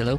Hello.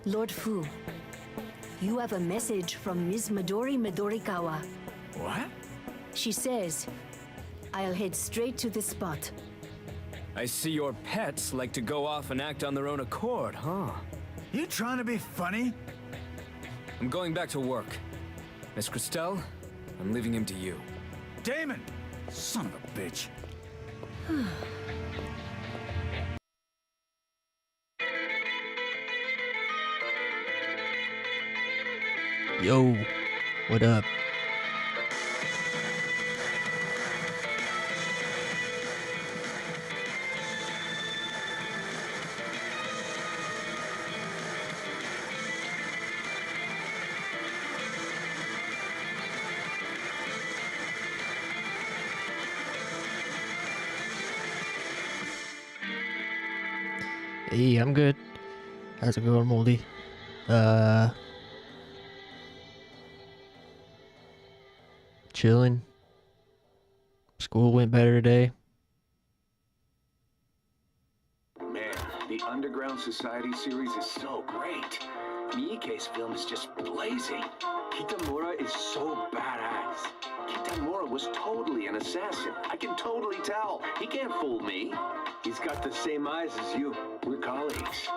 Lord Fu, you have a message from Ms. Midori Midorikawa. What? She says, I'll head straight to the spot. I see your pets like to go off and act on their own accord, huh? You trying to be funny? I'm going back to work. Miss Christelle, I'm leaving him to you. Damon! Son of a bitch. Yo, what up? Hey, I'm good. How's it going, Moldy? Chilling. School went better today. Man, the Underground Society series is so great. Miike's film is just blazing. Kitamura is so badass. Kitamura was totally an assassin. I can totally tell. He can't fool me. He's got the same eyes as you. We're colleagues.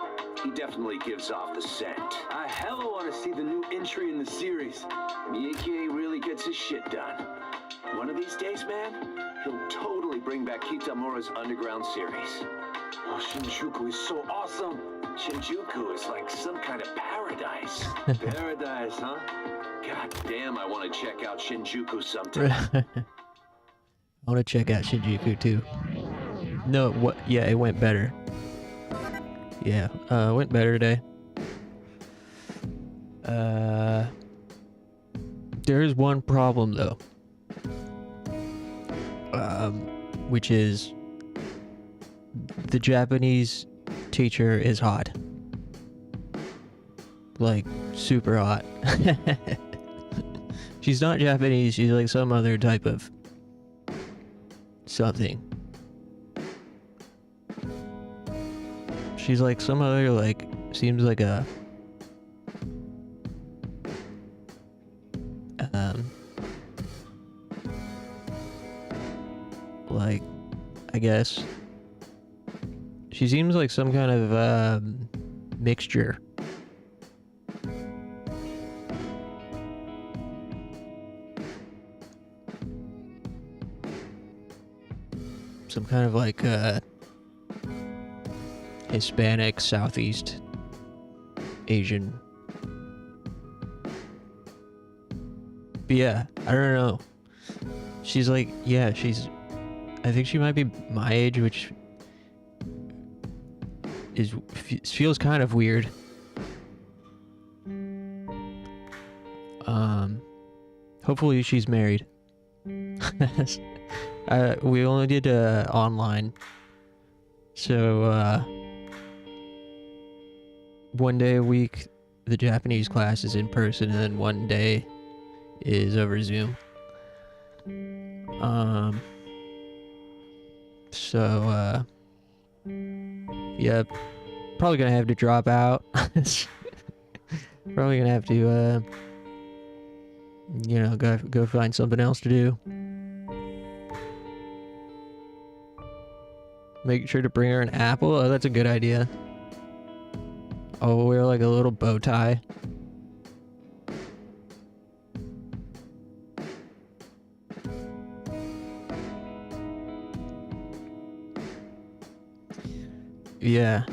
He definitely gives off the scent. I hella want to see the new entry in the series. Miike really gets his shit done. One of these days, man, he'll totally bring back Kitamura's Underground series. Oh, Shinjuku is so awesome. Shinjuku is like some kind of paradise. Paradise, huh? God damn, I want to check out Shinjuku sometime. I want to check out Shinjuku too. No, what? Yeah, it went better. Yeah, went better today. There is one problem though. Which is the Japanese teacher is hot. Like, super hot. She's not Japanese, she's like some other type of something. She's like some other, like, seems like a like, I guess she seems like some kind of mixture. Some kind of like Hispanic, Southeast Asian. But yeah, I don't know. She's like, yeah, I think she might be my age, which feels kind of weird. Hopefully she's married. We only did online, so one day a week the Japanese class is in person, and then one day is over Zoom. So yeah, probably gonna have to drop out. Probably gonna have to you know, go find something else to do. Make sure to bring her an apple. Oh, that's a good idea. I'll wear like a little bow tie. Yeah.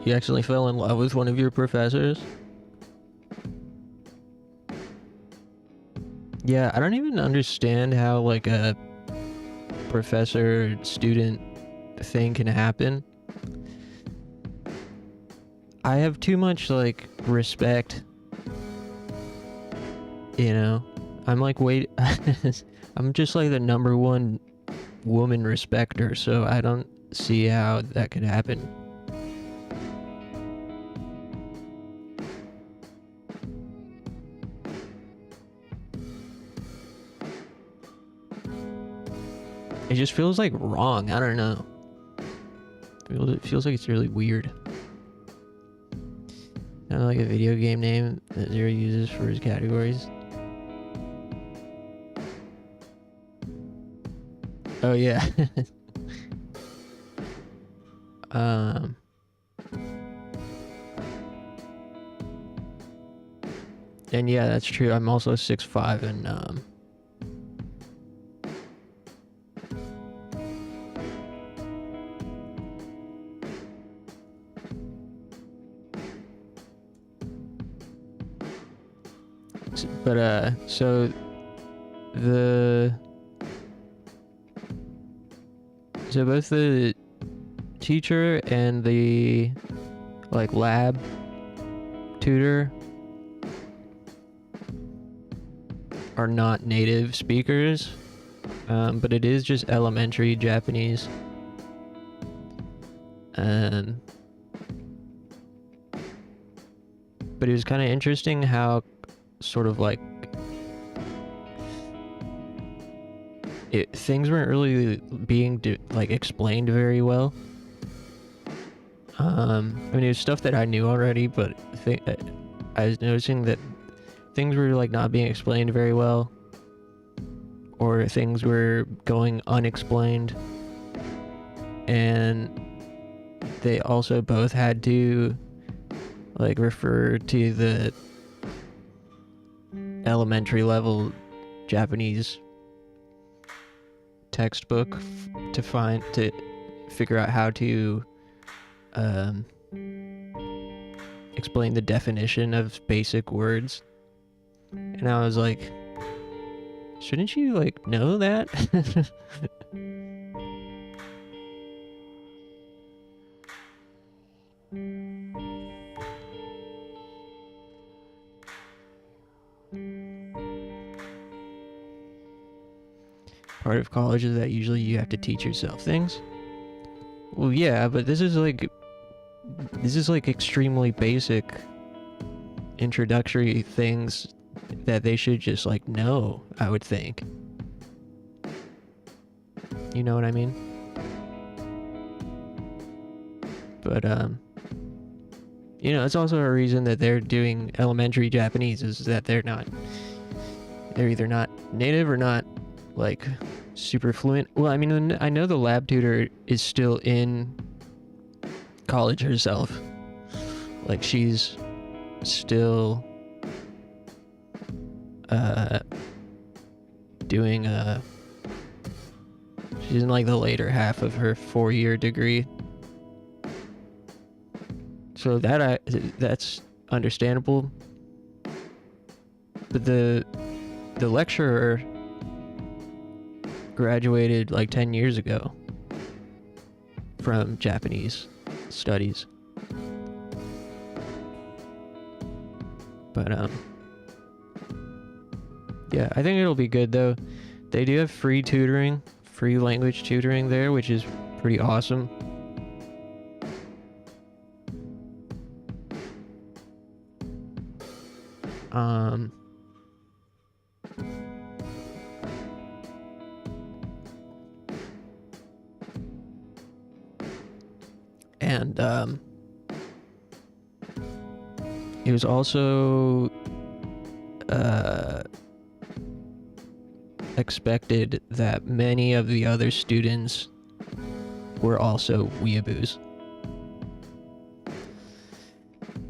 You actually fell in love with one of your professors? Yeah, I don't even understand how like a professor-student thing can happen. I have too much like respect, you know. I'm like, wait, I'm just like the number one woman respecter, so I don't see how that could happen. It just feels like wrong. I don't know. It feels like it's really weird. Kind of like a video game name that Zero uses for his categories. Oh yeah. And yeah, that's true. I'm also 6'5" and so both the teacher and the like lab tutor are not native speakers, but it is just elementary Japanese. But it was kind of interesting how sort of like things weren't really being explained very well. I mean, it was stuff that I knew already, but I was noticing that things were like not being explained very well, or things were going unexplained, and they also both had to like refer to the elementary level Japanese textbook to figure out how to explain the definition of basic words. And I was like, shouldn't you like know that? Part of college is that usually you have to teach yourself things. Well, yeah, but this is like extremely basic introductory things that they should just like know, I would think. You know what I mean? But you know, it's also a reason that they're doing elementary Japanese is that they're either not native or not like super fluent. Well, I mean, I know the lab tutor is still in college herself. Like she's still doing she's in like the later half of her 4-year degree. So that's understandable. But the lecturer graduated like 10 years ago from Japanese studies. But yeah, I think it'll be good though. They do have free language tutoring there, which is pretty awesome. And it was also expected that many of the other students were also weeaboos.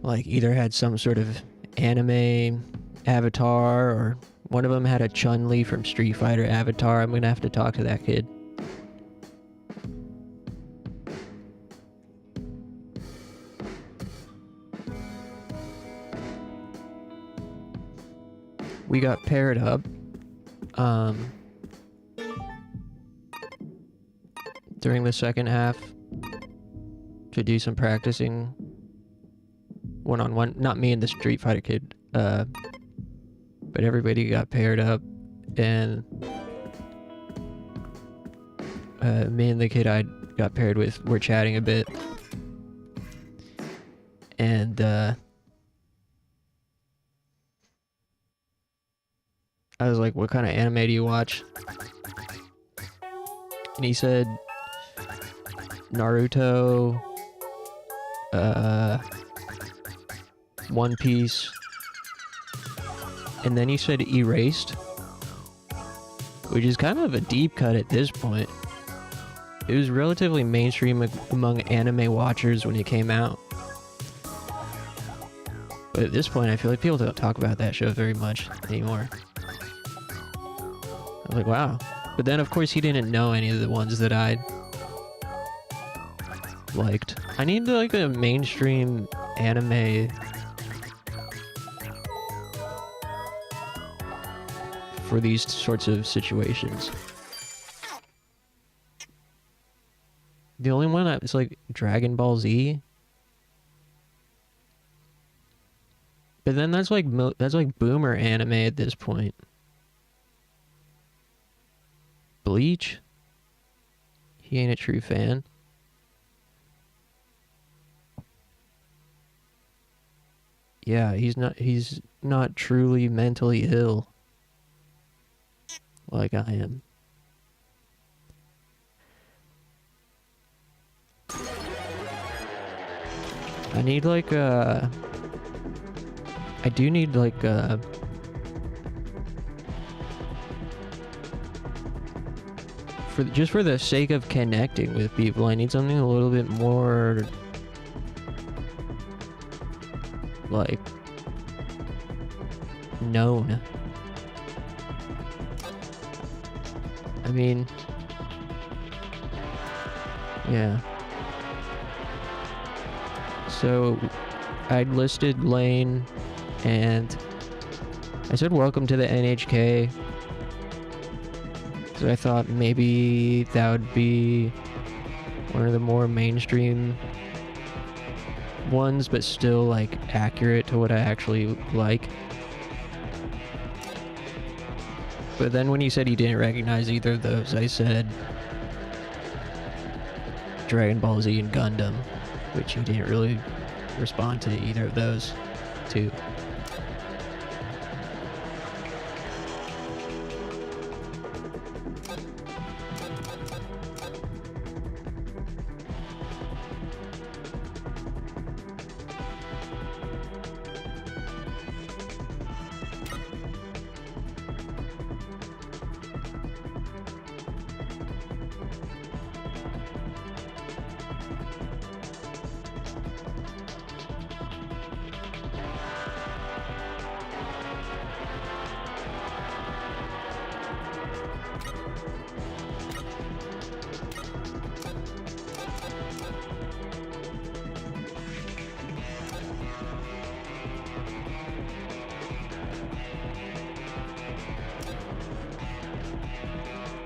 Like either had some sort of anime avatar, or one of them had a Chun-Li from Street Fighter avatar. I'm gonna have to talk to that kid. We got paired up during the second half to do some practicing one-on-one. Not me and the Street Fighter kid, but everybody got paired up, and me and the kid I got paired with were chatting a bit, and I was like, what kind of anime do you watch? And he said Naruto, One Piece, and then you said Erased, which is kind of a deep cut at this point. It was relatively mainstream among anime watchers when it came out. But at this point, I feel like people don't talk about that show very much anymore. I was like, wow. But then, of course, he didn't know any of the ones that I liked. I need like a mainstream anime for these sorts of situations. The only one is like Dragon Ball Z. But then that's like boomer anime at this point. Bleach? He ain't a true fan. Yeah, he's not truly mentally ill like I am. I need like I do need like for the sake of connecting with people, I need something a little bit more like known. I mean, yeah. So I listed Lane and I said welcome to the NHK. So I thought maybe that would be one of the more mainstream ones, but still like accurate to what I actually like. But then when he said he didn't recognize either of those, I said Dragon Ball Z and Gundam, which he didn't really respond to either of those two.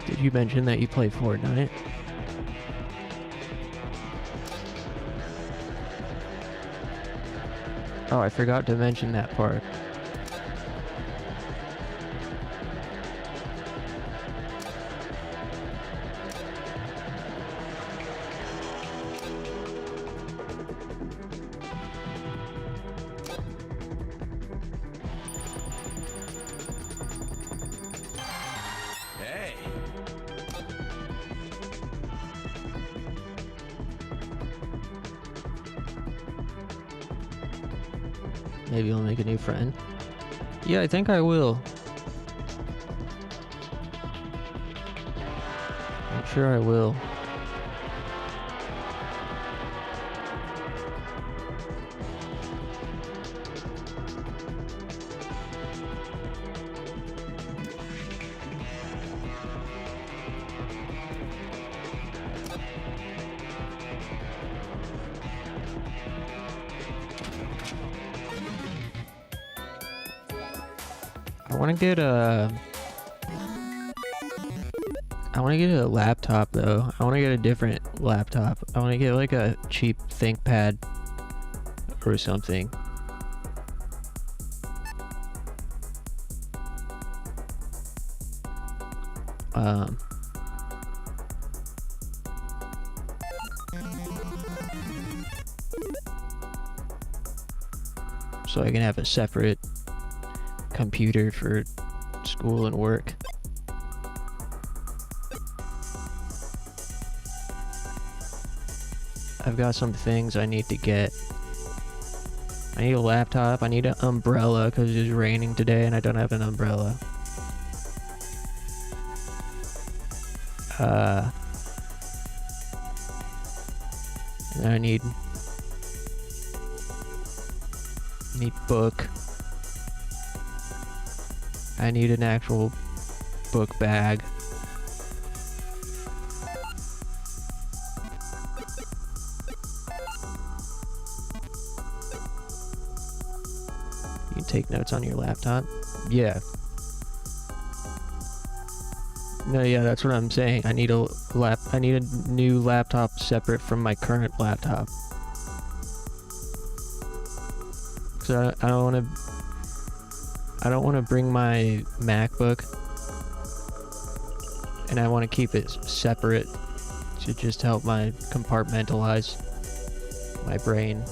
Did you mention that you play Fortnite? Oh, I forgot to mention that part. Hey. Maybe I'll make a new friend. Yeah, I think I will. I'm sure I will. I want to get a laptop though. I want to get a different laptop. I want to get like a cheap ThinkPad or something. So I can have a separate computer for school and work. I've got some things I need to get. I need a laptop. I need an umbrella because it's raining today and I don't have an umbrella. And I need book. I need an actual book bag. You can take notes on your laptop. Yeah. No, yeah, that's what I'm saying. I need a new laptop separate from my current laptop. So I don't want to bring my MacBook, and I want to keep it separate to just help my compartmentalize my brain.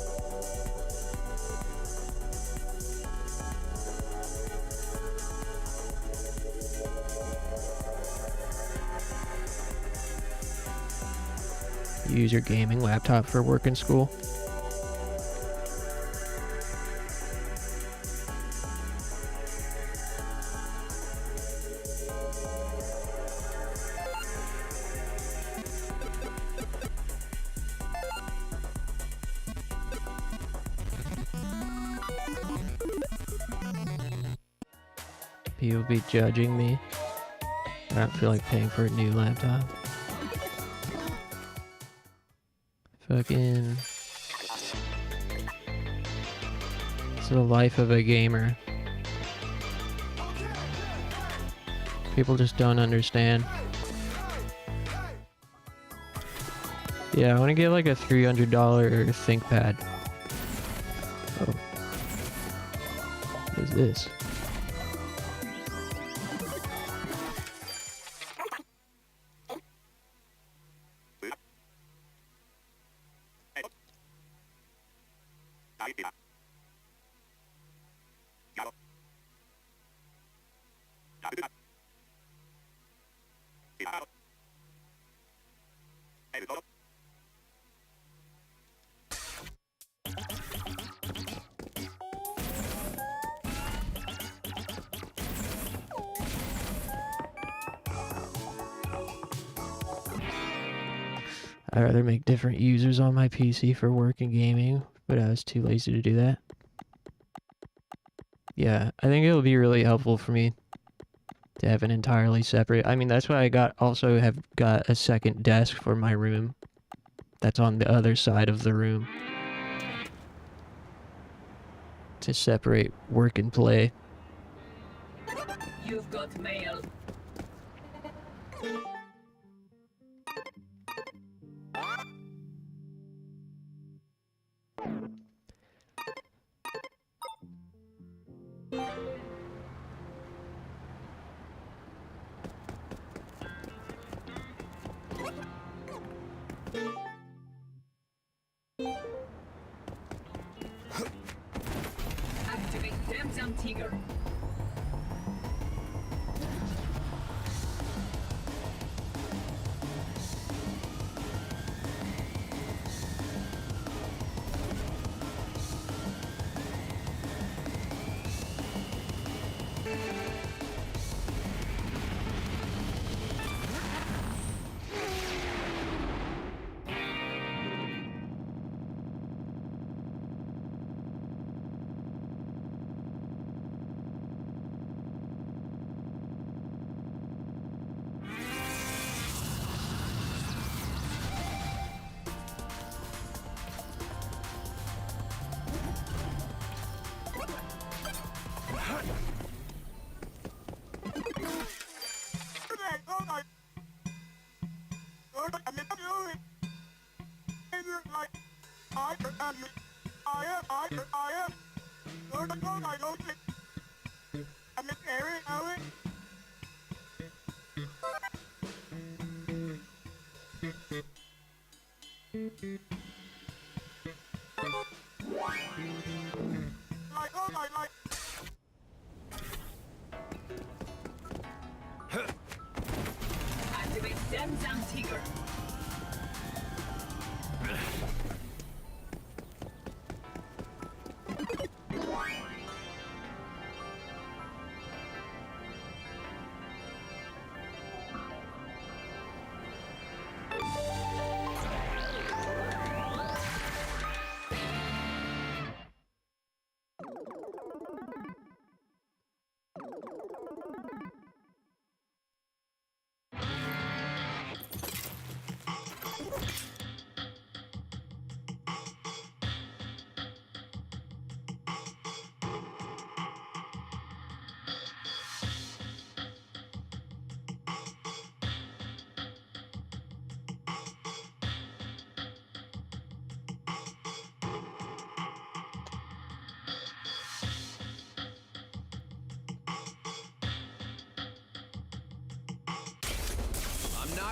You use your gaming laptop for work and school? People be judging me. I don't feel like paying for a new laptop. Fucking... It's the life of a gamer. People just don't understand. Yeah, I want to get like a $300 ThinkPad. Oh. What is this? I'd rather make different users on my PC for work and gaming, but I was too lazy to do that. Yeah, I think it'll be really helpful for me to have an entirely separate... I mean, that's why I also have got a second desk for my room. That's on the other side of the room. To separate work and play. You've got mail. Activate Damsam Tiger. Activate Damsam Tiger.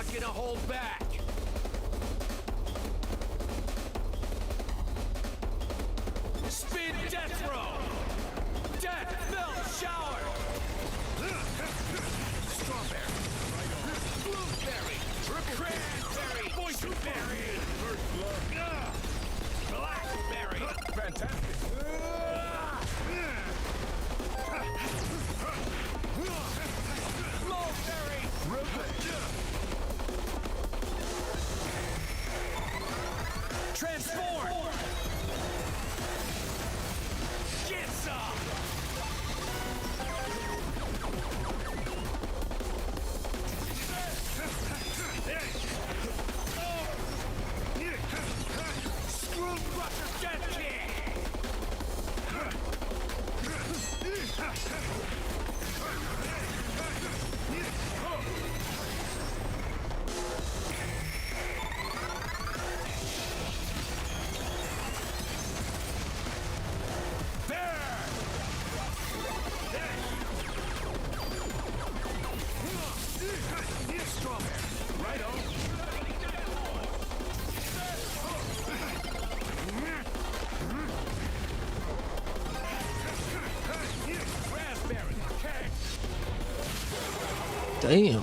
not gonna hold back. Spin death throw. Death melt shower. Strawberry. Blueberry. Cranberry. Boysenberry. Blackberry. Fantastic. Mulberry. Transform. Get some. Screw Crusher Death Kick! Damn.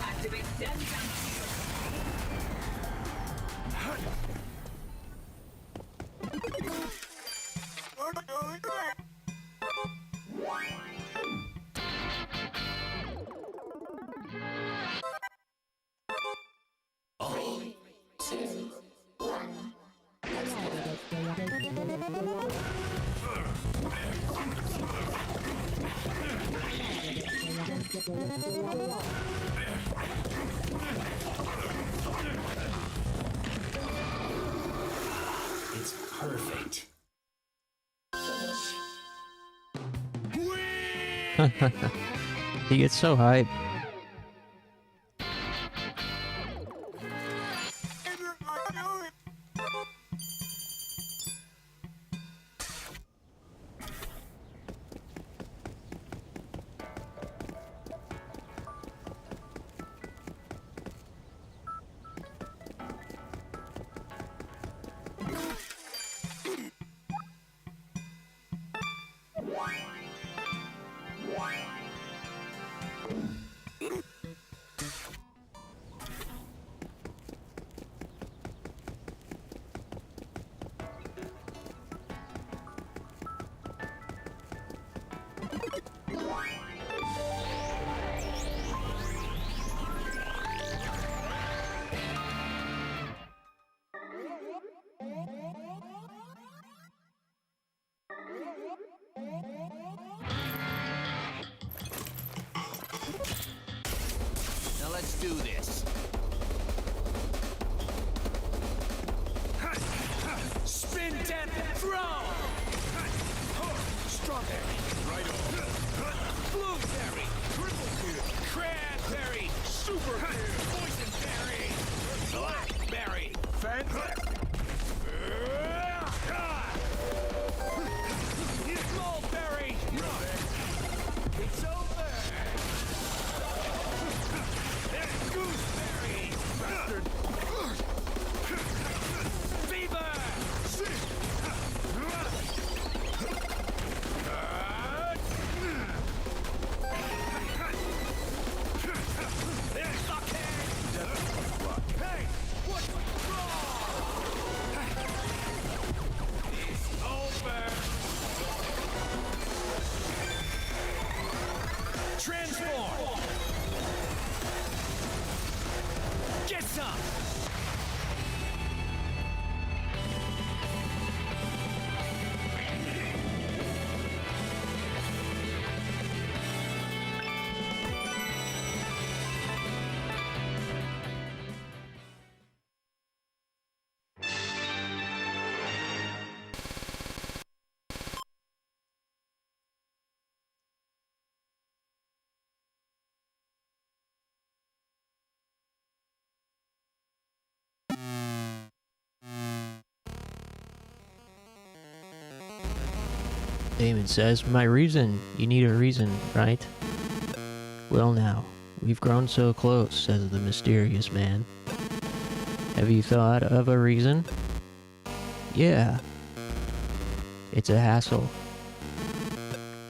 Activate Denjang Tiger. It's perfect. He gets so hyped. Now let's do this. Spin death throw. Strawberry. Right on. Blueberry. Triple kill. Cranberry. Super kill. Boysenberry. Blackberry. Fantastic. Mulberry. It's over. Gooseberry. Bastard. Fever. Hey, what's wrong? Damon says, my reason. You need a reason, right? Well now, we've grown so close, says the mysterious man. Have you thought of a reason? Yeah. It's a hassle.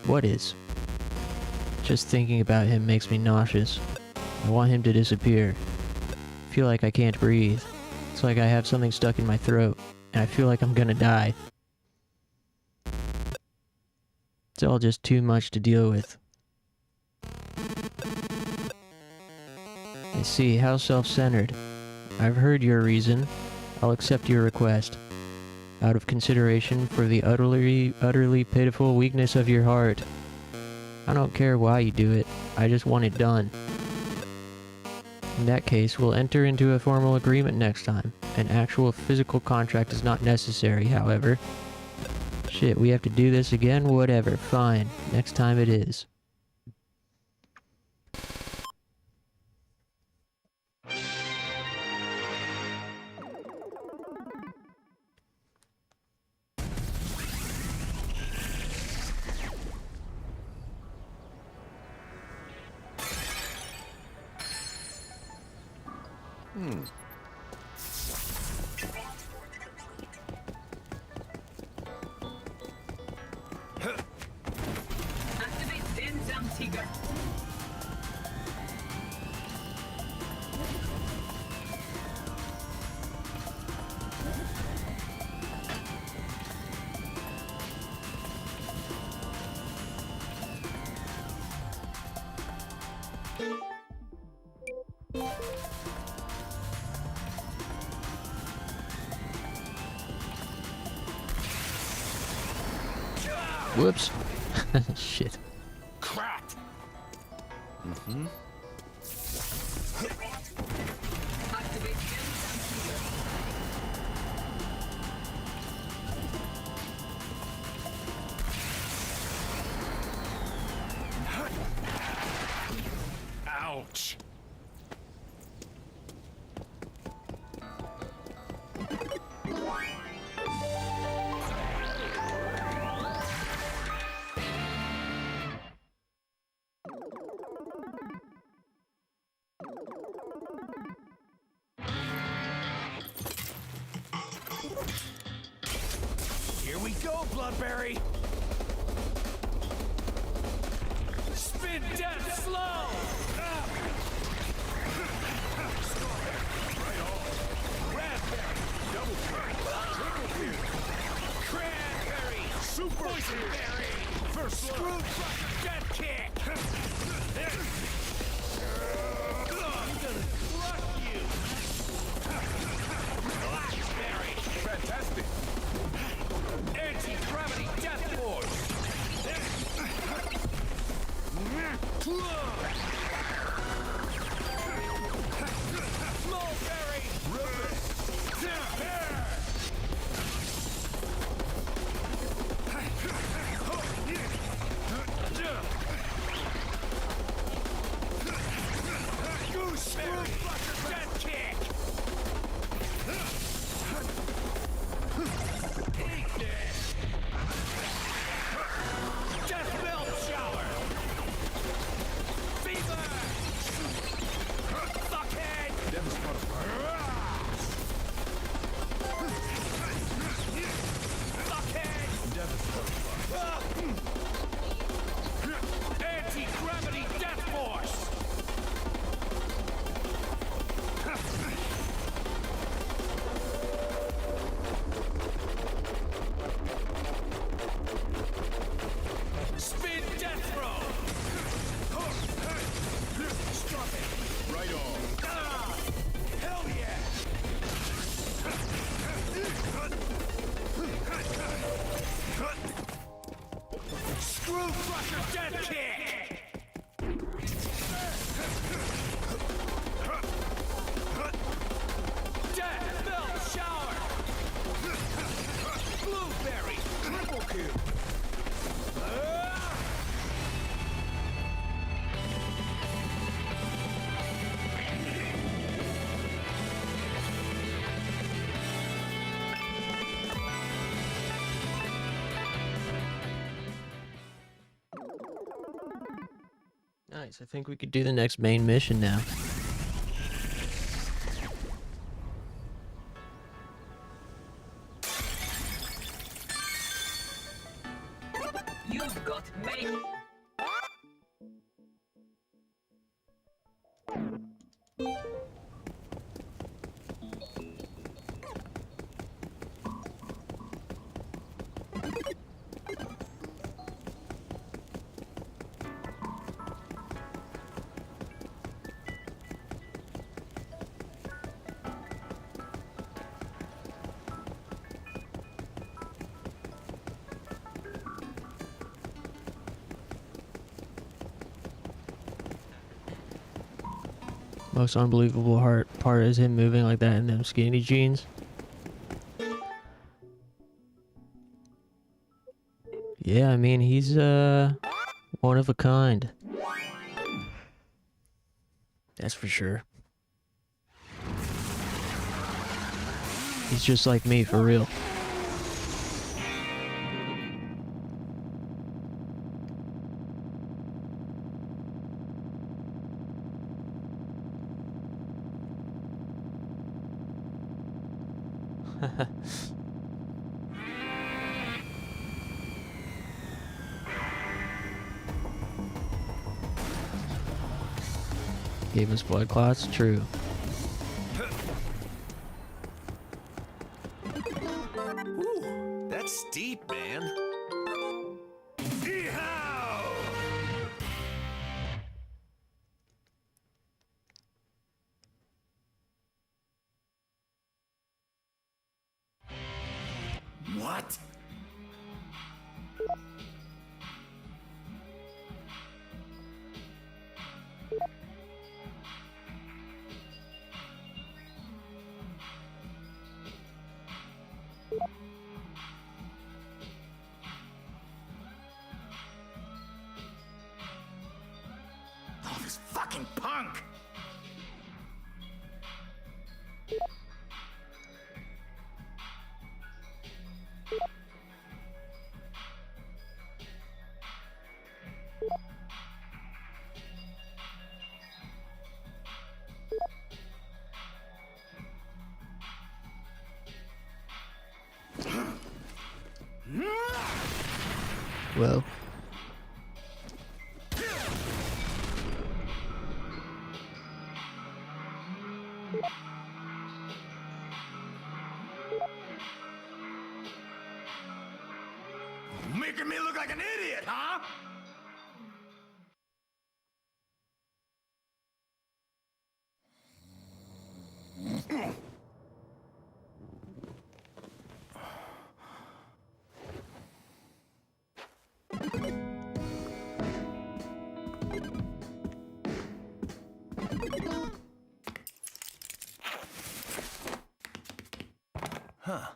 What is? Just thinking about him makes me nauseous. I want him to disappear. I feel like I can't breathe. It's like I have something stuck in my throat, and I feel like I'm gonna die. It's all just too much to deal with. I see, how self-centered. I've heard your reason. I'll accept your request. Out of consideration for the utterly pitiful weakness of your heart. I don't care why you do it. I just want it done. In that case, we'll enter into a formal agreement next time. An actual physical contract is not necessary, however. Shit, we have to do this again? Whatever, fine. Next time it is. Activate Denzam Tiger. Whoops. Shit. Crap! Activate Denzam Tiger. Ouch! Here we go, Bloodberry! Spin death slow! Raspberry! Double triple kill! Cranberry! Super poison berry! First screw death kick! I'm gonna crush you! Blackberry! Fantastic! Anti-gravity death force! Mulberry! Gooseberry! Death kick! Eat this! Death belt shower! Fever! Fuckhead! Fuckhead! Anti-gravity death force! Spin death throw! Stop it! Right on! Hell yeah! Screw crusher death kick! Death belt shower! Blueberry triple kill! Nice. I think we could do the next main mission now. You've got mail. Most unbelievable part is him moving like that in them skinny jeans. Yeah, I mean, he's one of a kind. That's for sure. He's just like me, for real. Gave us blood clots? True. Ooh, that's steep, man. Yeehaw! What? Oh, this fucking punk! Well. Making me look like an idiot, huh? Huh.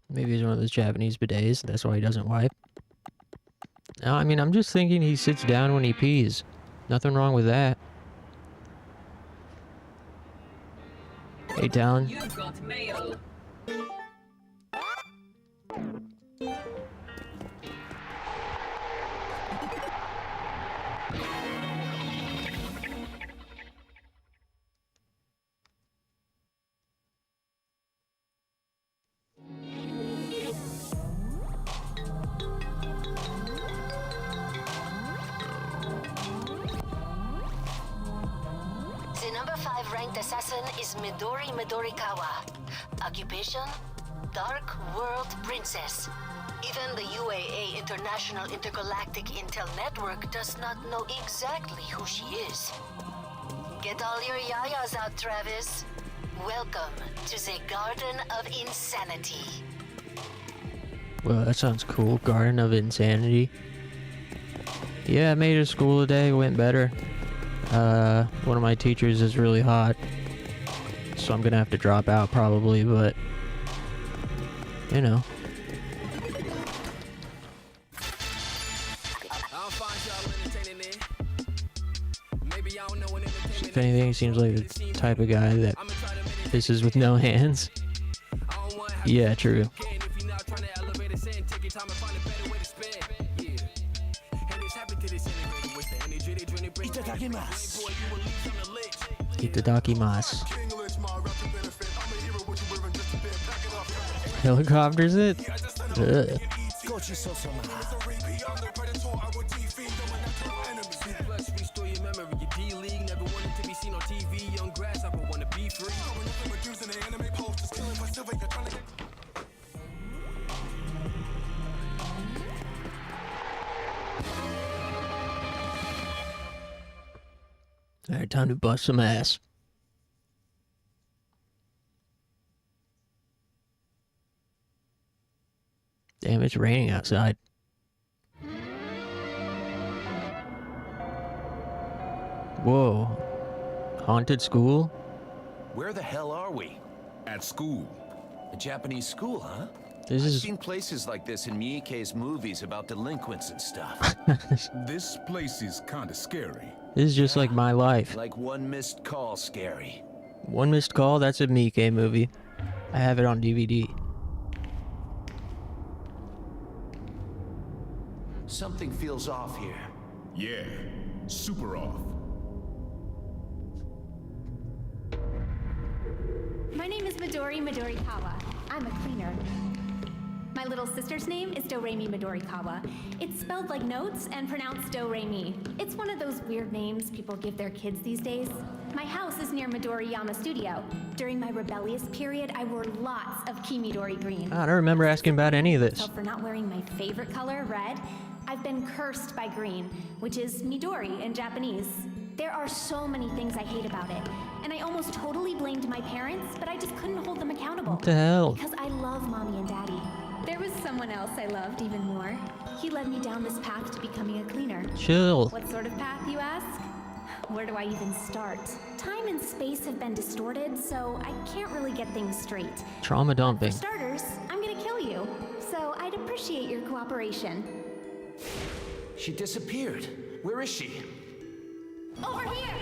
Maybe he's one of those Japanese bidets, that's why he doesn't wipe. No, I mean, I'm just thinking he sits down when he pees. Nothing wrong with that. Hey, Talon. You've got mail. The number 5 ranked assassin is Midori Midorikawa. Occupation? Dark World Princess. Even the UAA International Intergalactic Intel Network does not know exactly who she is. Get all your yayas out, Travis. Welcome to the Garden of Insanity. Well, that sounds cool. Garden of Insanity. Yeah, I made it to school today. It went better. One of my teachers is really hot, so I'm gonna have to drop out probably, but you know. If anything, he seems like the type of guy that pisses with no hands. Yeah, true. Itadakimasu. Helicopters it? Ugh. Alright, time to bust some ass. Damn, it's raining outside. Whoa. Haunted school? Where the hell are we? At school. A Japanese school, huh? This I've is seen places like this in Miike's movies about delinquents and stuff. This place is kinda scary. this is just like my life. Like One Missed Call scary. One Missed Call, that's a Miike movie. I have it on DVD. Something feels off here. Yeah, super off. My name is Midori Midorikawa. I'm a cleaner. My little sister's name is Doremi Midorikawa. It's spelled like notes and pronounced Do-Re-Mi. It's one of those weird names people give their kids these days. My house is near Midoriyama Studio. During my rebellious period, I wore lots of Kimidori green. I don't remember asking about any of this. So for not wearing my favorite color, red, I've been cursed by green, which is Midori in Japanese. There are so many things I hate about it, and I almost totally blamed my parents, but I just couldn't hold them accountable. What the hell? Because I love Mommy and Daddy. There was someone else I loved even more. He led me down this path to becoming a cleaner. Chill. What sort of path, you ask? Where do I even start? Time and space have been distorted, so I can't really get things straight. Trauma For dumping. starters, I'm gonna kill you, so I'd appreciate your cooperation. She disappeared. Where is she? Over here!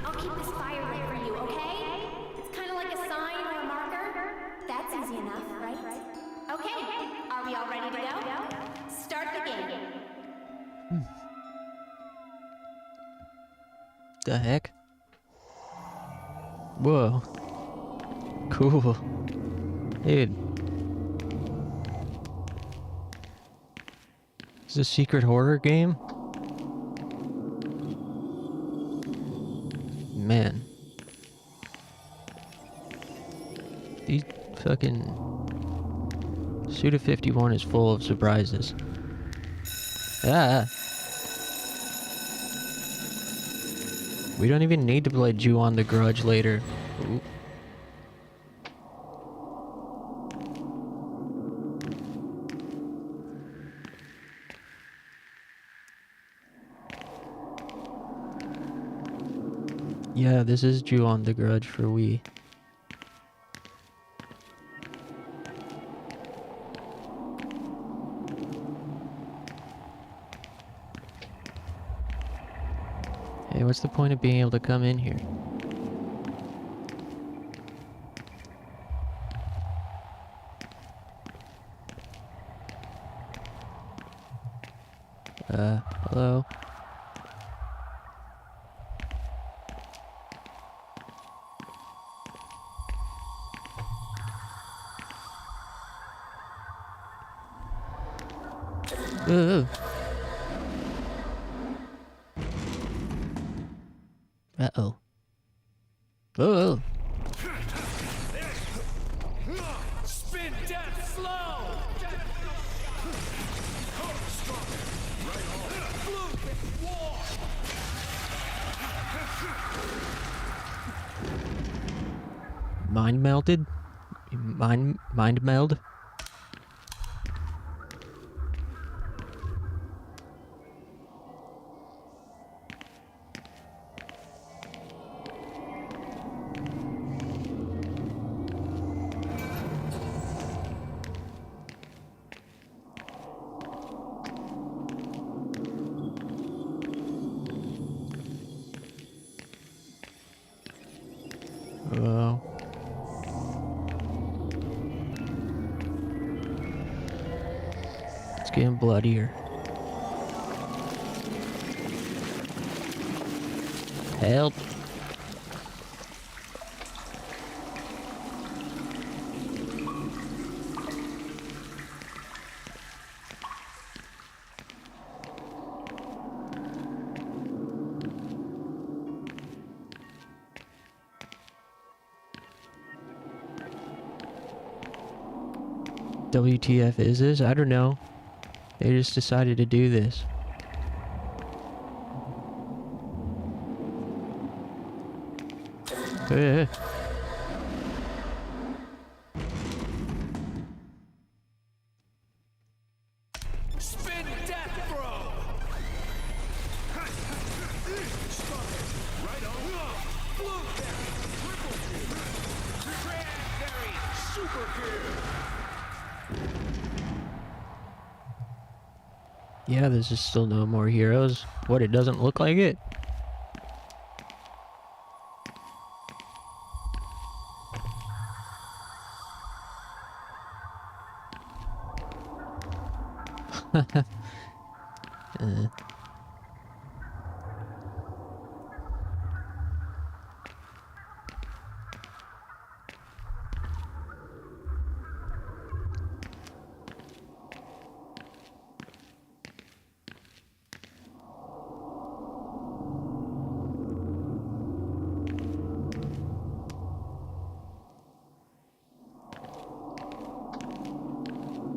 I'll keep this fire lit for you, okay? It's kind of like a sign or a marker. That's easy enough, right? Okay, are we all ready to go? Start the game. The heck? Whoa. Cool. Dude. Is this a secret horror game? Man. These fucking... Suda 51 is full of surprises. Ah! We don't even need to play Ju-On the Grudge later. Ooh. Yeah, this is Ju-On the Grudge for Wii. Hey, what's the point of being able to come in here? Hello? Ooh. Uh-oh. Oh. Spin death slow! Mind melted? Mind meld? getting bloodier. Help. WTF is this? I don't know. They just decided to do this. Eh. Spin death throw! Right on. Blueberry, triple kill. Cranberry, super kill. Yeah, there's just still no more heroes. What, it doesn't look like it?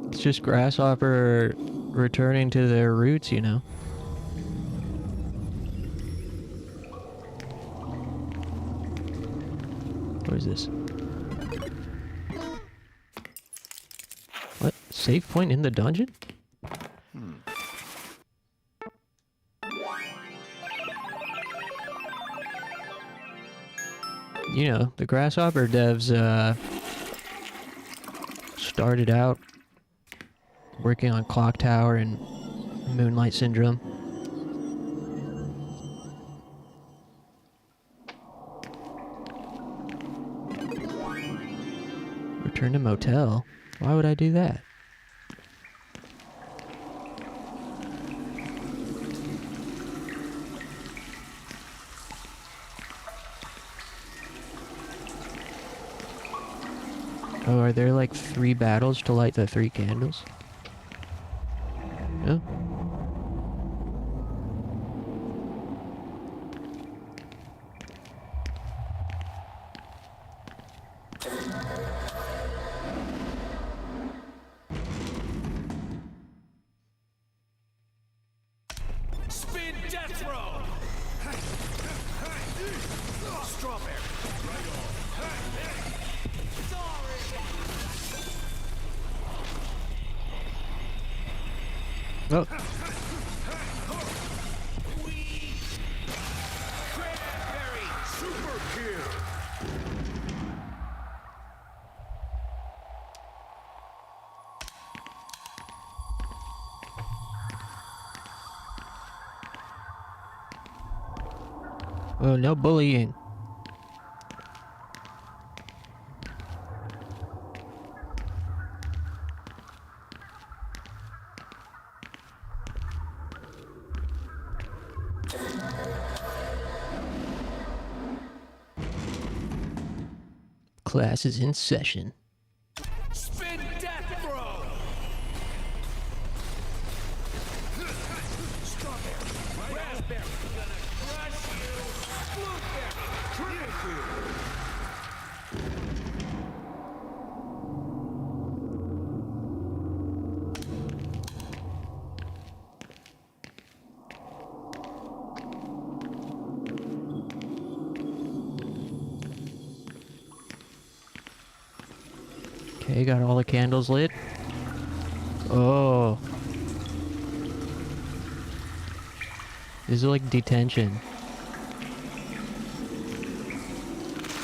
It's just Grasshopper returning to their roots, you know. What is this? What? Save point in the dungeon? You know, the Grasshopper devs started out working on Clock Tower and Moonlight Syndrome. Return to motel? Why would I do that? Oh, are there like 3 battles to light the 3 candles? Yeah. Spin death throw! Strawberry, right on. Oh. Cranberry, super kill. Oh, no bullying. Class is in session. Spin death throw! Strawberry, raspberry, gonna crush you. Blueberry, triple kill. Okay, got all the candles lit. Oh. This is like detention.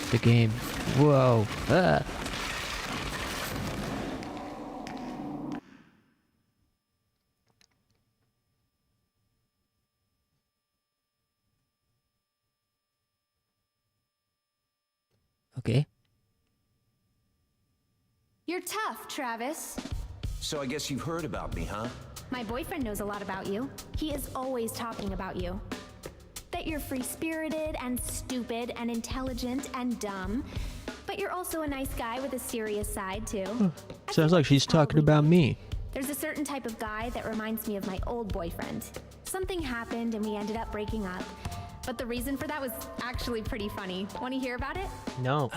The game. Whoa. Ah. Okay. You're tough, Travis. So I guess you've heard about me, huh? My boyfriend knows a lot about you. He is always talking about you. That you're free-spirited and stupid and intelligent and dumb. But you're also a nice guy with a serious side, too. Sounds like she's talking about me. There's a certain type of guy that reminds me of my old boyfriend. Something happened and we ended up breaking up. But the reason for that was actually pretty funny. Want to hear about it? No.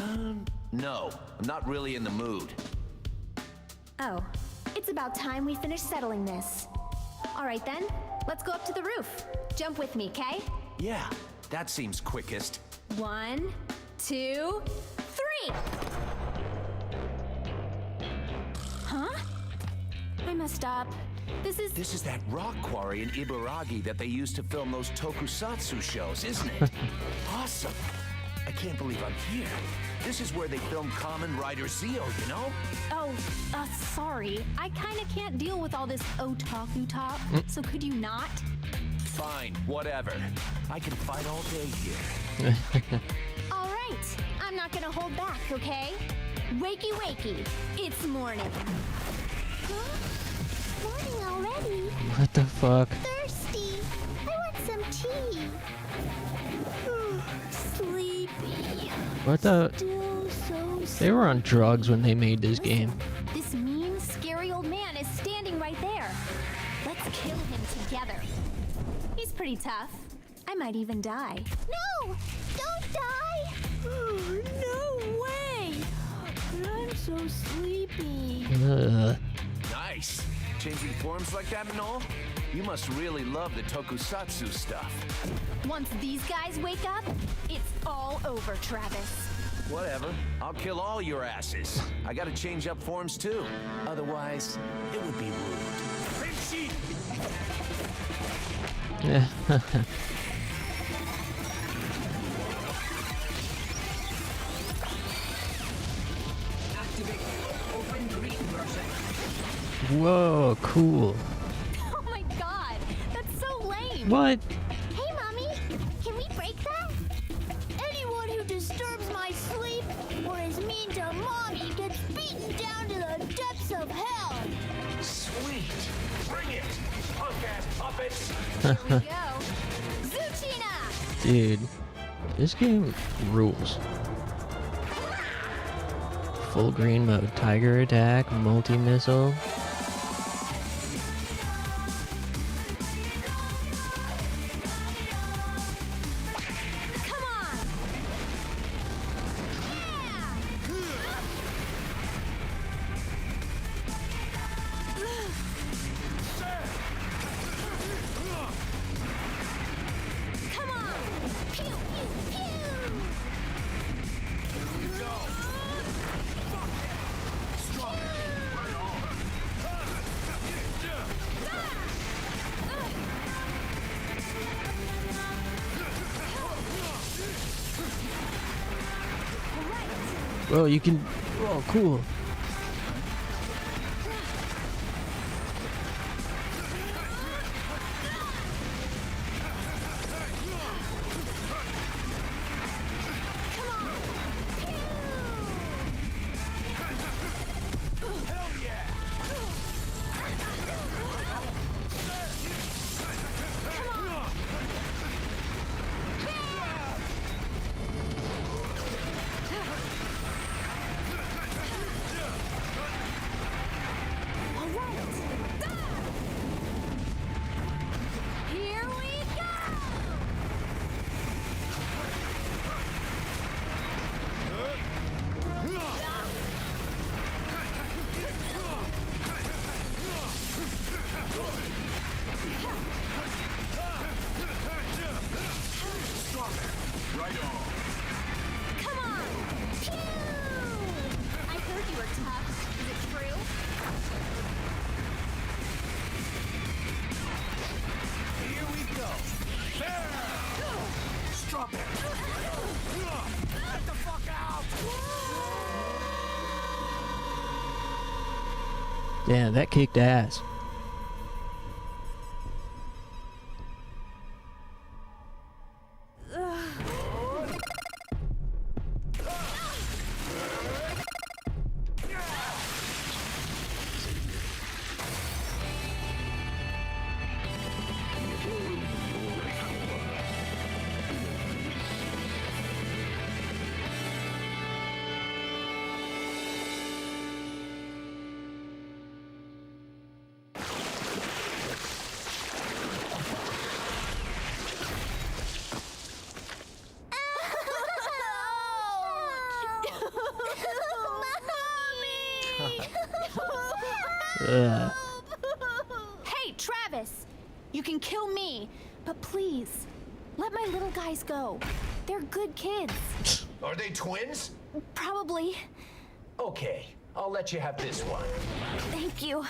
No, I'm not really in the mood. Oh, it's about time we finish settling this. All right then, let's go up to the roof. Jump with me, okay? Yeah, that seems quickest. 1, 2, 3! Huh? I messed up. This is that rock quarry in Ibaragi that they used to film those tokusatsu shows, isn't it? Awesome. I can't believe I'm here. This is where they filmed Kamen Rider Zeo, you know? Oh, sorry. I kinda can't deal with all this otaku talk, so could you not? Fine, whatever. I can fight all day here. All right, I'm not gonna hold back, okay? Wakey wakey, it's morning. Huh? Morning already? What the fuck? Thirsty. I want some tea. Sleepy. What the? Still so They were on drugs when they made this game. This mean, scary old man is standing right there. Let's kill him together. He's pretty tough. I might even die. No! Don't die! No way! But I'm so sleepy. Nice. Changing forms like that and all? You must really love the tokusatsu stuff. Once these guys wake up, it's all over, Travis. Whatever. I'll kill all your asses. I gotta change up forms too. Otherwise, it would be rude. Richie! Yeah. Activate open green version. Whoa, cool. Oh my god, that's so lame. What? Hey, Mommy, can we break that? Anyone who disturbs my sleep or is mean to Mommy gets beaten down to the depths of hell. Sweet! Bring it! Punk-ass puppets! Here we go. Zuchina! Dude, this game rules. Full green mode, tiger attack, multi-missile. Come on! Come on! Pew, pew, pew! Well, you can. Oh, cool. Here we go! Come on! Pew! I heard you were tough. Is it true? Here we go! There! Strawberry! Get the fuck out! Damn, that kicked ass. Ugh. Hey, Travis! You can kill me, but please, let my little guys go. They're good kids. Are they twins? Probably. Okay, I'll let you have this one. Thank you.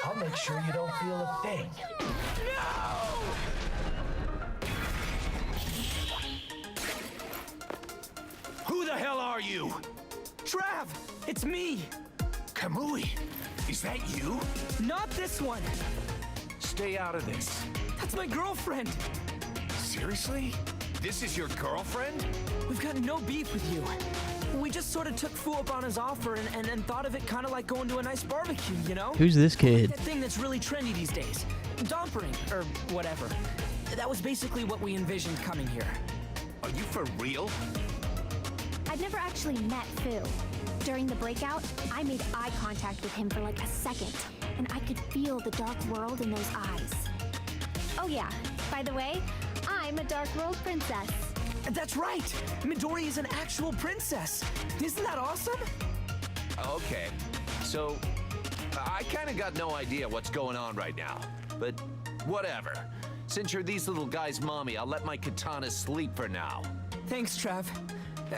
I'll make sure you don't feel a thing. Who the hell are you? Trav, it's me. Kamui, is that you? Not this one. Stay out of this. That's my girlfriend. Seriously? This is your girlfriend? We've got no beef with you. We just sort of took Fu up on his offer and thought of it kind of like going to a nice barbecue, you know? Who's this kid? That thing that's really trendy these days. Dompering, or whatever. That was basically what we envisioned coming here. Are you for real? I'd never actually met Phil. During the breakout, I made eye contact with him for like a second, and I could feel the dark world in those eyes. Oh yeah, by the way, I'm a Dark World princess. That's right! Midori is an actual princess! Isn't that awesome? Okay, so I kind of got no idea what's going on right now, but whatever. Since you're these little guys' mommy, I'll let my katana sleep for now. Thanks, Trav.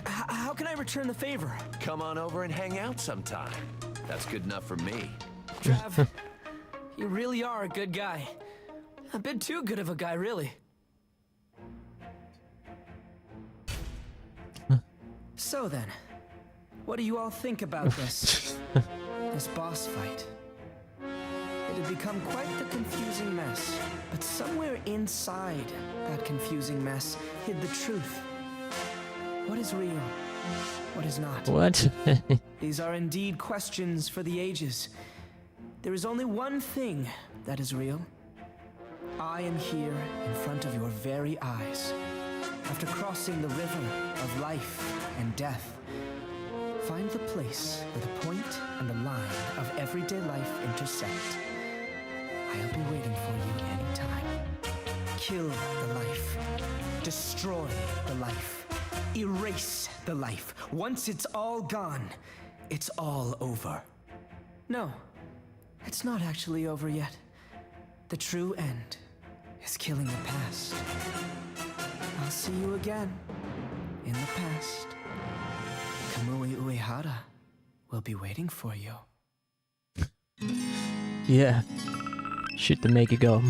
How can I return the favor? Come on over and hang out sometime. That's good enough for me. Trav, you really are a good guy. A bit too good of a guy, really. So then, what do you all think about this boss fight? It had become quite the confusing mess, but somewhere inside that confusing mess hid the truth. What is real? What is not? What? These are indeed questions for the ages. There is only one thing that is real. I am here in front of your very eyes. After crossing the river of life and death, find the place where the point and the line of everyday life intersect. I'll be waiting for you anytime. Kill the life. Destroy the life. Erase the life. Once it's all gone, it's all over. No, it's not actually over yet. The true end is killing the past. I'll see you again in the past. Kamui Uehara will be waiting for you. Yeah. Shit to make it go,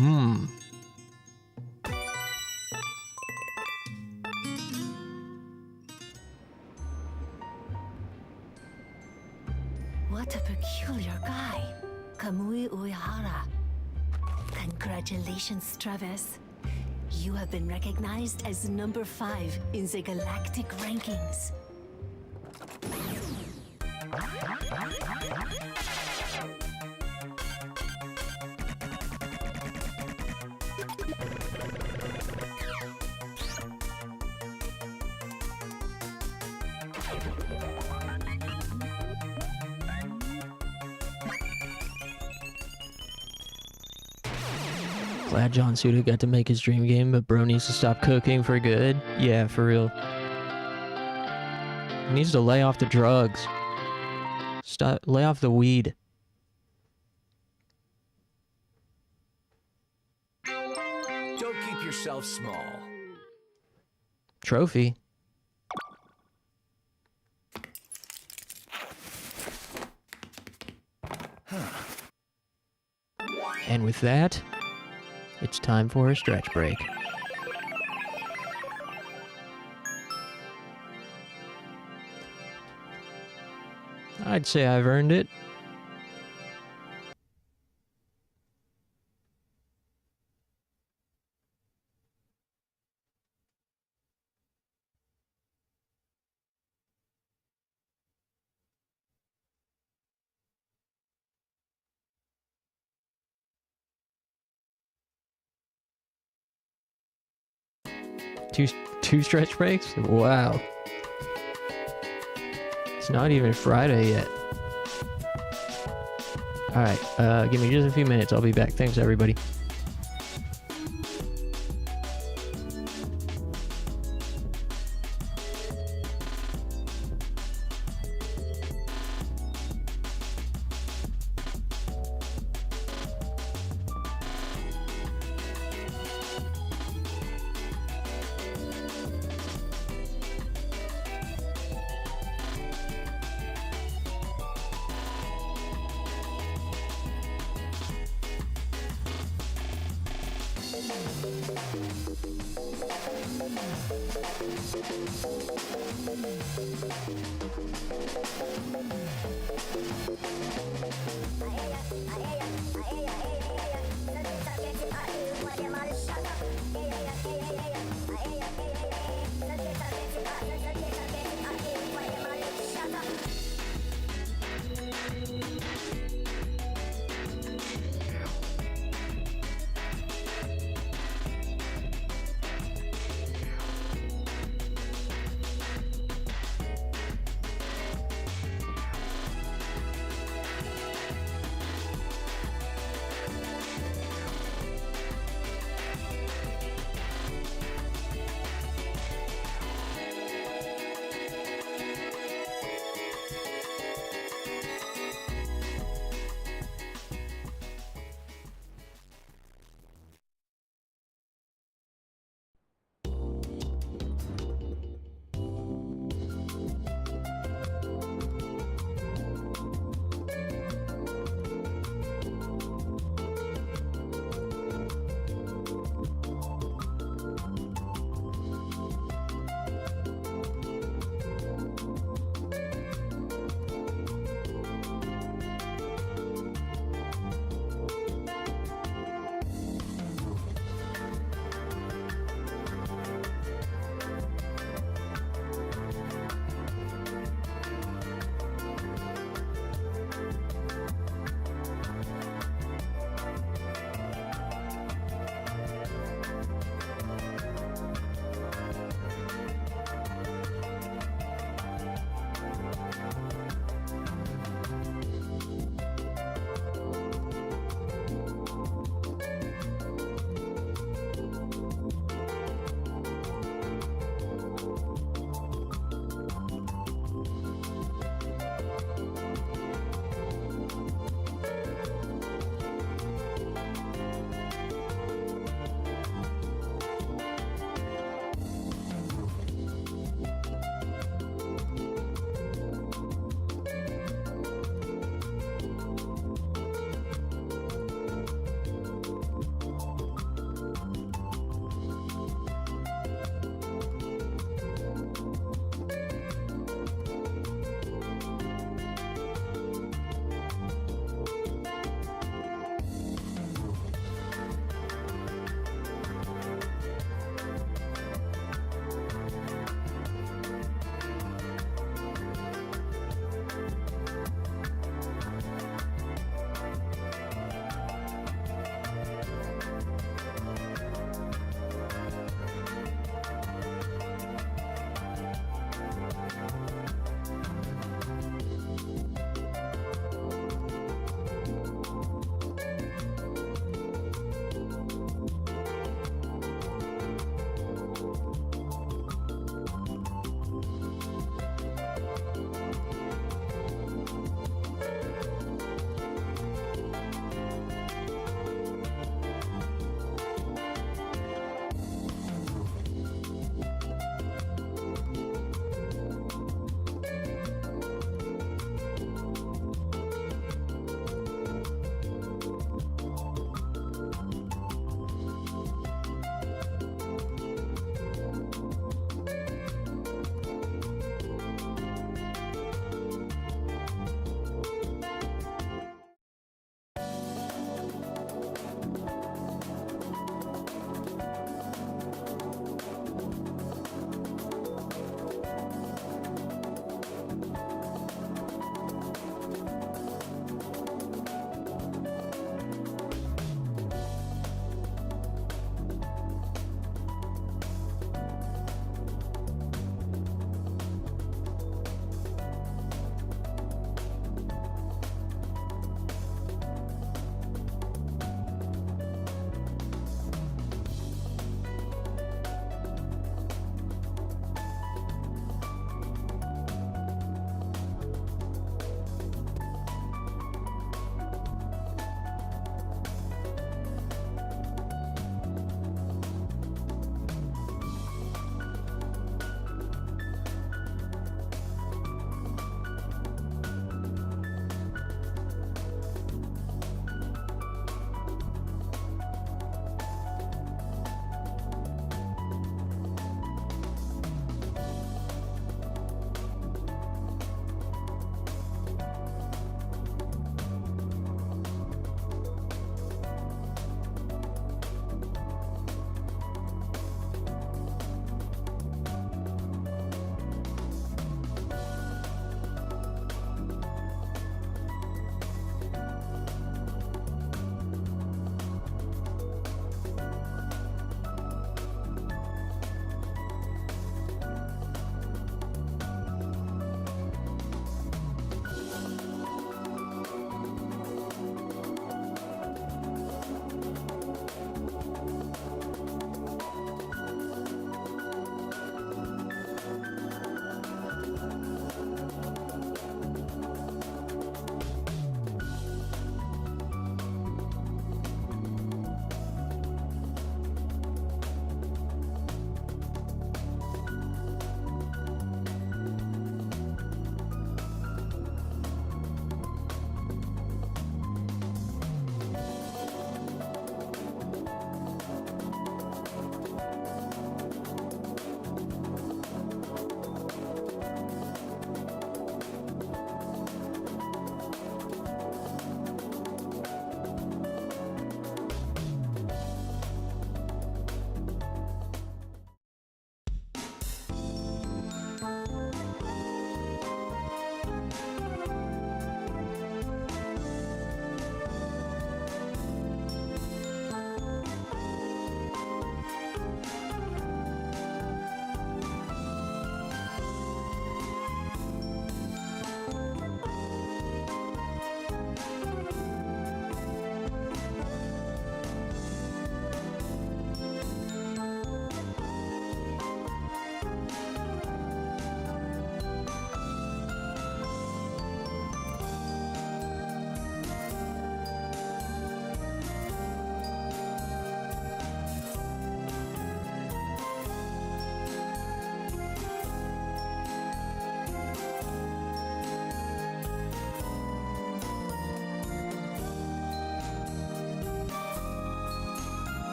What a peculiar guy. Kamui Uehara. Congratulations, Travis. You have been recognized as number 5 in the galactic rankings. Glad John Suda got to make his dream game, but bro needs to stop cooking for good. Yeah, for real. He needs to lay off the drugs. Lay off the weed. Don't keep yourself small. Trophy. And with that, it's time for a stretch break. I'd say I've earned it. Two stretch breaks? Wow. It's not even Friday yet. Alright, give me just a few minutes. I'll be back. Thanks, everybody.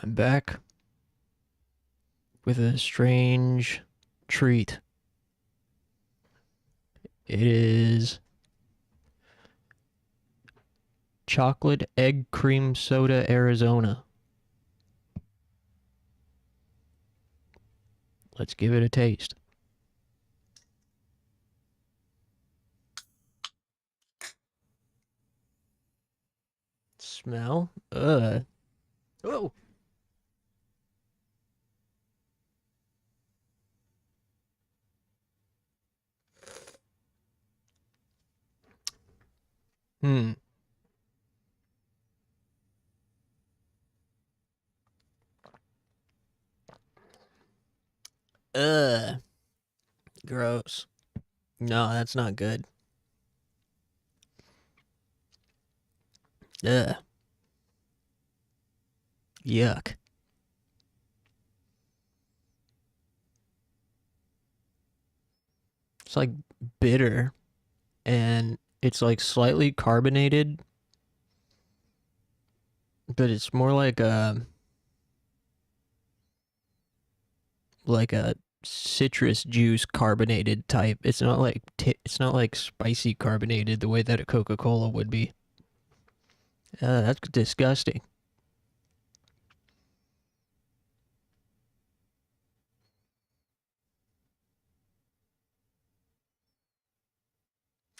I'm back with a strange treat. It is chocolate egg cream soda Arizona. Let's give it a taste. Smell? Oh. Hmm. Gross. No, that's not good. Ugh. Yuck. It's like bitter, and it's like slightly carbonated, but it's more like a citrus juice carbonated type. It's not like it's not like spicy carbonated the way that a Coca-Cola would be. That's disgusting.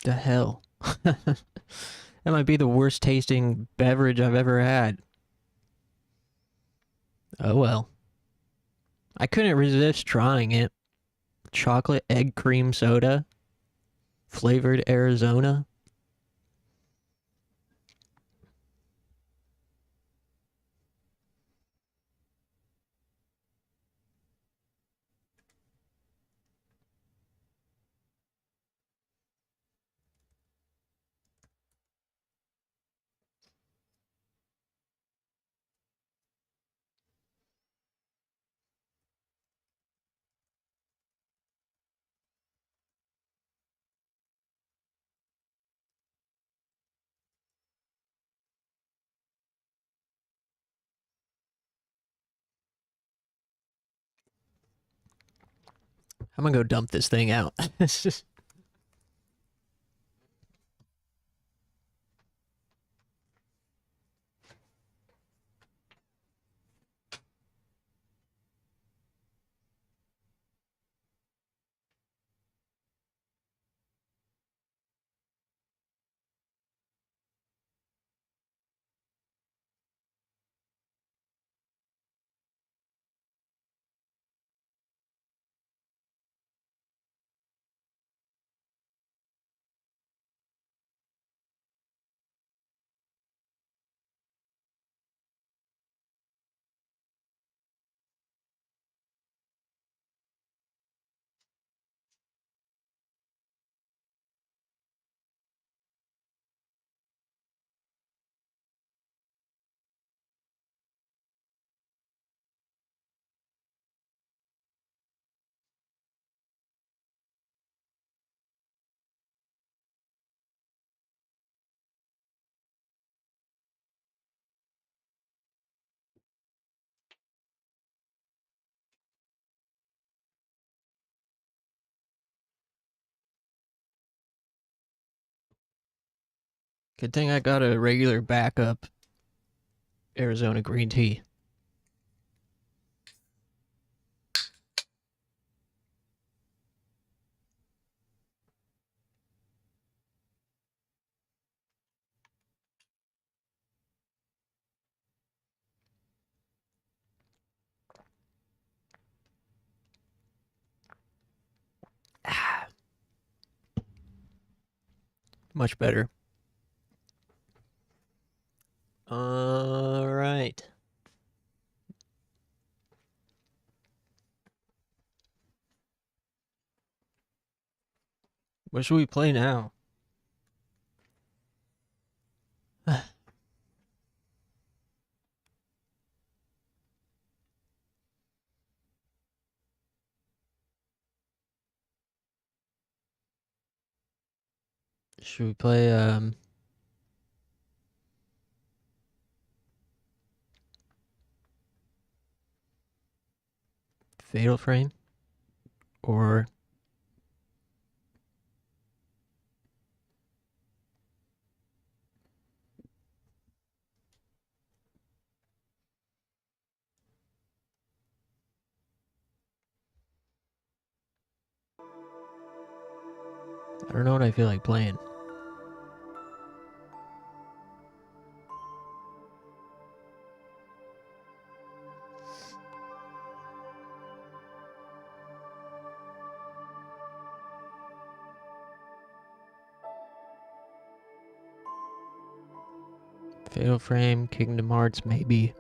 The hell? That might be the worst tasting beverage I've ever had. Oh well. I couldn't resist trying it. Chocolate egg cream soda, flavored Arizona. I'm gonna go dump this thing out. It's just... Good thing I got a regular backup Arizona green tea. Much better. All right. What should we play now? Should we play Fatal Frame, or I don't know what I feel like playing. Fatal Frame, Kingdom Hearts, maybe.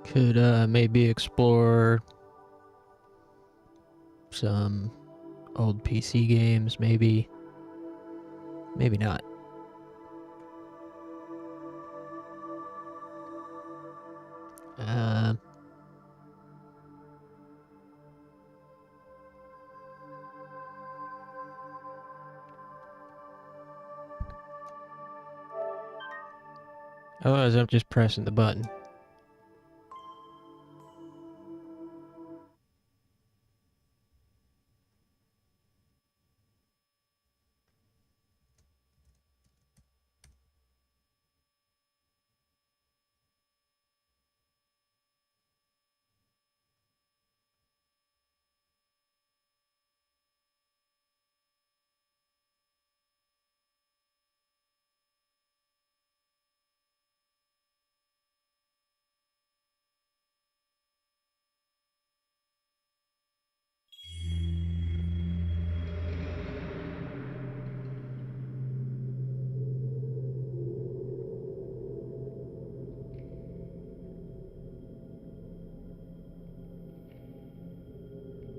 Could maybe explore some old PC games, maybe. Maybe not. Otherwise, I'm just pressing the button.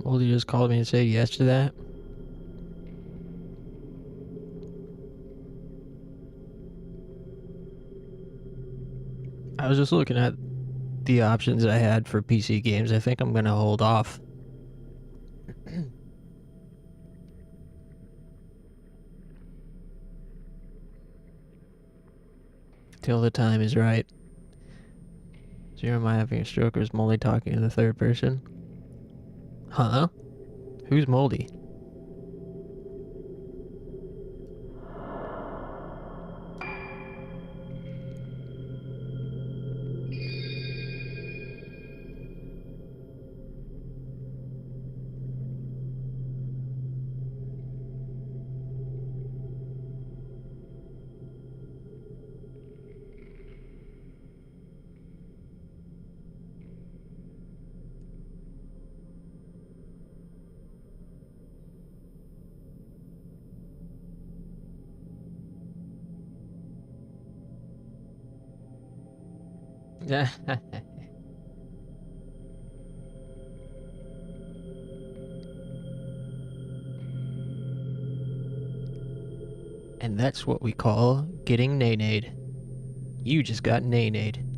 Moldy just called me and said yes to that. I was just looking at the options I had for PC games. I think I'm gonna hold off. Till the time is right. Zero, am I having a stroke, or is Moldy talking in the third person? Huh? Who's Moldy? And that's what we call getting nay-nayed. You just got nay-nayed.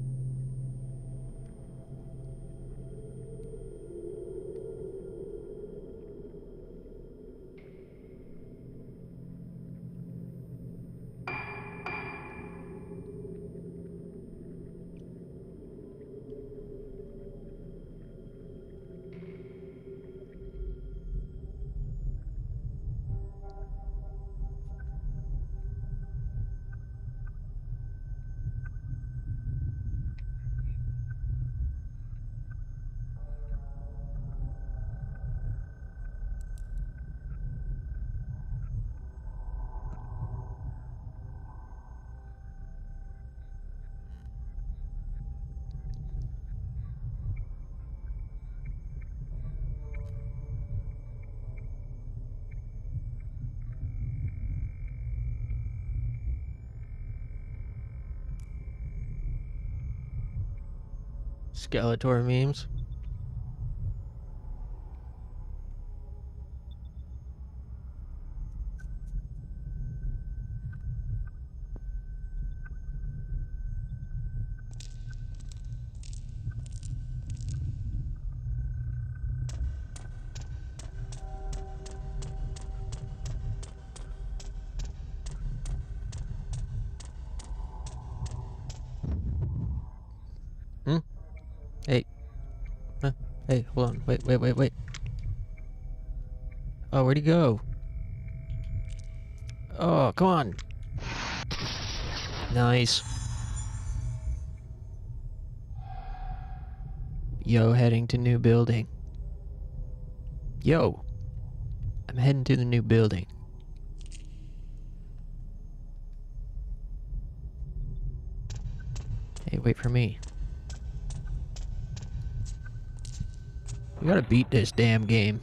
Skeletor memes. Hey. Huh? Hey, hold on. Wait. Oh, where'd he go? Oh, come on. Nice. Yo, heading to new building. Yo. I'm heading to the new building. Hey, wait for me. We gotta beat this damn game.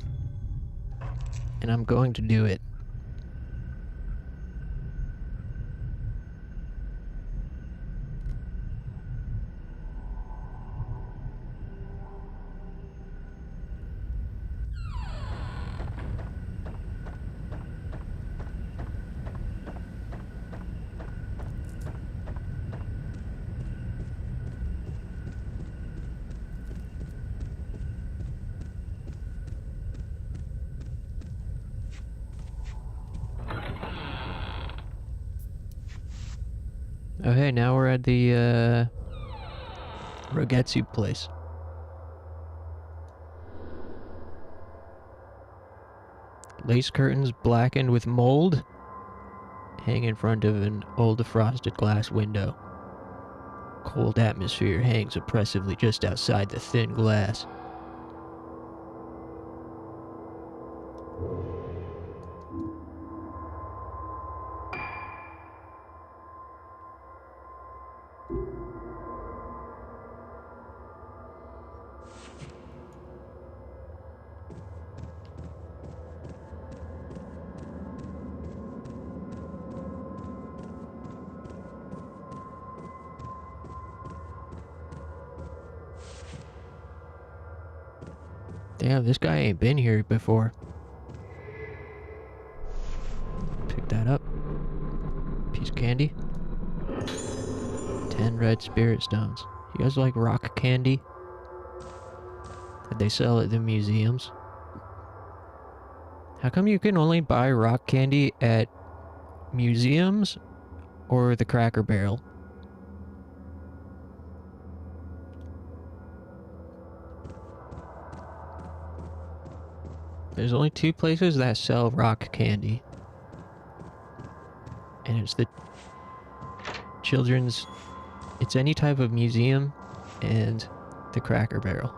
And I'm going to do it. Oh hey, now we're at the Rogetsu place. Lace curtains blackened with mold hang in front of an old frosted glass window. Cold atmosphere hangs oppressively just outside the thin glass. Damn, this guy ain't been here before. Pick that up. Piece of candy. 10 red spirit stones. You guys like rock candy? That they sell at the museums? How come you can only buy rock candy at museums or the Cracker Barrel? There's only 2 places that sell rock candy. And it's the children's... It's any type of museum and the Cracker Barrel.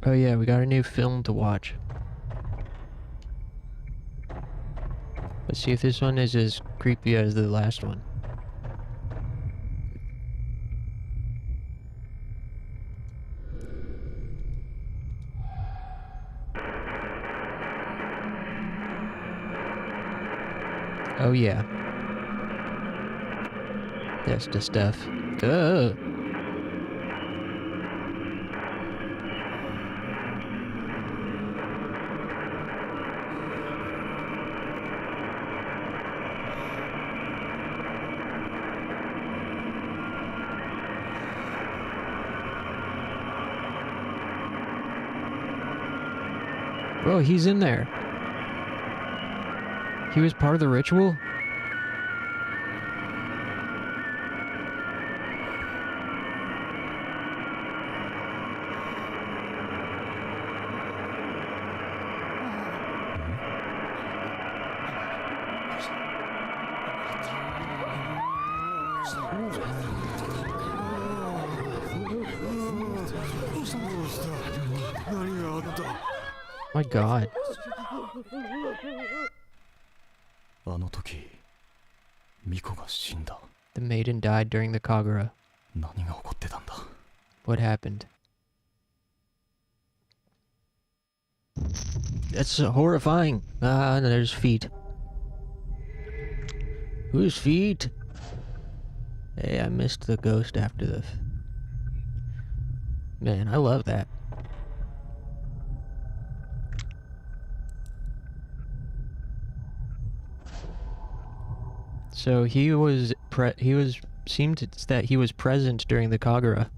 Oh yeah, we got a new film to watch. Let's see if this one is as creepy as the last one. Oh yeah. That's the stuff. Ugh. Bro, he's in there. He was part of the ritual? My God. あの時ミコが死んだ。 The maiden died during the Kagura. 何が起こってたんだ。 What happened? That's horrifying. Ah, there's feet. Whose feet? Hey, I missed the ghost after the... Man, I love that. So he seemed that he was present during the Kagura.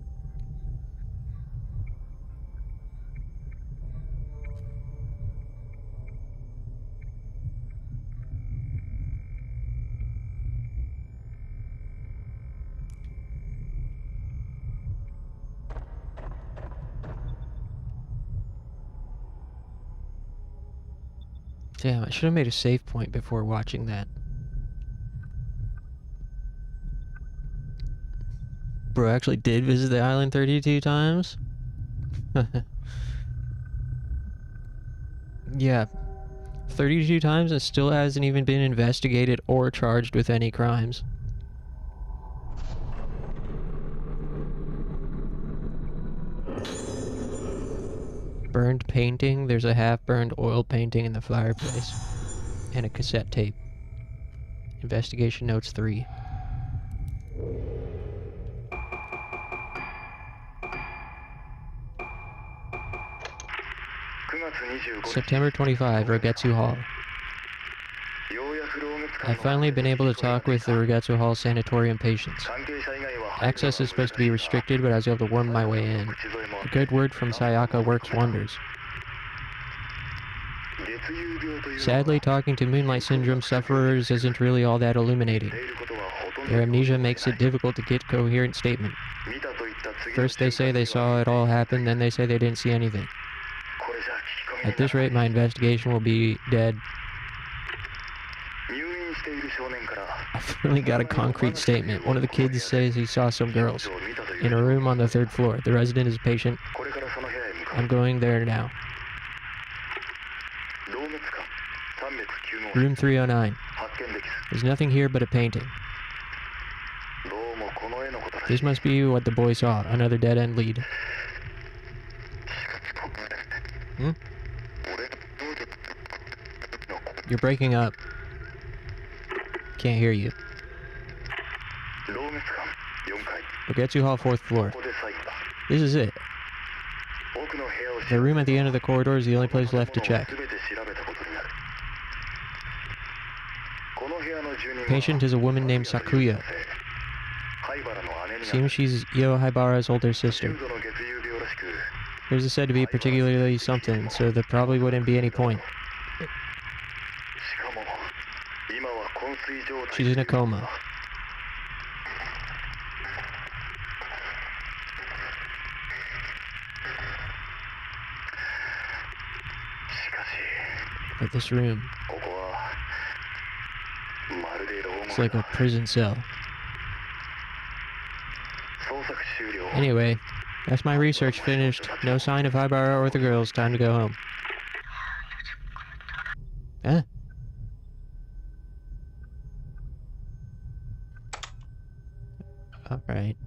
Damn, I should have made a save point before watching that. Bro actually did visit the island 32 times? Yeah. 32 times and still hasn't even been investigated or charged with any crimes. Burned painting. There's a half-burned oil painting in the fireplace. And a cassette tape. Investigation notes 3. September 25, Rogetsu Hall. I've finally been able to talk with the Rogetsu Hall sanatorium patients. Access is supposed to be restricted, but I was able to worm my way in. A good word from Sayaka works wonders. Sadly, talking to Moonlight Syndrome sufferers isn't really all that illuminating. Their amnesia makes it difficult to get a coherent statement. First they say they saw it all happen, then they say they didn't see anything. At this rate, my investigation will be dead. I finally got a concrete statement. One of the kids says he saw some girls in a room on the 3rd floor. The resident is a patient. I'm going there now. Room 309. There's nothing here but a painting. This must be what the boy saw. Another dead-end lead. Hmm? You're breaking up. Can't hear you. Rogetsu Hall, 4th floor. This is it. The room at the end of the corridor is the only place left to check. Patient is a woman named Sakuya. Seems she's Io Haibara's older sister. Hers is said to be particularly something, so there probably wouldn't be any point. She's in a coma. But this room, it's like a prison cell. Anyway, that's my research finished. No sign of Haibara or the girls. Time to go home. Huh? Alright.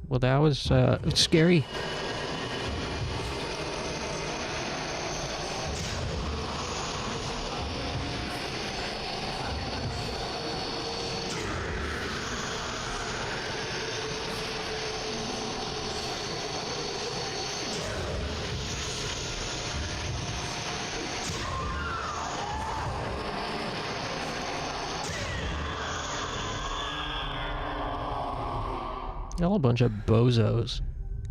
Well, that was scary. Y'all a bunch of bozos.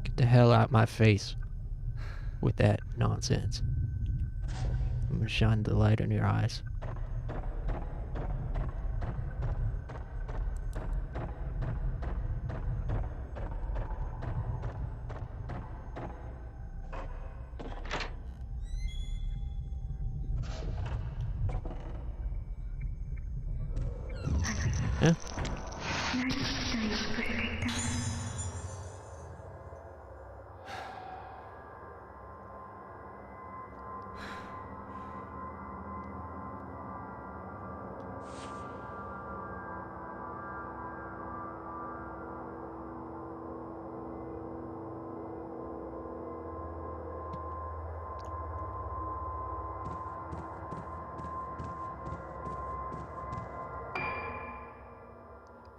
Get the hell out my face with that nonsense. I'm gonna shine the light on your eyes. Yeah.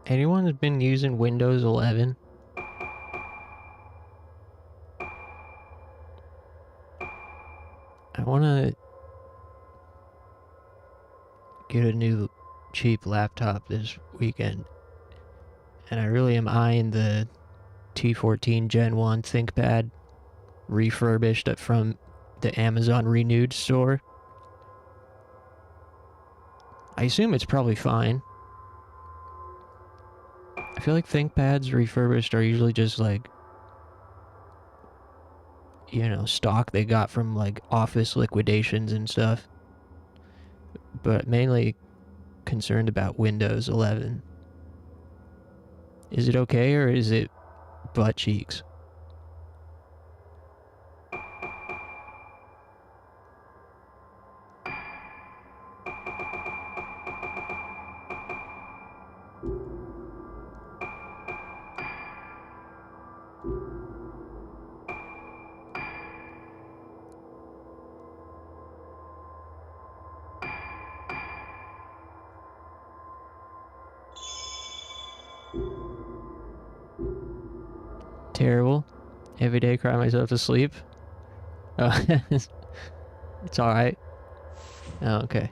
Anyone has been using Windows 11? I want to get a new cheap laptop this weekend, and I really am eyeing the T14 Gen 1 ThinkPad refurbished from the Amazon Renewed store. I assume it's probably fine. I feel like ThinkPads refurbished are usually just like, you know, stock they got from like office liquidations and stuff. But mainly concerned about Windows 11. Is it okay or is it butt cheeks? Terrible. Every day cry myself to sleep. Oh, it's alright. Oh, okay.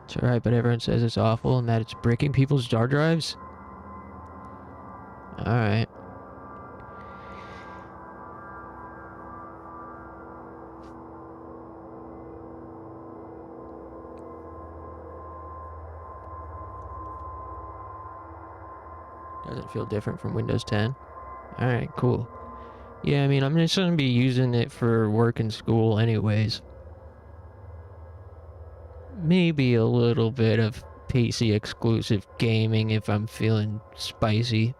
It's alright, but everyone says it's awful and that it's breaking people's hard drives? Alright. Doesn't feel different from Windows 10. Alright, cool. Yeah, I mean, I'm just gonna be using it for work and school anyways. Maybe a little bit of PC exclusive gaming if I'm feeling spicy.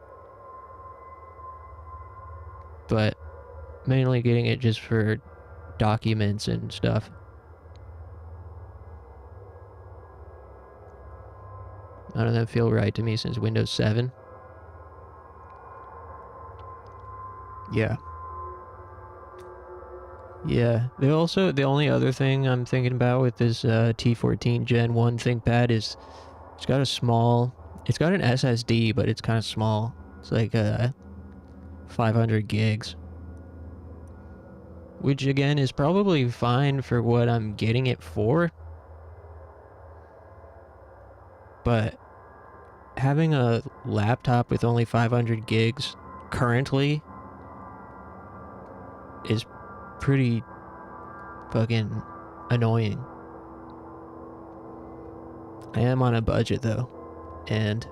But mainly getting it just for documents and stuff. None of them feel right to me since Windows 7. Yeah. Yeah, they also, the only other thing I'm thinking about with this T14 Gen 1 ThinkPad is it's got an SSD, but it's kind of small. It's like 500 gigs. Which again is probably fine for what I'm getting it for. But having a laptop with only 500 gigs currently is pretty fucking annoying. I am on a budget though, and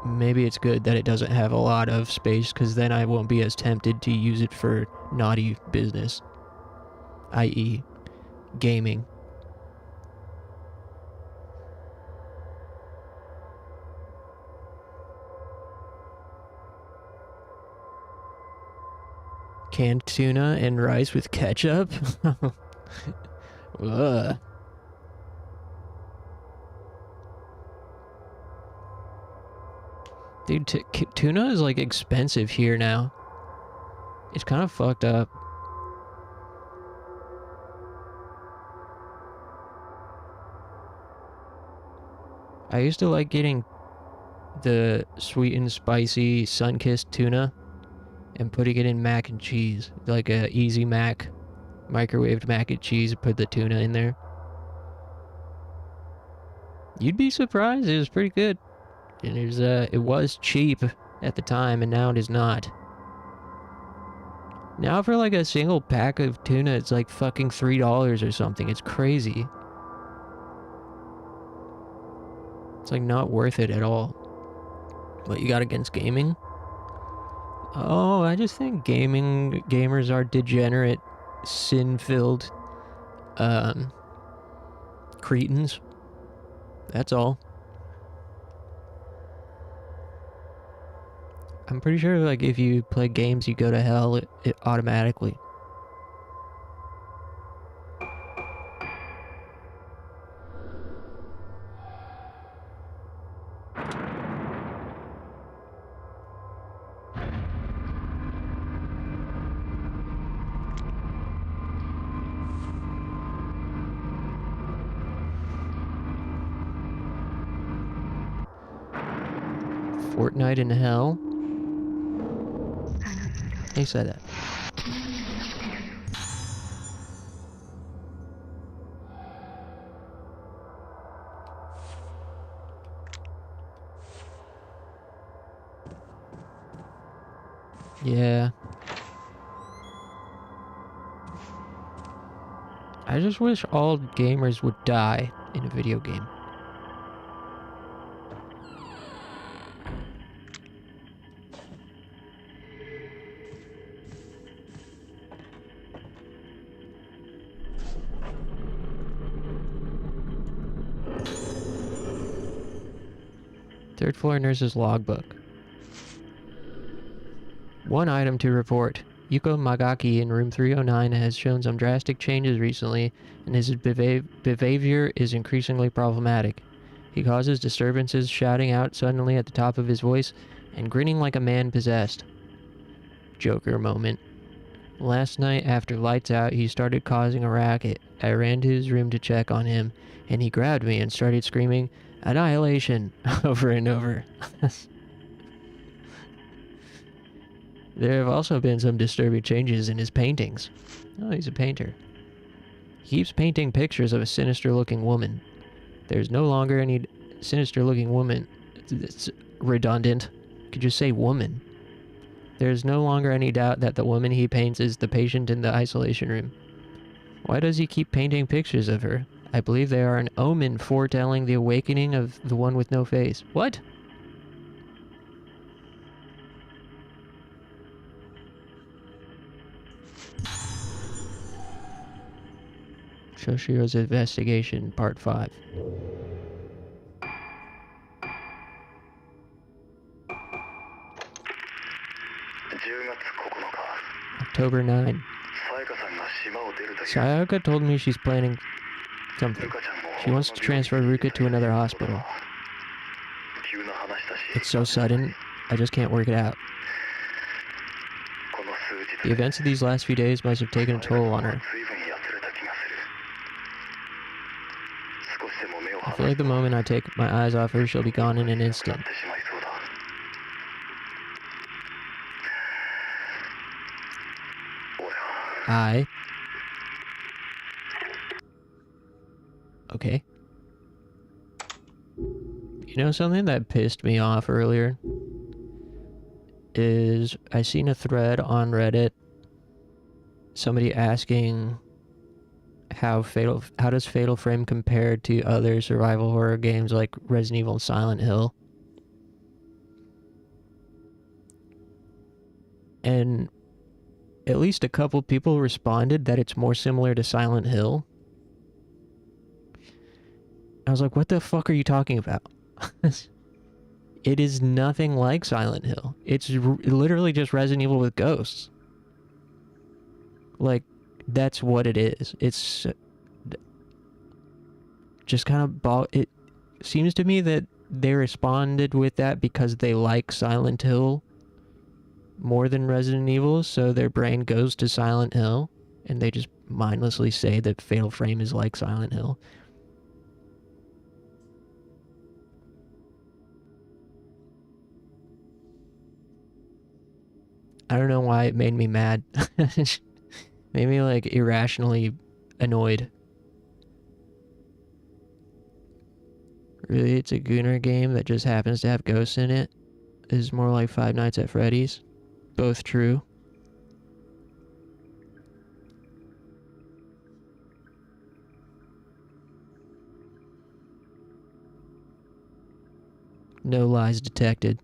maybe it's good that it doesn't have a lot of space, because then I won't be as tempted to use it for naughty business, i.e. gaming. Canned tuna and rice with ketchup? Ugh. Dude, tuna is like expensive here now. It's kind of fucked up. I used to like getting the sweet and spicy sun-kissed tuna and putting it in mac and cheese, like a easy mac, microwaved mac and cheese. Put the tuna in there. You'd be surprised. It was pretty good. And it was cheap at the time, and now it is not. Now for like a single pack of tuna, it's like fucking $3 or something. It's crazy. It's like not worth it at all. What you got against gaming? Oh, I just think gamers are degenerate, sin-filled, cretins. That's all. I'm pretty sure, like, if you play games, you go to hell, it automatically. Fortnite in hell? They said that. Yeah. I just wish all gamers would die in a video game. Third floor nurse's logbook. One item to report. Yuko Magaki in room 309 has shown some drastic changes recently, and his behavior is increasingly problematic. He causes disturbances, shouting out suddenly at the top of his voice, and grinning like a man possessed. Joker moment. Last night, after lights out, he started causing a racket. I ran to his room to check on him, and he grabbed me and started screaming, "Annihilation!" over and over. There have also been some disturbing changes in his paintings. Oh, he's a painter. He keeps painting pictures of a sinister-looking woman. There's no longer any sinister-looking woman. It's redundant. Could you say woman? There's no longer any doubt that the woman he paints is the patient in the isolation room. Why does he keep painting pictures of her? I believe they are an omen foretelling the awakening of the one with no face. What? Shoshiro's Investigation, Part 5. October 9. Sayaka told me she's planning something. She wants to transfer Ruka to another hospital. It's so sudden, I just can't work it out. The events of these last few days must have taken a toll on her. I feel like the moment I take my eyes off her, she'll be gone in an instant. Okay. You know something that pissed me off earlier? Is I seen a thread on Reddit, somebody asking how does Fatal Frame compare to other survival horror games like Resident Evil and Silent Hill? And at least a couple people responded that it's more similar to Silent Hill. I was like, what the fuck are you talking about? It is nothing like Silent Hill. It's literally just Resident Evil with ghosts. Like, that's what it is. It's just kind of it seems to me that they responded with that because they like Silent Hill more than Resident Evil, so their brain goes to Silent Hill, and they just mindlessly say that Fatal Frame is like Silent Hill. I don't know why it made me mad. Made me like irrationally annoyed. Really, it's a Gooner game that just happens to have ghosts in it. This is more like Five Nights at Freddy's. Both true. No lies detected.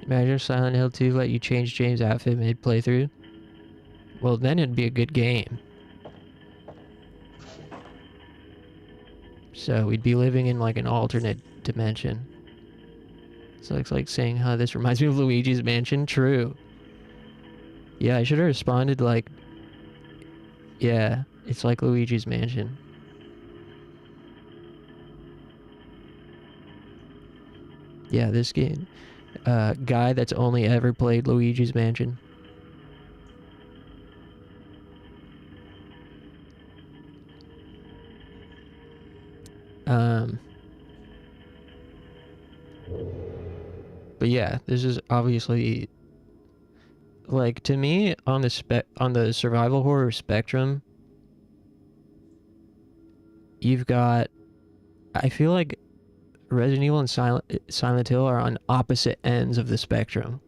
Imagine if Silent Hill 2 let you change James' outfit mid-playthrough. Well, then it'd be a good game. So we'd be living in like an alternate dimension. So it's like saying, huh, this reminds me of Luigi's Mansion. True. Yeah, I should have responded like, yeah, it's like Luigi's Mansion. Yeah, this game. Guy that's only ever played Luigi's Mansion. But yeah, this is obviously like, to me, on the survival horror spectrum, you've got, I feel like Resident Evil and Silent Hill are on opposite ends of the spectrum.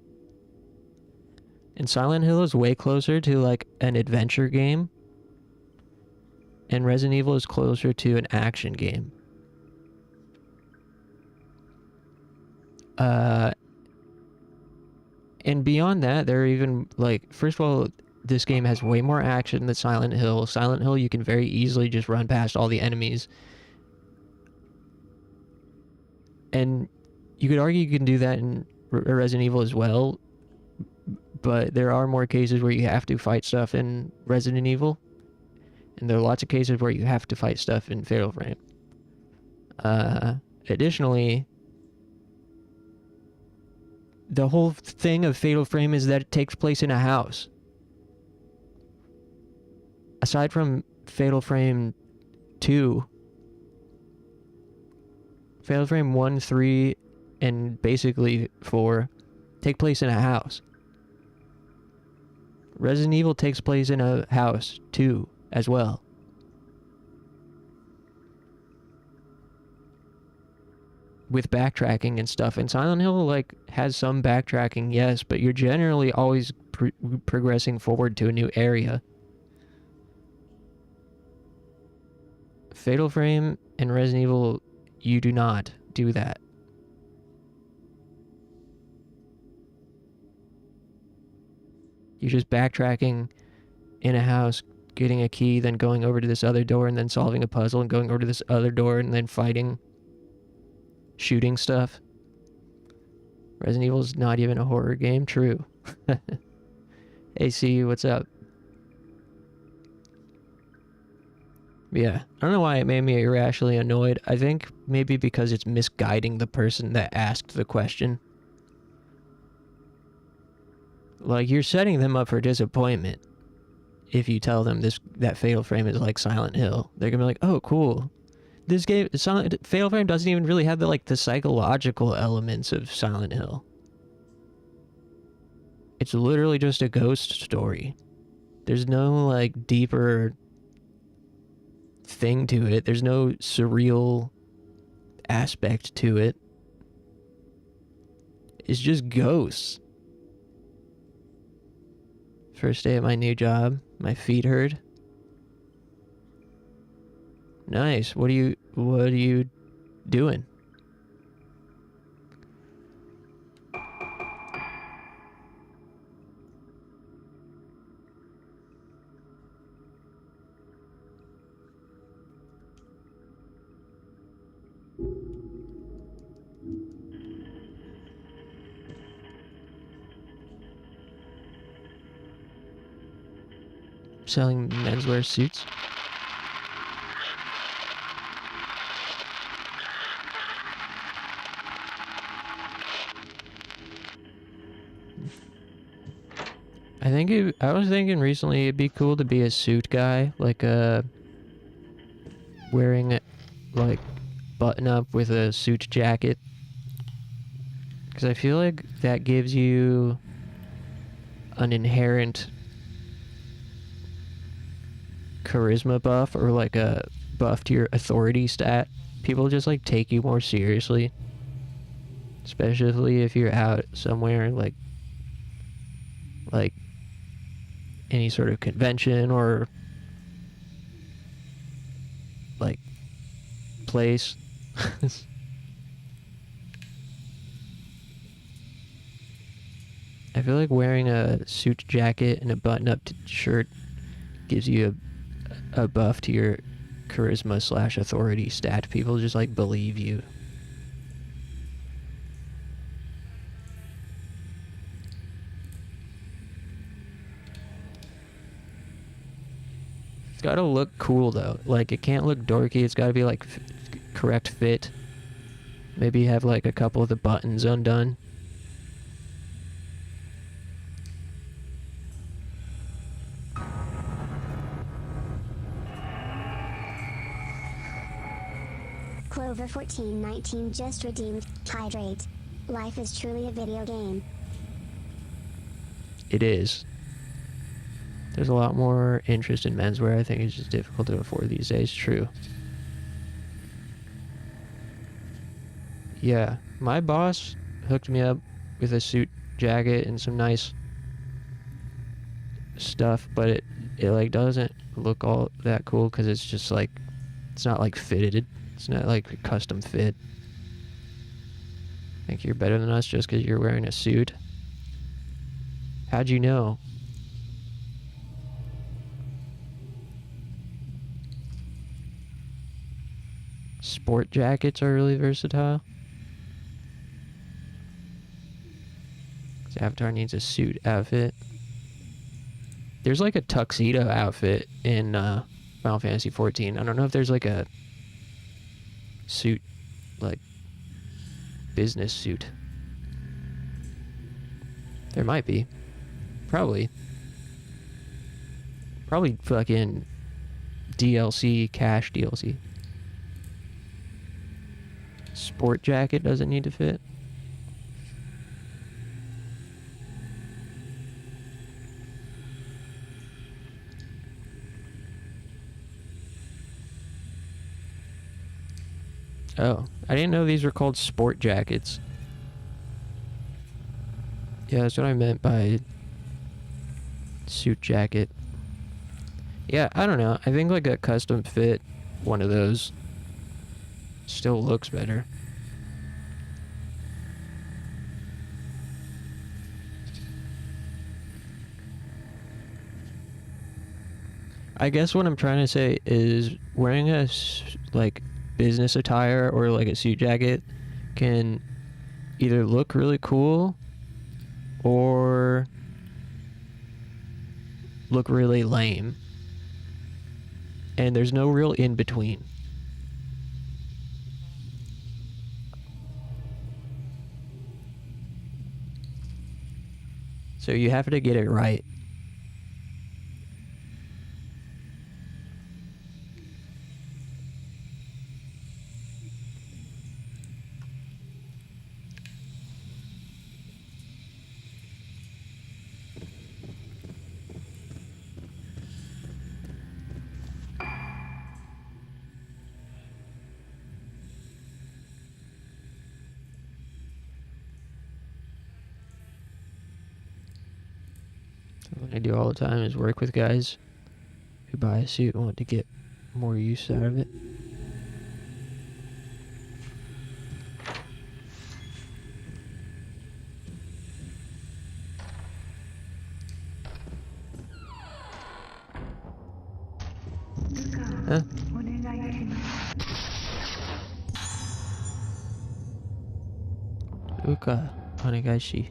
And Silent Hill is way closer to like an adventure game, and Resident Evil is closer to an action game. And beyond that, there are even, like, first of all, this game has way more action than Silent Hill. Silent Hill, you can very easily just run past all the enemies. And you could argue you can do that in Resident Evil as well, but there are more cases where you have to fight stuff in Resident Evil, and there are lots of cases where you have to fight stuff in Fatal Frame. Additionally, the whole thing of Fatal Frame is that it takes place in a house. Aside from Fatal Frame 2, Fatal Frame 1, 3, and basically 4 take place in a house. Resident Evil takes place in a house, too, as well. With backtracking and stuff. And Silent Hill, like, has some backtracking, yes, but you're generally always progressing forward to a new area. Fatal Frame and Resident Evil, you do not do that. You're just backtracking in a house, getting a key, then going over to this other door, and then solving a puzzle, and going over to this other door, and then fighting. Shooting stuff. Resident Evil is not even a horror game. True. AC, what's up? Yeah, I don't know why it made me irrationally annoyed. I think maybe because it's misguiding the person that asked the question. Like, you're setting them up for disappointment if you tell them that Fatal Frame is like Silent Hill. They're gonna be like, oh, cool. This game, Fatal Frame doesn't even really have the psychological elements of Silent Hill. It's literally just a ghost story. There's no, like, deeper thing to it. There's no surreal aspect to it. It's just ghosts. First day at my new job, my feet hurt. Nice. What are you doing? Selling menswear suits. I was thinking recently it'd be cool to be a suit guy, like wearing like button up with a suit jacket. Because I feel like that gives you an inherent charisma buff, or like a buff to your authority stat. People just like take you more seriously, especially if you're out somewhere like any sort of convention or like place. I feel like wearing a suit jacket and a button-up shirt gives you a buff to your charisma / authority stat. People just like believe you. It's gotta look cool though. Like, it can't look dorky. It's gotta be like correct fit. Maybe have like a couple of the buttons undone. Clover 1419 just redeemed. Hydrate. Life is truly a video game. It is. There's a lot more interest in menswear. I think it's just difficult to afford these days. True. Yeah, my boss hooked me up with a suit jacket and some nice stuff, but it like doesn't look all that cool because it's just like, it's not like fitted. It's not like a custom fit. Think you're better than us just because you're wearing a suit? How'd you know? Sport jackets are really versatile. This avatar needs a suit outfit. There's like a tuxedo outfit in Final Fantasy XIV. I don't know if there's like a suit, like business suit. There might be. Probably fucking DLC, cash DLC. Sport jacket doesn't need to fit. Oh, I didn't know these were called sport jackets. Yeah, that's what I meant by suit jacket. Yeah, I don't know. I think like a custom fit one of those still looks better. I guess what I'm trying to say is wearing a like business attire or like a suit jacket can either look really cool or look really lame. And there's no real in between. So you have to get it right. What I do all the time is work with guys who buy a suit and want to get more use out of it. Huh? Uka, onegashi.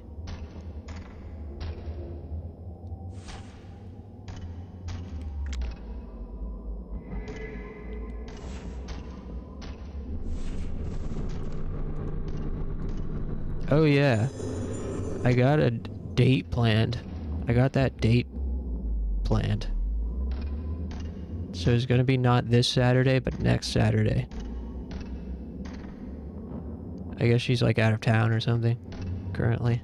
Oh yeah, I got a date planned. I got that date planned. So it's gonna be not this Saturday, but next Saturday. I guess she's like out of town or something currently.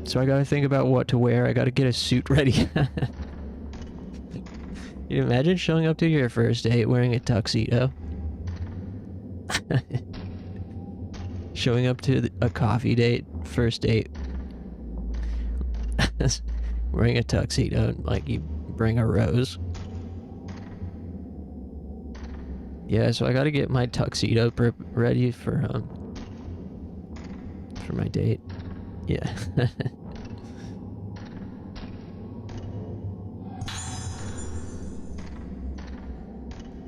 So I gotta think about what to wear. I gotta get a suit ready. You imagine showing up to your first date wearing a tuxedo? Showing up to a coffee date, first date, wearing a tuxedo, and like you bring a rose. Yeah, so I gotta get my tuxedo ready for my date. Yeah.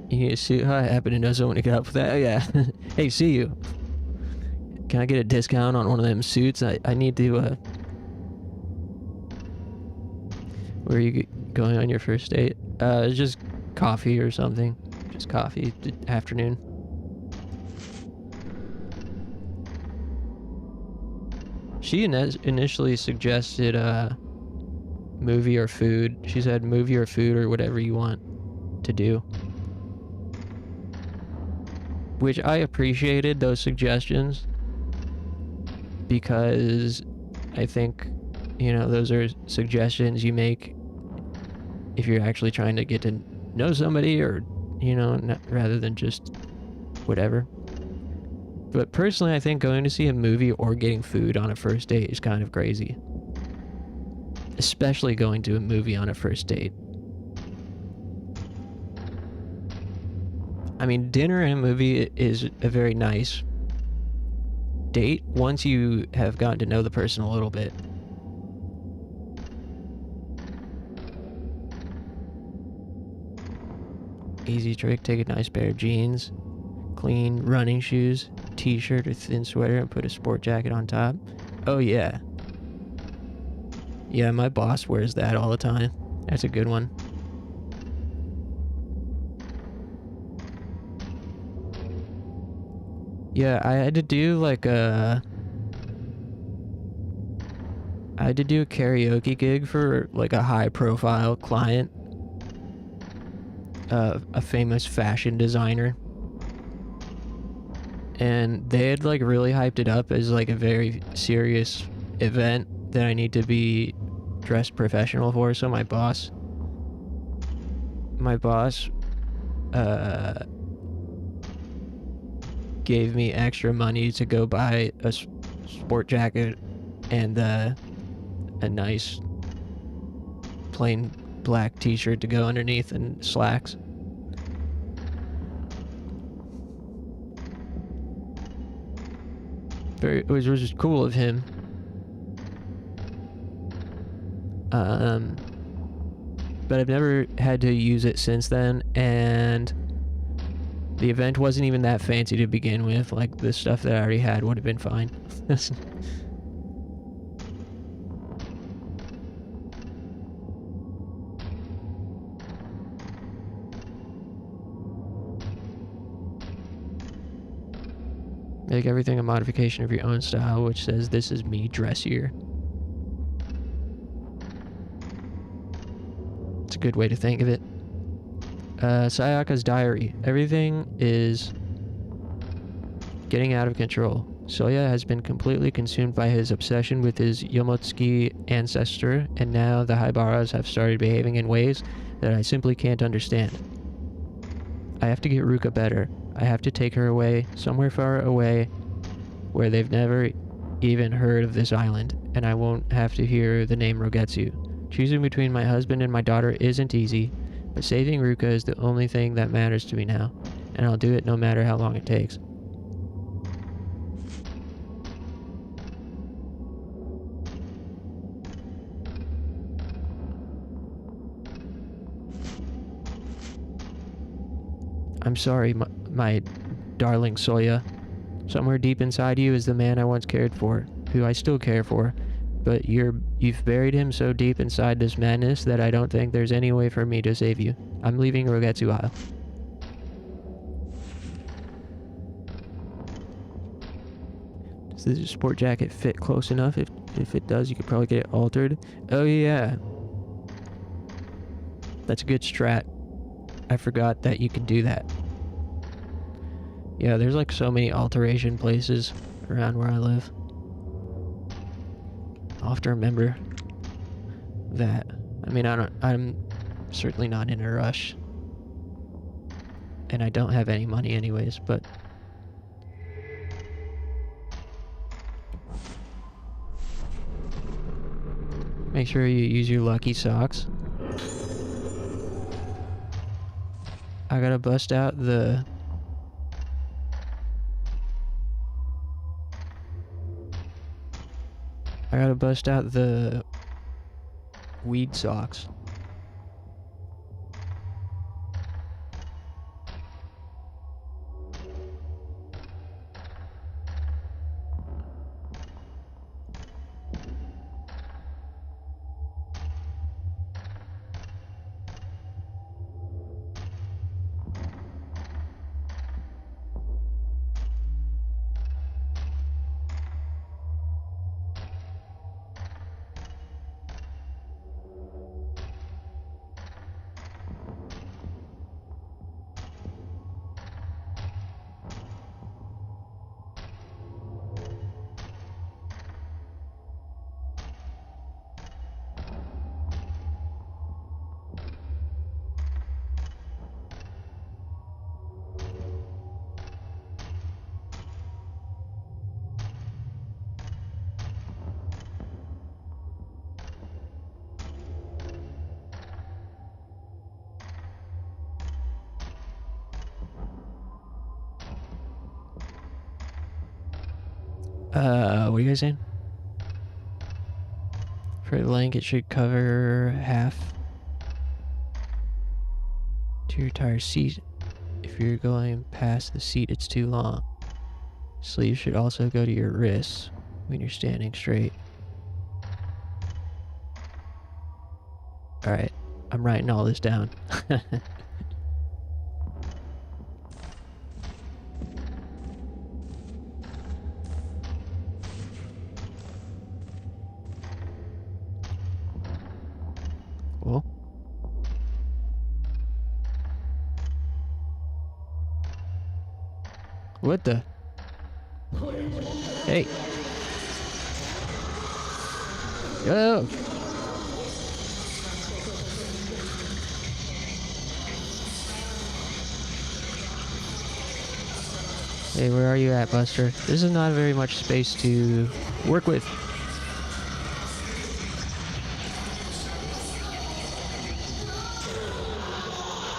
You need a suit? Huh? I happen to know someone to get up with that. Oh, yeah. Hey, see you. Can I get a discount on one of them suits? I need to, Where are you going on your first date? Just coffee or something. Just coffee, afternoon. She initially suggested, movie or food. She said movie or food or whatever you want to do. Which I appreciated those suggestions, because I think, you know, those are suggestions you make if you're actually trying to get to know somebody, or, you know, rather than just whatever. But personally, I think going to see a movie or getting food on a first date is kind of crazy. Especially going to a movie on a first date. I mean, dinner and a movie is a very nice date once you have gotten to know the person a little bit. Easy trick, take a nice pair of jeans, clean running shoes, t-shirt or thin sweater, and put a sport jacket on top. Oh yeah. Yeah, my boss wears that all the time. That's a good one. Yeah, I had to do like a karaoke gig for like a high profile client, a famous fashion designer, and they had like really hyped it up as like a very serious event that I need to be dressed professional for. So my boss gave me extra money to go buy a sport jacket and a nice plain black t-shirt to go underneath and slacks. It was just cool of him. But I've never had to use it since then, and the event wasn't even that fancy to begin with. Like, the stuff that I already had would have been fine. Make everything a modification of your own style, which says, "This is me, dressier." It's a good way to think of it. Sayaka's diary. Everything is getting out of control. Soya has been completely consumed by his obsession with his Yomotsuki ancestor, and now the Haibaras have started behaving in ways that I simply can't understand. I have to get Ruka better. I have to take her away, somewhere far away, where they've never even heard of this island, and I won't have to hear the name Rogetsu. Choosing between my husband and my daughter isn't easy, but saving Ruka is the only thing that matters to me now, and I'll do it no matter how long it takes. I'm sorry, my darling Soya. Somewhere deep inside you is the man I once cared for, who I still care for, but you've buried him so deep inside this madness that I don't think there's any way for me to save you. I'm leaving Rogetsu Isle. Does the sport jacket fit close enough? If it does, you could probably get it altered. Oh yeah. That's a good strat. I forgot that you can do that. Yeah, there's like so many alteration places around where I live. I'll have to remember that. I mean, I'm certainly not in a rush. And I don't have any money anyways, but make sure you use your lucky socks. I gotta bust out the weed socks. What are you guys saying? For the length, it should cover half to your entire seat. If you're going past the seat, it's too long. Sleeves should also go to your wrists when you're standing straight. Alright, I'm writing all this down. Cool. What the? Hey. Yo. Hey, where are you at, Buster? This is not very much space to work with.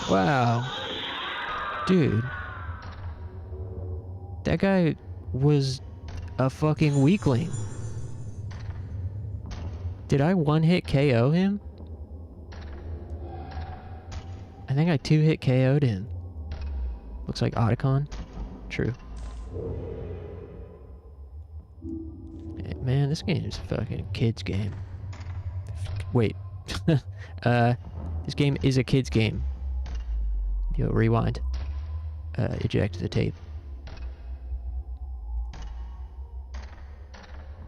Wow. Dude. That guy was a fucking weakling. Did I one-hit KO him? I think I two-hit KO'd him. Looks like Otacon. True. Man, this game is a fucking kid's game. Wait. This game is a kid's game. Yo, rewind. Eject the tape.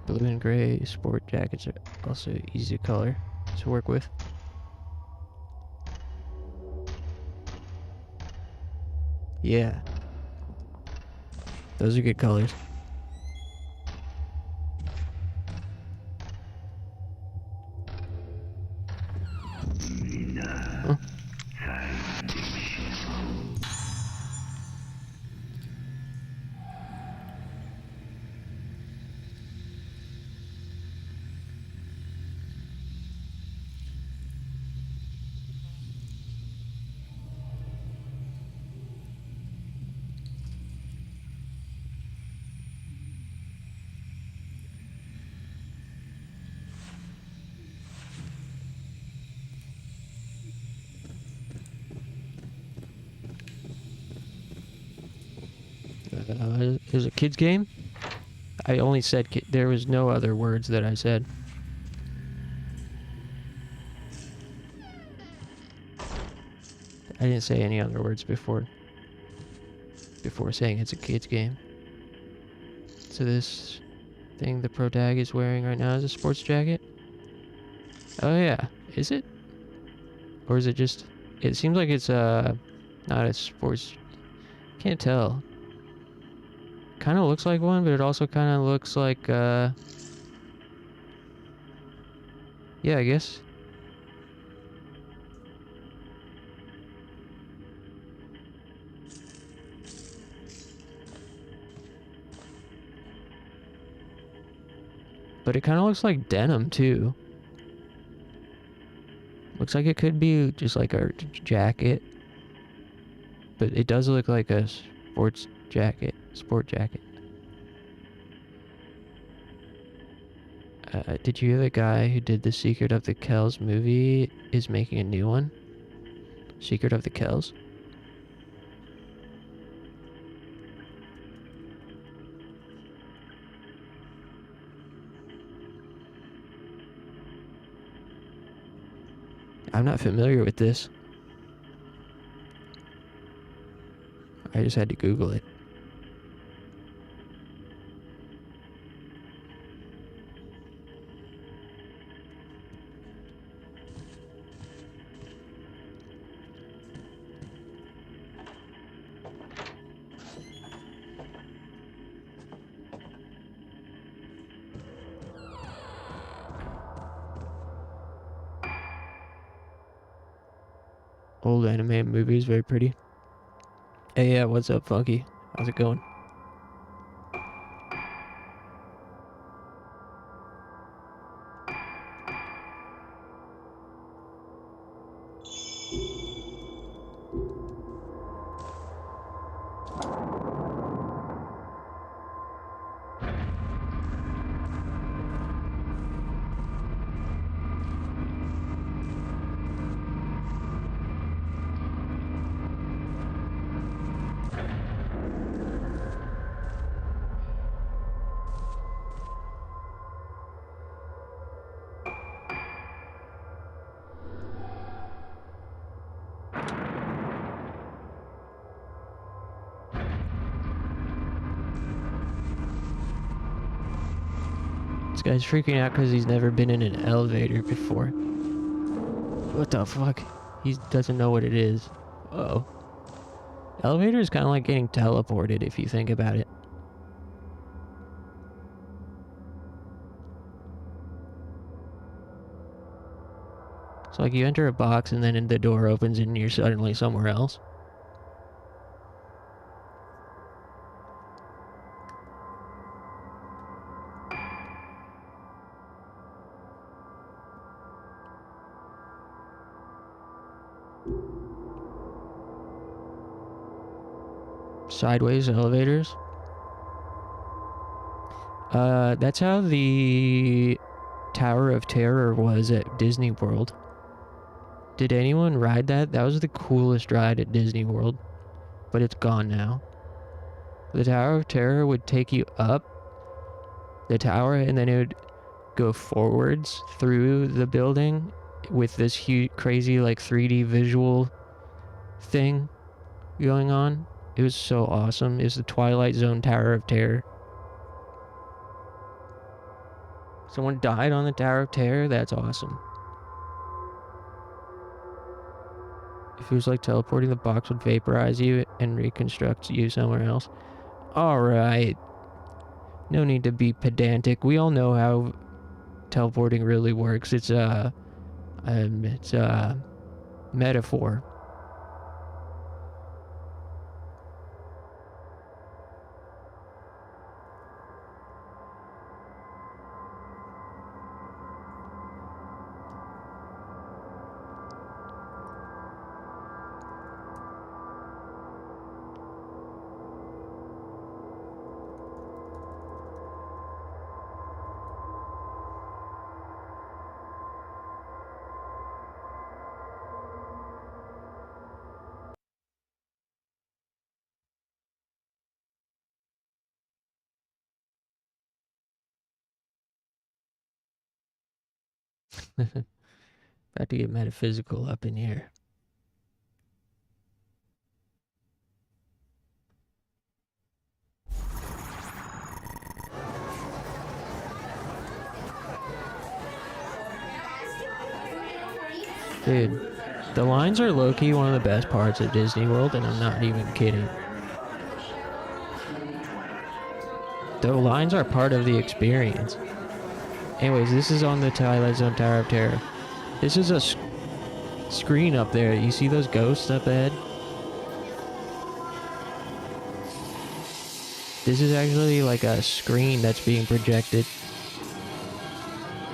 Blue and gray sport jackets are also easy to color to work with. Yeah. Those are good colors. Huh? It was a kid's game? I only said there was no other words that I said. I didn't say any other words before saying it's a kid's game. So this thing the protag is wearing right now is a sports jacket. Oh yeah, is it? Or is it just... It seems like it's not a sports... Can't tell. Kind of looks like one, but it also kind of looks like yeah, I guess. But it kind of looks like denim too. Looks like it could be just like a jacket. But it does look like a sport jacket. Did you hear the guy who did the Secret of the Kells movie is making a new one? Secret of the Kells? I'm not familiar with this. I just had to Google it. Old anime movies, very pretty. Hey, yeah, what's up, Funky? How's it going? This guy's freaking out because he's never been in an elevator before. What the fuck? He doesn't know what it is. Uh-oh. Elevator is kind of like getting teleported if you think about it. It's like you enter a box and then the door opens and you're suddenly somewhere else. Sideways elevators. That's how the Tower of Terror was at Disney World. Did anyone ride that? That was the coolest ride at Disney World, but it's gone now. The Tower of Terror would take you up the tower and then it would go forwards through the building with this huge, crazy, like 3D visual thing going on. It was so awesome. It was the Twilight Zone Tower of Terror. Someone died on the Tower of Terror? That's awesome. If it was like teleporting, the box would vaporize you and reconstruct you somewhere else. Alright. No need to be pedantic. We all know how teleporting really works. It's a metaphor. About to get metaphysical up in here. Dude, the lines are low-key one of the best parts of Disney World, and I'm not even kidding. The lines are part of the experience. Anyways, this is on the Twilight Zone Tower of Terror. This is a screen up there. You see those ghosts up ahead? This is actually like a screen that's being projected.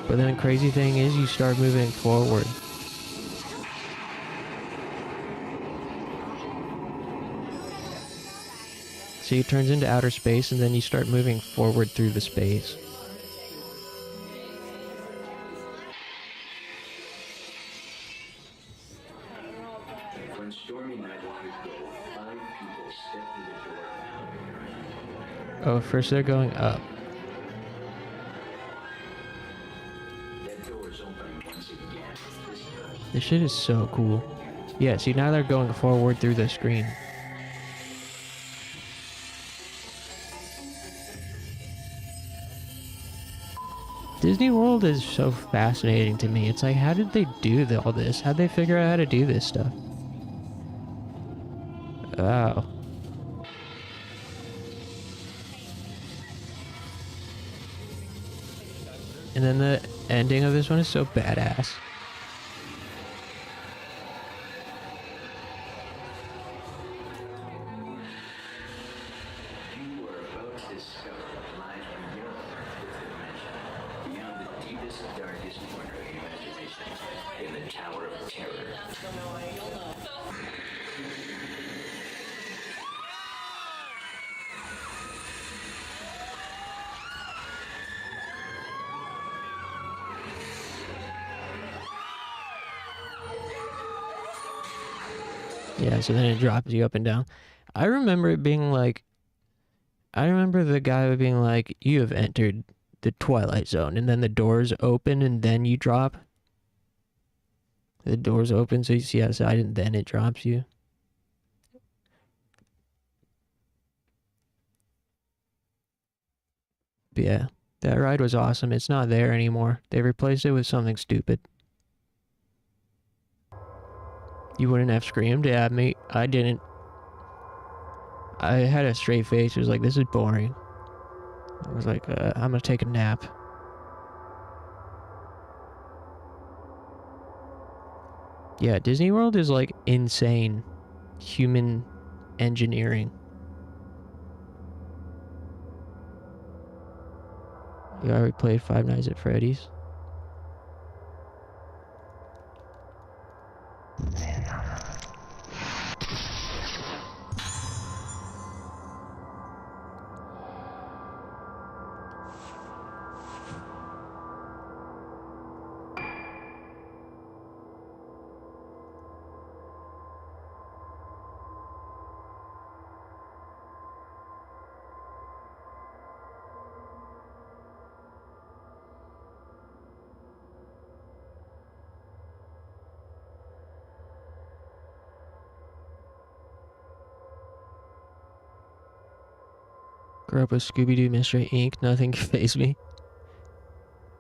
But then the crazy thing is you start moving forward. See, it turns into outer space and then you start moving forward through the space. When Stormy Night wanted to go, 5 people stepped through the door. Oh, first they're going up. That door's opening once again. This shit is so cool. Yeah, see, now they're going forward through the screen. Disney World is so fascinating to me. It's like, how did they do all this? How'd they figure out how to do this stuff? Wow. And then the ending of this one is so badass. You are about to discover what lies beyond this dimension, beyond the deepest, darkest corner of your imagination, in the Tower of Terror. Yeah, so then it drops you up and down. I remember it being like, I remember the guy being like, you have entered the Twilight Zone, and then the doors open and then you drop. The doors open so you see outside and then it drops you. But yeah, that ride was awesome. It's not there anymore. They replaced it with something stupid. You wouldn't have screamed at me. I didn't. I had a straight face. It was like, this is boring. I was like, I'm gonna take a nap. Yeah, Disney World is like insane human engineering. You already played Five Nights at Freddy's? Grew up with Scooby-Doo Mystery Inc. Nothing could faze me.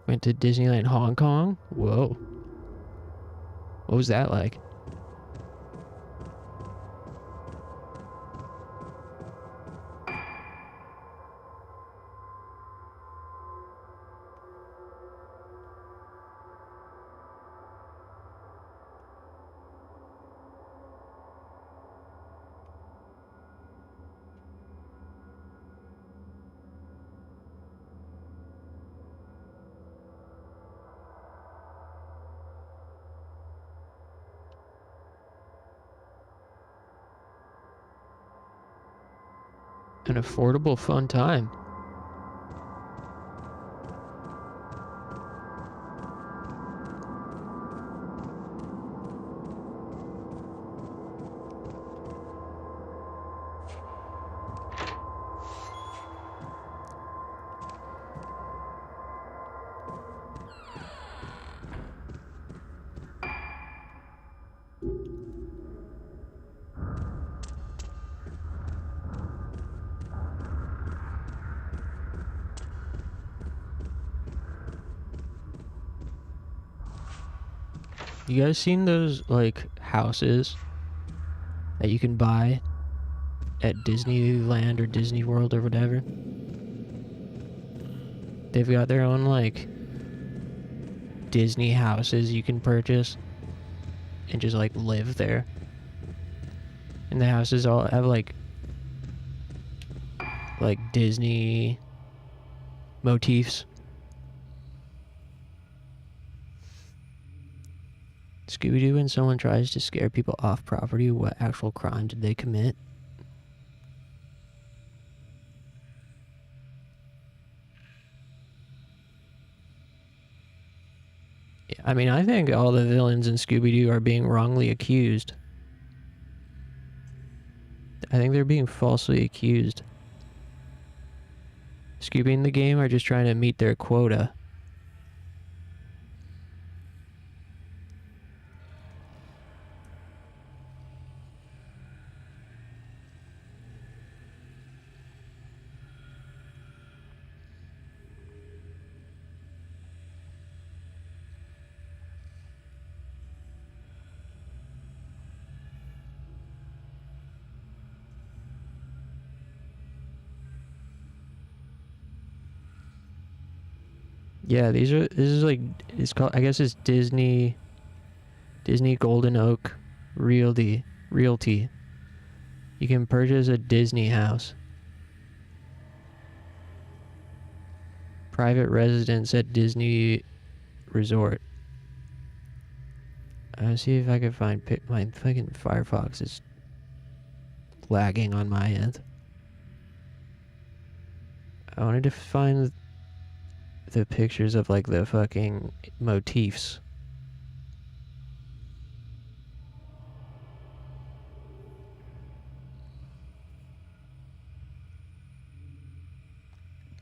Went to Disneyland Hong Kong. Whoa. What was that like? An affordable, fun time. You guys seen those like houses that you can buy at Disneyland or Disney World or whatever? They've got their own like Disney houses you can purchase and just like live there. And the houses all have like Disney motifs. Scooby-Doo, when someone tries to scare people off property, what actual crime did they commit? Yeah, I mean, I think all the villains in Scooby-Doo are being wrongly accused. I think they're being falsely accused. Scooby and the game are just trying to meet their quota. Yeah, this is like, it's called, I guess it's Disney Golden Oak Realty. You can purchase a Disney house. Private residence at Disney Resort. I'll see if I can find my fucking Firefox is lagging on my end. I wanted to find the pictures of like the fucking motifs.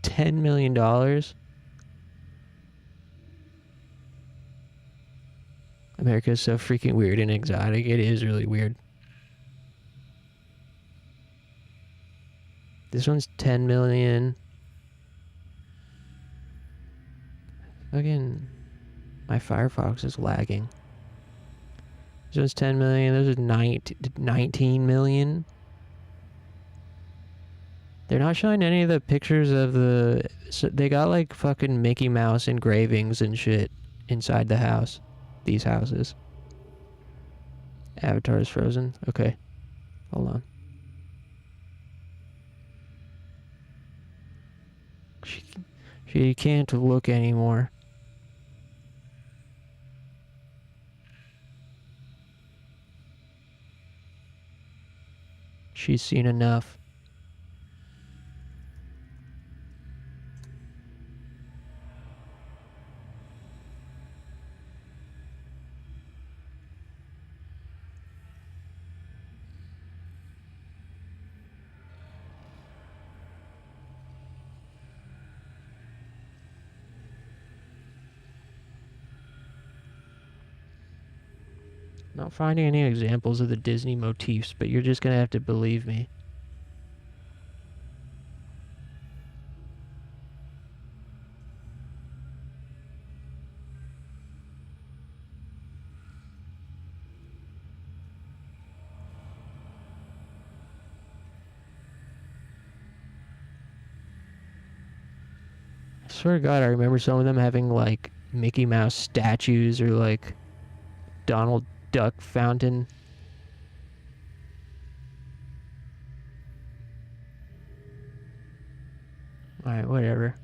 $10 million? America is so freaking weird and exotic. It is really weird. This one's 10 million. Fucking, my Firefox is lagging. This one's 10 million. This is 19 million. They're not showing any of the pictures of the... So they got like fucking Mickey Mouse engravings and shit inside the house. These houses. Avatar is frozen. Okay. Hold on. She can't look anymore. She's seen enough. Not finding any examples of the Disney motifs, but you're just gonna have to believe me. I swear to God, I remember some of them having like Mickey Mouse statues or like Donald Duck fountain. Alright, whatever.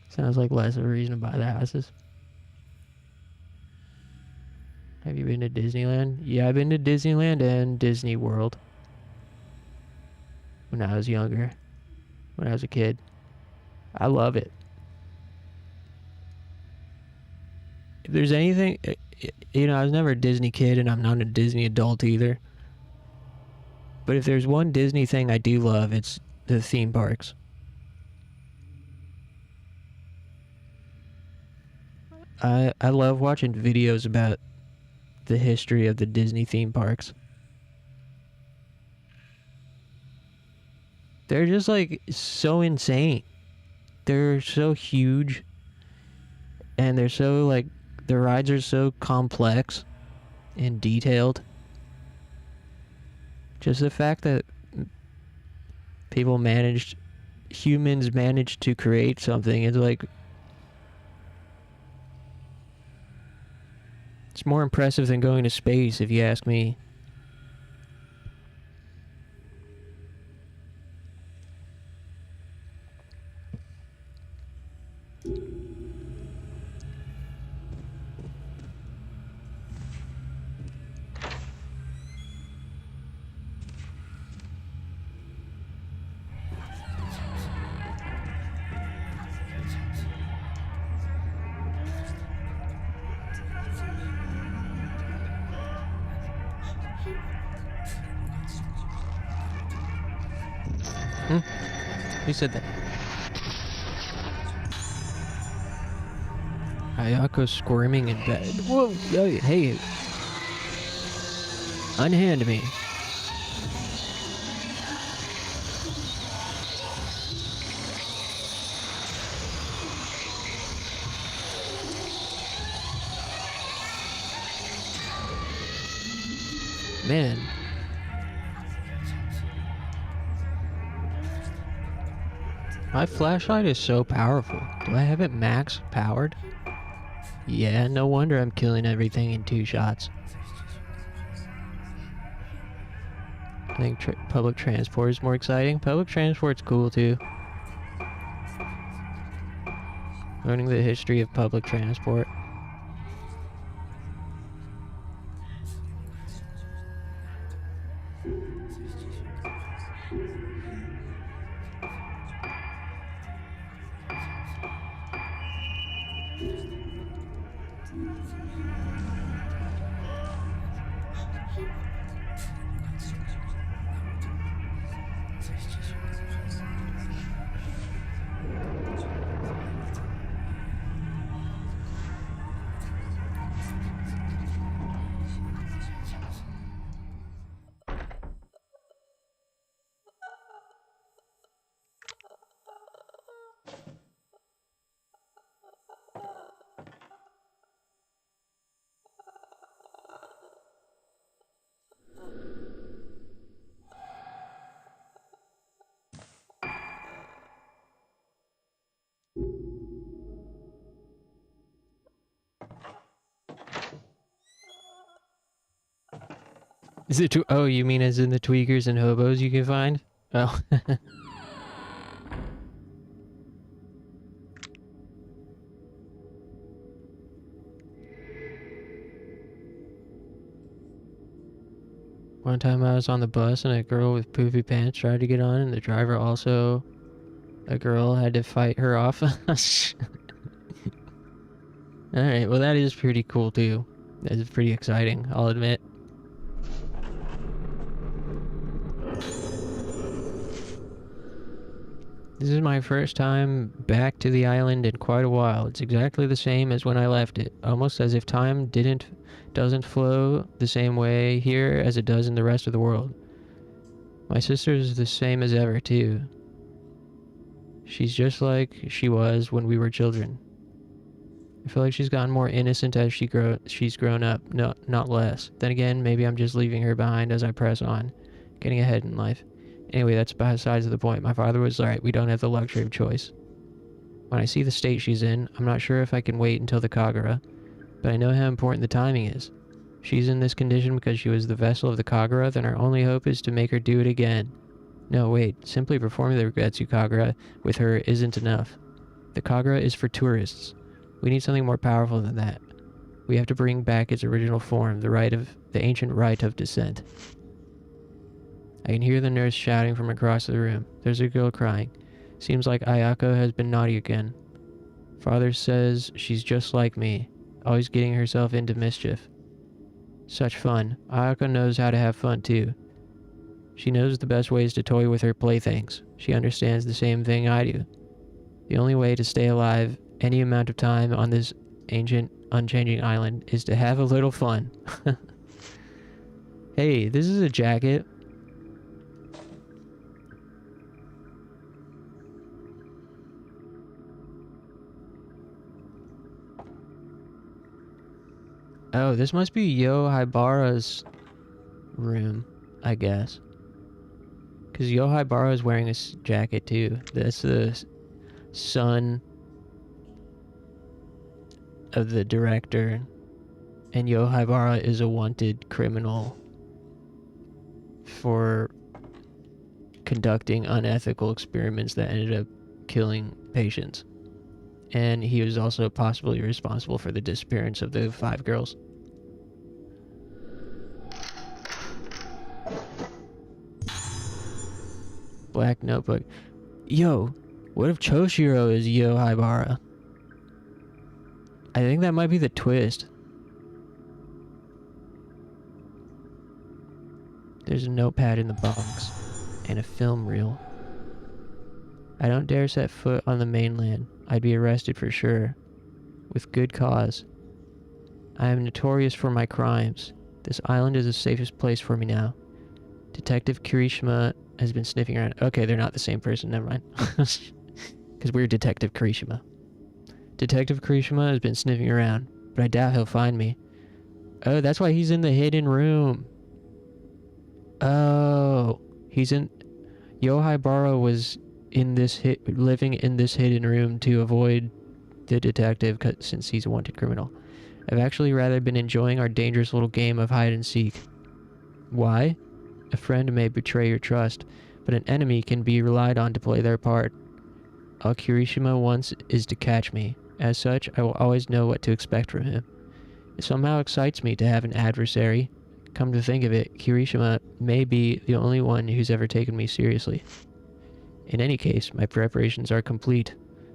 Sounds like less of a reason to buy the houses. Have you been to Disneyland? Yeah, I've been to Disneyland and Disney World. When I was younger. When I was a kid. I love it. if there's anything, you know, I was never a Disney kid and I'm not a Disney adult either. But if there's one Disney thing I do love, it's the theme parks. I love watching videos about the history of the Disney theme parks. They're just like so insane. They're so huge. And they're so like, the rides are so complex and detailed. Just the fact that humans managed to create something is like, it's more impressive than going to space, if you ask me. Who said that? Ayako squirming in bed. Whoa, hey. Unhand me. Man. My flashlight is so powerful. Do I have it max powered? Yeah, no wonder I'm killing everything in 2 shots. I think public transport is more exciting. Public transport's cool too. Learning the history of public transport. Is it oh, you mean as in the tweakers and hobos you can find? Oh. One time I was on the bus and a girl with poofy pants tried to get on, and the driver also, a girl, had to fight her off. Alright, well that is pretty cool too. That is pretty exciting, I'll admit. This is my first time back to the island in quite a while. It's exactly the same as when I left it, almost as if time doesn't flow the same way here as it does in the rest of the world. My sister is the same as ever, too. She's just like she was when we were children. I feel like she's gotten more innocent as she's grown up, not less. Then again, maybe I'm just leaving her behind as I press on, getting ahead in life. Anyway, that's besides the point. My father was right. We don't have the luxury of choice. When I see the state she's in, I'm not sure if I can wait until the Kagura, but I know how important the timing is. If she's in this condition because she was the vessel of the Kagura, then our only hope is to make her do it again. No, wait. Simply performing the Rugetsu Kagura with her isn't enough. The Kagura is for tourists. We need something more powerful than that. We have to bring back its original form, the ancient rite of descent. I can hear the nurse shouting from across the room. There's a girl crying. Seems like Ayako has been naughty again. Father says she's just like me. always getting herself into mischief. Such fun. Ayaka knows how to have fun too. She knows the best ways to toy with her playthings. She understands the same thing I do. The only way to stay alive any amount of time on this ancient, unchanging island is to have a little fun. Hey, this is a jacket. Oh, this must be Yo Haibara's room, I guess. Because Yo Haibara is wearing a jacket too. That's the son of the director. And Yo Haibara is a wanted criminal for conducting unethical experiments that ended up killing patients. And he was also possibly responsible for the disappearance of the 5 girls. Black Notebook. Yo, what if Choshiro is Yo Haibara? I think that might be the twist. There's a notepad in the box, and a film reel. I don't dare set foot on the mainland. I'd be arrested for sure. With good cause. I am notorious for my crimes. This island is the safest place for me now. Detective Kirishima has been sniffing around. Okay, they're not the same person, never mind. Because we're Detective Kirishima. Detective Kirishima has been sniffing around, but I doubt he'll find me. Oh, that's why he's in the hidden room. Oh, he's in... Yo Haibara was in this living in this hidden room to avoid the detective since he's a wanted criminal. I've actually rather been enjoying our dangerous little game of hide and seek. Why? A friend may betray your trust, but an enemy can be relied on to play their part. All Kirishima wants is to catch me. As such, I will always know what to expect from him. It somehow excites me to have an adversary. Come to think of it, Kirishima may be the only one who's ever taken me seriously. In any case, my preparations are complete.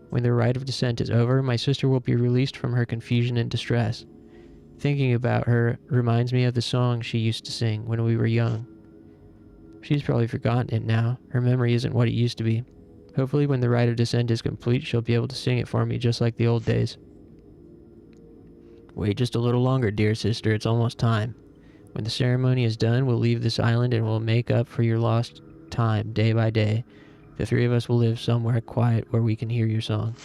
When the rite of descent is over, my sister will be released from her confusion and distress. Thinking about her reminds me of the song she used to sing when we were young. She's probably forgotten it now. Her memory isn't what it used to be. Hopefully when the rite of descent is complete, she'll be able to sing it for me just like the old days. Wait just a little longer, dear sister. It's almost time. When the ceremony is done, we'll leave this island and we'll make up for your lost time day by day. The 3 of us will live somewhere quiet where we can hear your song.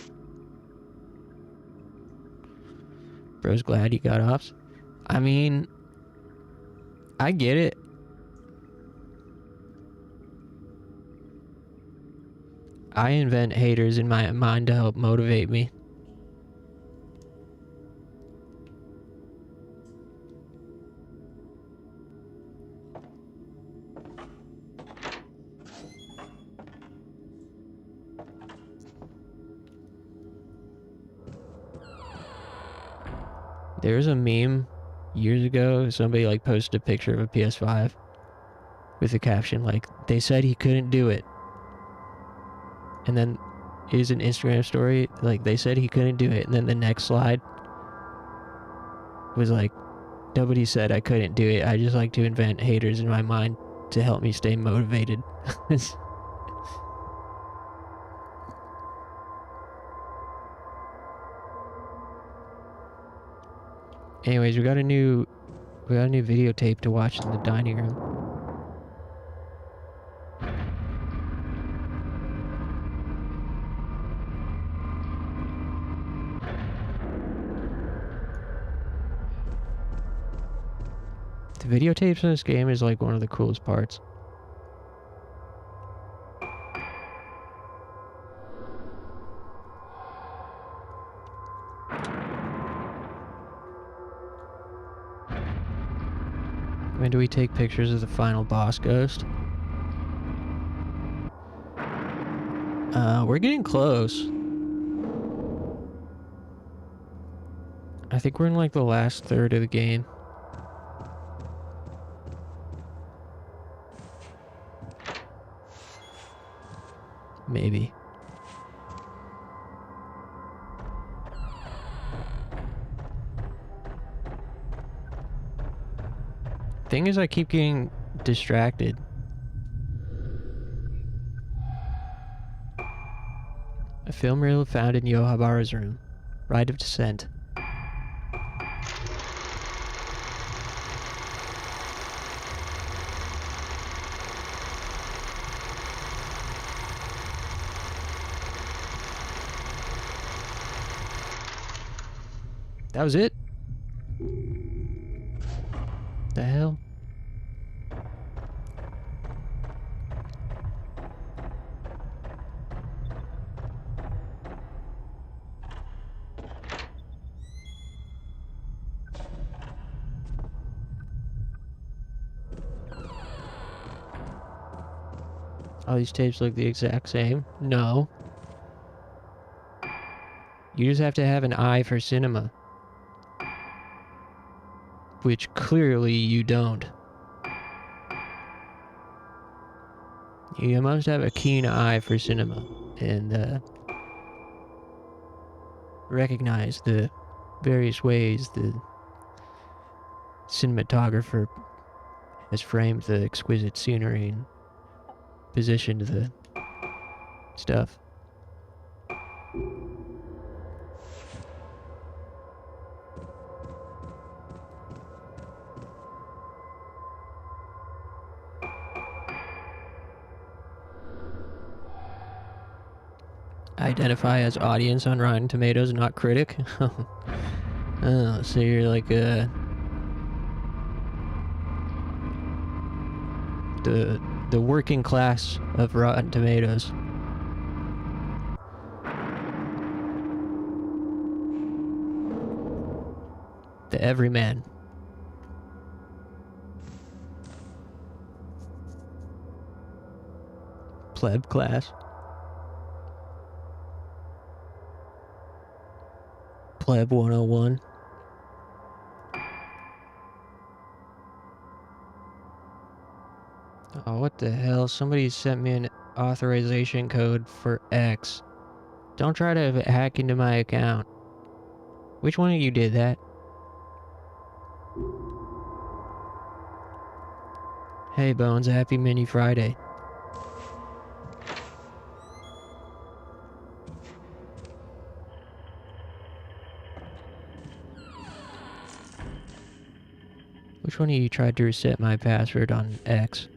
Bro's glad he got off. I mean, I get it. I invent haters in my mind to help motivate me. There was a meme years ago, somebody like posted a picture of a PS5 with a caption like, they said he couldn't do it. And then it was an Instagram story, like they said he couldn't do it. And then the next slide was like, nobody said I couldn't do it. I just like to invent haters in my mind to help me stay motivated. Anyways, we got a new videotape to watch in the dining room. The videotapes in this game is like one of the coolest parts. When do we take pictures of the final boss ghost? We're getting close. I think we're in like the last third of the game. Maybe. Thing is, I keep getting distracted. A film reel found in Yohabara's room. Rite of Descent. That was it? The hell? All these tapes look the exact same? No. You just have to have an eye for cinema. Which clearly you don't. You must have a keen eye for cinema and recognize the various ways the cinematographer has framed the exquisite scenery and positioned the stuff. Identify as audience on Rotten Tomatoes, not critic. Oh, so you're like the working class of Rotten Tomatoes. The everyman. Pleb class. Pleb 101. Oh, what the hell? Somebody sent me an authorization code for X. Don't try to hack into my account. Which one of you did that? Hey Bones, happy Mini Friday. Which one of you tried to reset my password on X?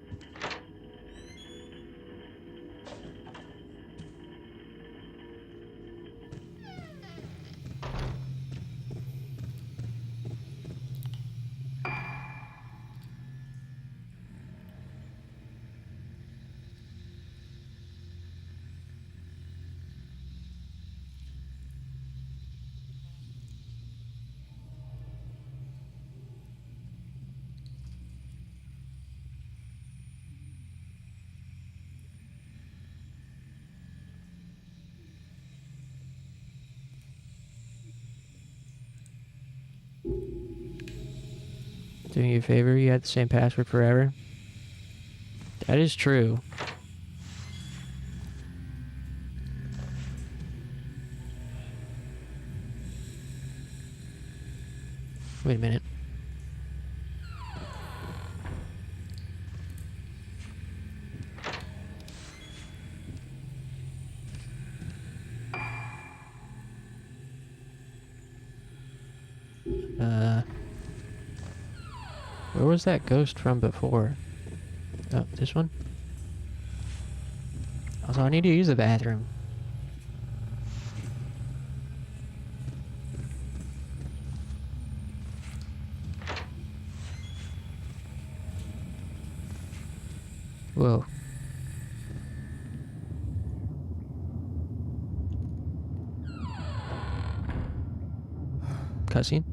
Do me a favor, you had the same password forever? That is true. Wait a minute. Where was that ghost from before? Oh, this one? Also, I need to use the bathroom. Whoa. Cussing?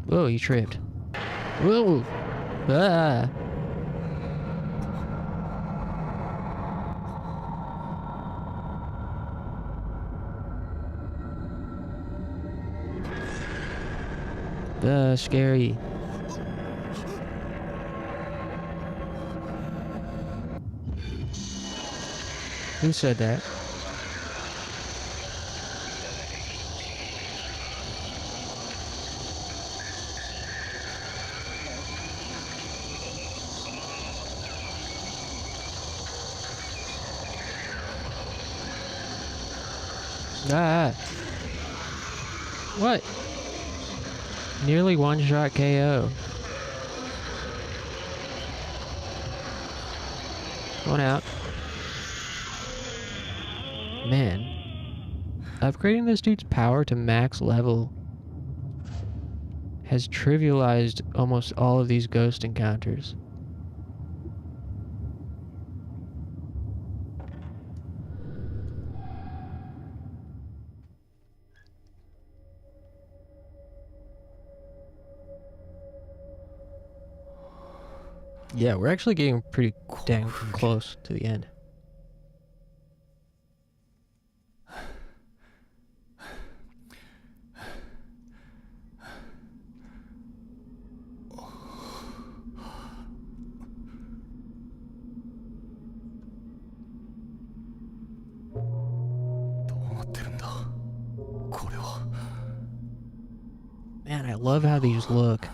Whoa, you tripped. Whoa! Ah! Scary. Who said that? Ah. What? Nearly one-shot KO. One out. Man. Upgrading this dude's power to max level has trivialized almost all of these ghost encounters. Yeah, we're actually getting pretty dang close to the end. Man, I love how these look.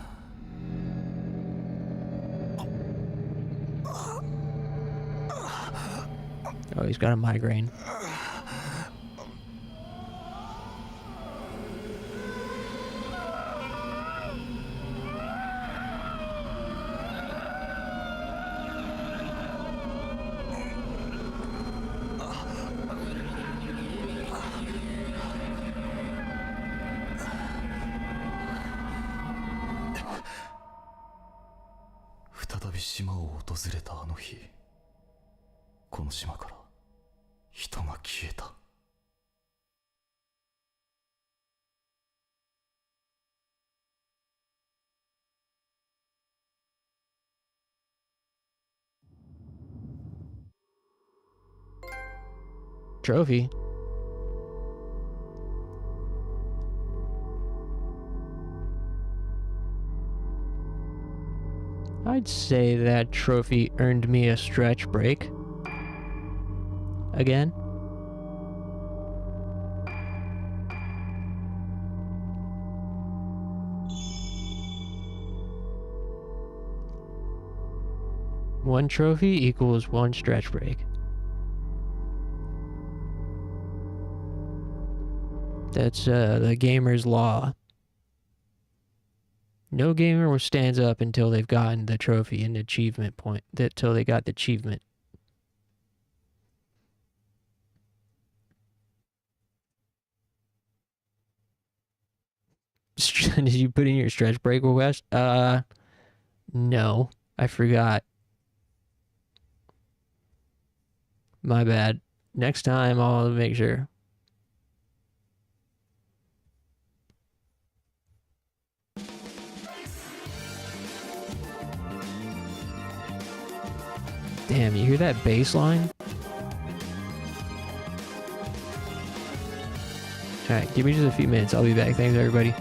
Oh, he's got a migraine. Trophy. I'd say that trophy earned me a stretch break. Again. One trophy equals one stretch break. That's the gamer's law. No gamer stands up until they've gotten the trophy and achievement point. Until they got the achievement. Did you put in your stretch break request? No. I forgot. My bad. Next time I'll make sure. Damn, you hear that bass line? Alright, give me just a few minutes. I'll be back. Thanks, everybody.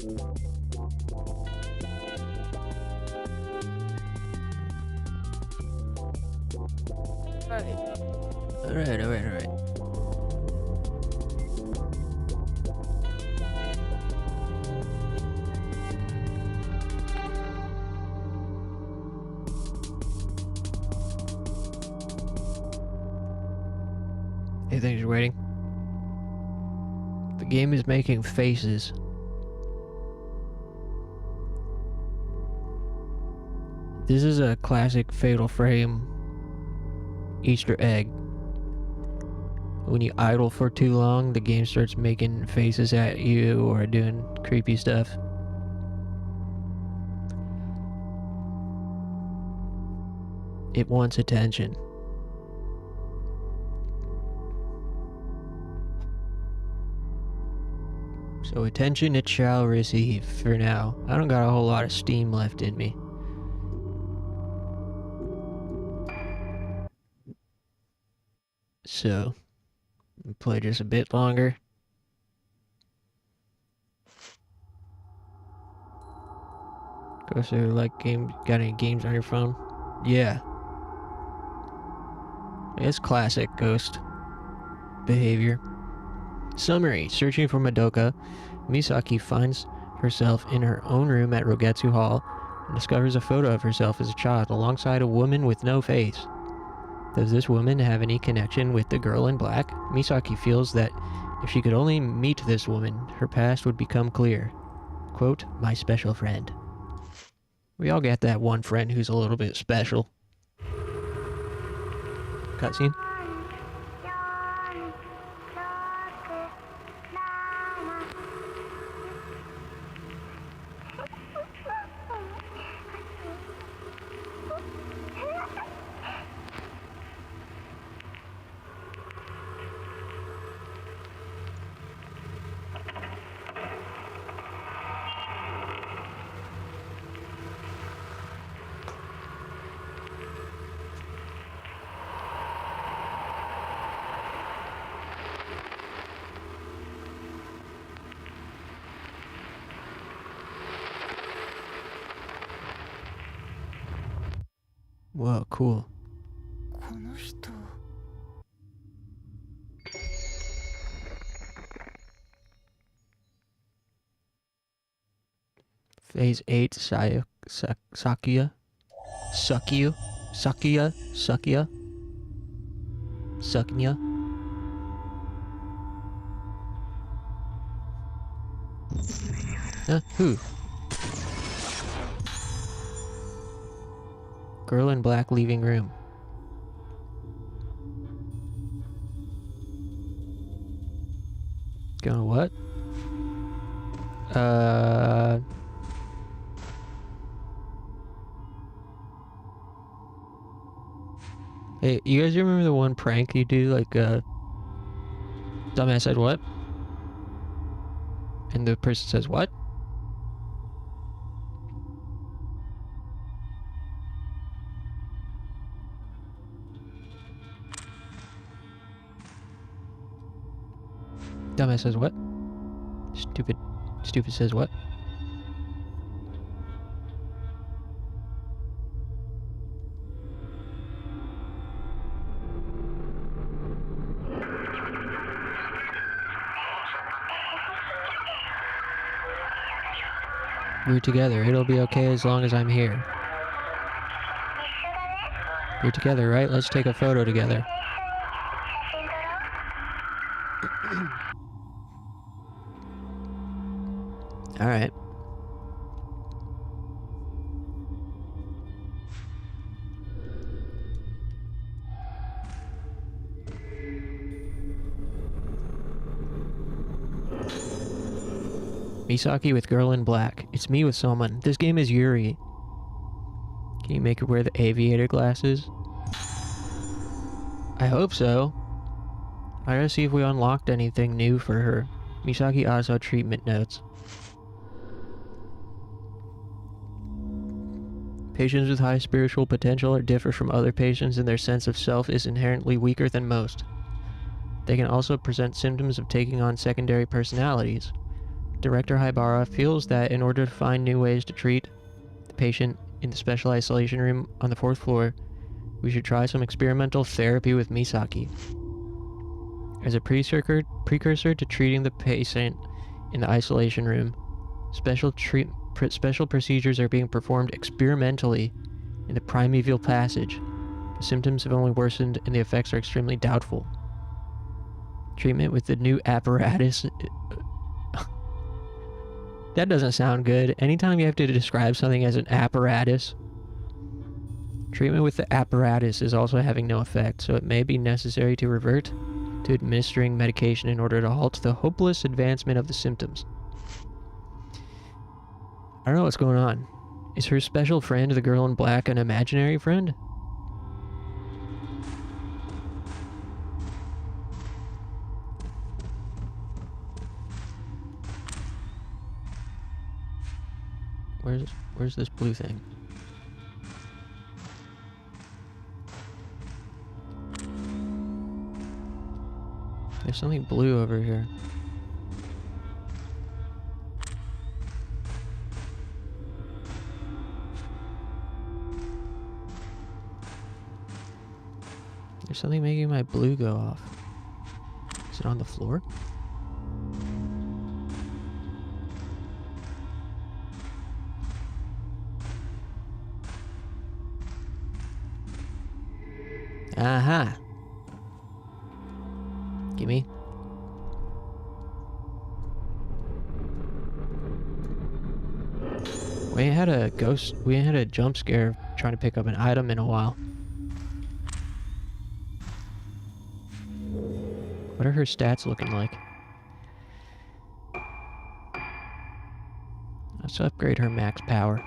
Alright. Hey, thanks for waiting. The game is making faces. This is a classic Fatal Frame Easter egg. When you idle for too long, the game starts making faces at you or doing creepy stuff. It wants attention. So attention it shall receive for now. I don't got a whole lot of steam left in me. So, play just a bit longer. Go through like game. Got any games on your phone? Yeah. It's classic Ghost behavior. Summary: searching for Madoka, Misaki finds herself in her own room at Rogetsu Hall and discovers a photo of herself as a child alongside a woman with no face. Does this woman have any connection with the girl in black? Misaki feels that if she could only meet this woman, her past would become clear. Quote, my special friend. We all get that one friend who's a little bit special. Cutscene. Whoa, cool. Phase 8, Sakuya. Who? Girl in black leaving room. Going what? Hey, you guys remember the one prank you do, like, dumbass said what? And the person says what? Dumbass says what? Stupid says what? We're together. It'll be okay as long as I'm here. We're together, right? Let's take a photo together. All right. Misaki with girl in black. It's me with someone. This game is Yuri. Can you make her wear the aviator glasses? I hope so. I gotta see if we unlocked anything new for her. Misaki Aso treatment notes. Patients with high spiritual potential are differ from other patients and their sense of self is inherently weaker than most. They can also present symptoms of taking on secondary personalities. Director Haibara feels that in order to find new ways to treat the patient in the special isolation room on the 4th floor, we should try some experimental therapy with Misaki. As a precursor to treating the patient in the isolation room, special procedures are being performed experimentally in the primeval passage. The symptoms have only worsened and the effects are extremely doubtful. Treatment with the new apparatus... That doesn't sound good. Anytime you have to describe something as an apparatus... Treatment with the apparatus is also having no effect, so it may be necessary to revert to administering medication in order to halt the hopeless advancement of the symptoms. I don't know what's going on. Is her special friend, the girl in black, an imaginary friend? Where's this blue thing? There's something blue over here. There's something making my blue go off. Is it on the floor? Aha! Gimme. We ain't had a jump scare trying to pick up an item in a while. What are her stats looking like? Let's upgrade her max power.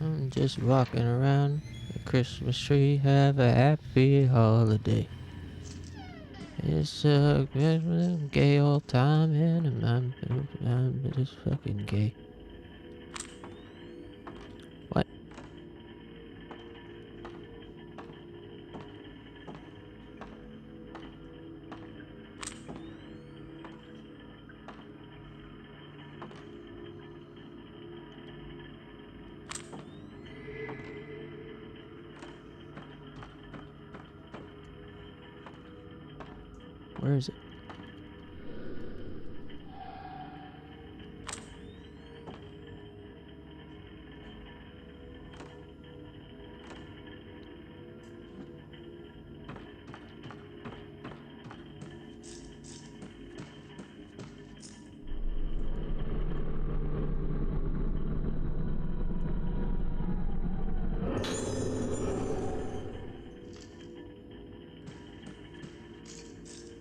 I'm just walking around the Christmas tree, have a happy holiday. It's a gay old time and I'm just fucking gay. What? Where is it?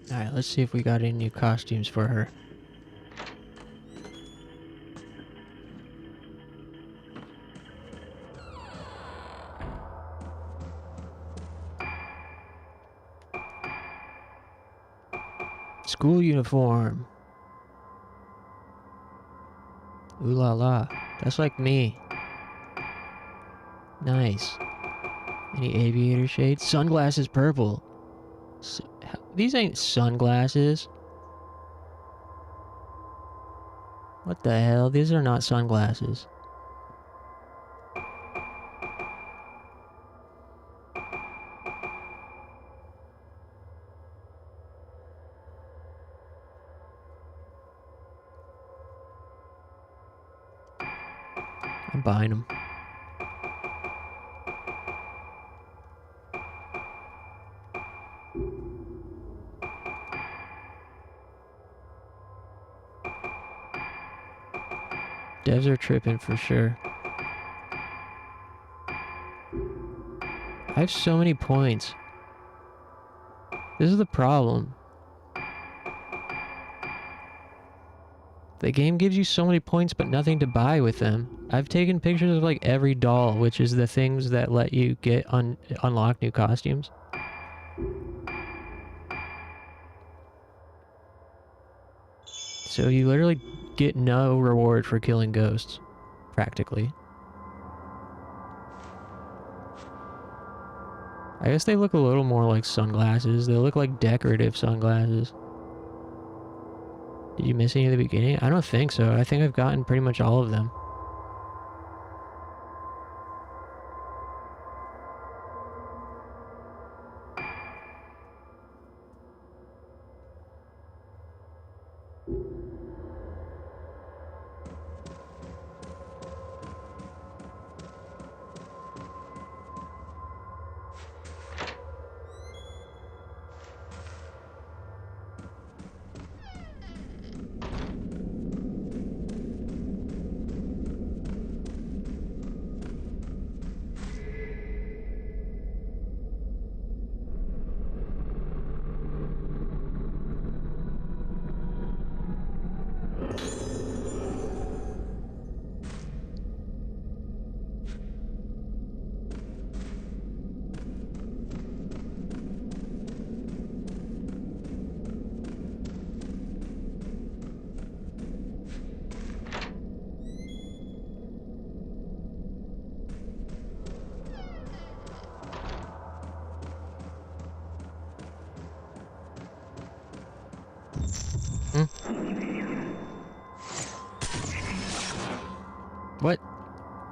Alright, let's see if we got any new costumes for her. School uniform. Ooh la la. That's like me. Nice. Any aviator shades? Sunglasses purple. These ain't sunglasses. What the hell? These are not sunglasses. I'm buying them. Devs are tripping for sure. I have so many points. This is the problem. The game gives you so many points but nothing to buy with them. I've taken pictures of like every doll, which is the things that let you get unlock new costumes. So you literally get no reward for killing ghosts, practically. I guess they look a little more like sunglasses. They look like decorative sunglasses. Did you miss any at the beginning? I don't think so. I think I've gotten pretty much all of them. What?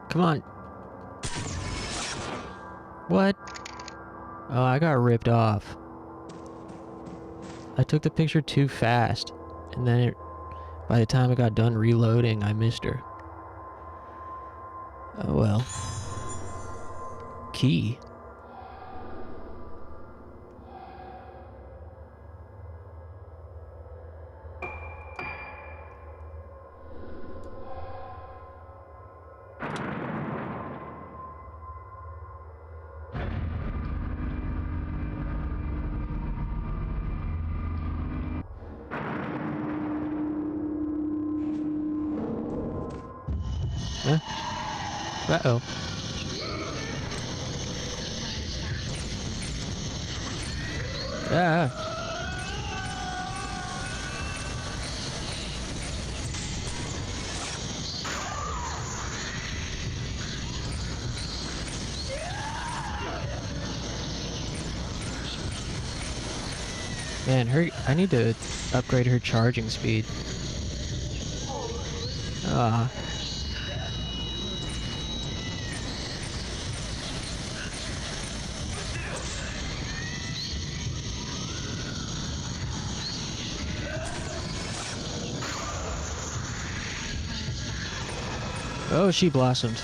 Come on. What? Oh, I got ripped off. I took the picture too fast, and then by the time I got done reloading, I missed her. Oh well. Key. Huh? Uh-oh. Ah. Man, I need to upgrade her charging speed. Ah. Oh, she blossomed.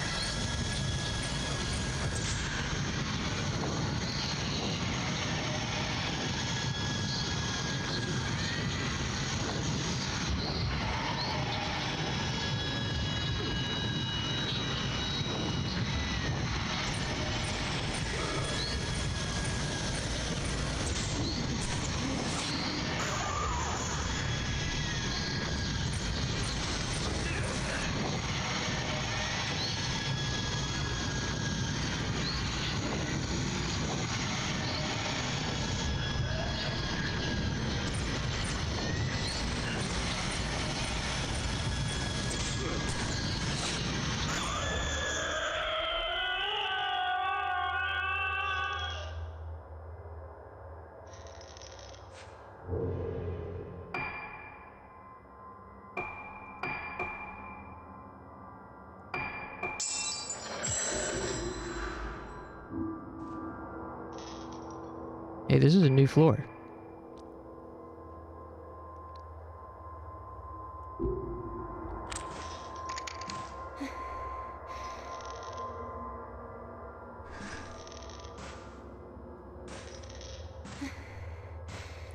Hey, this is a new floor.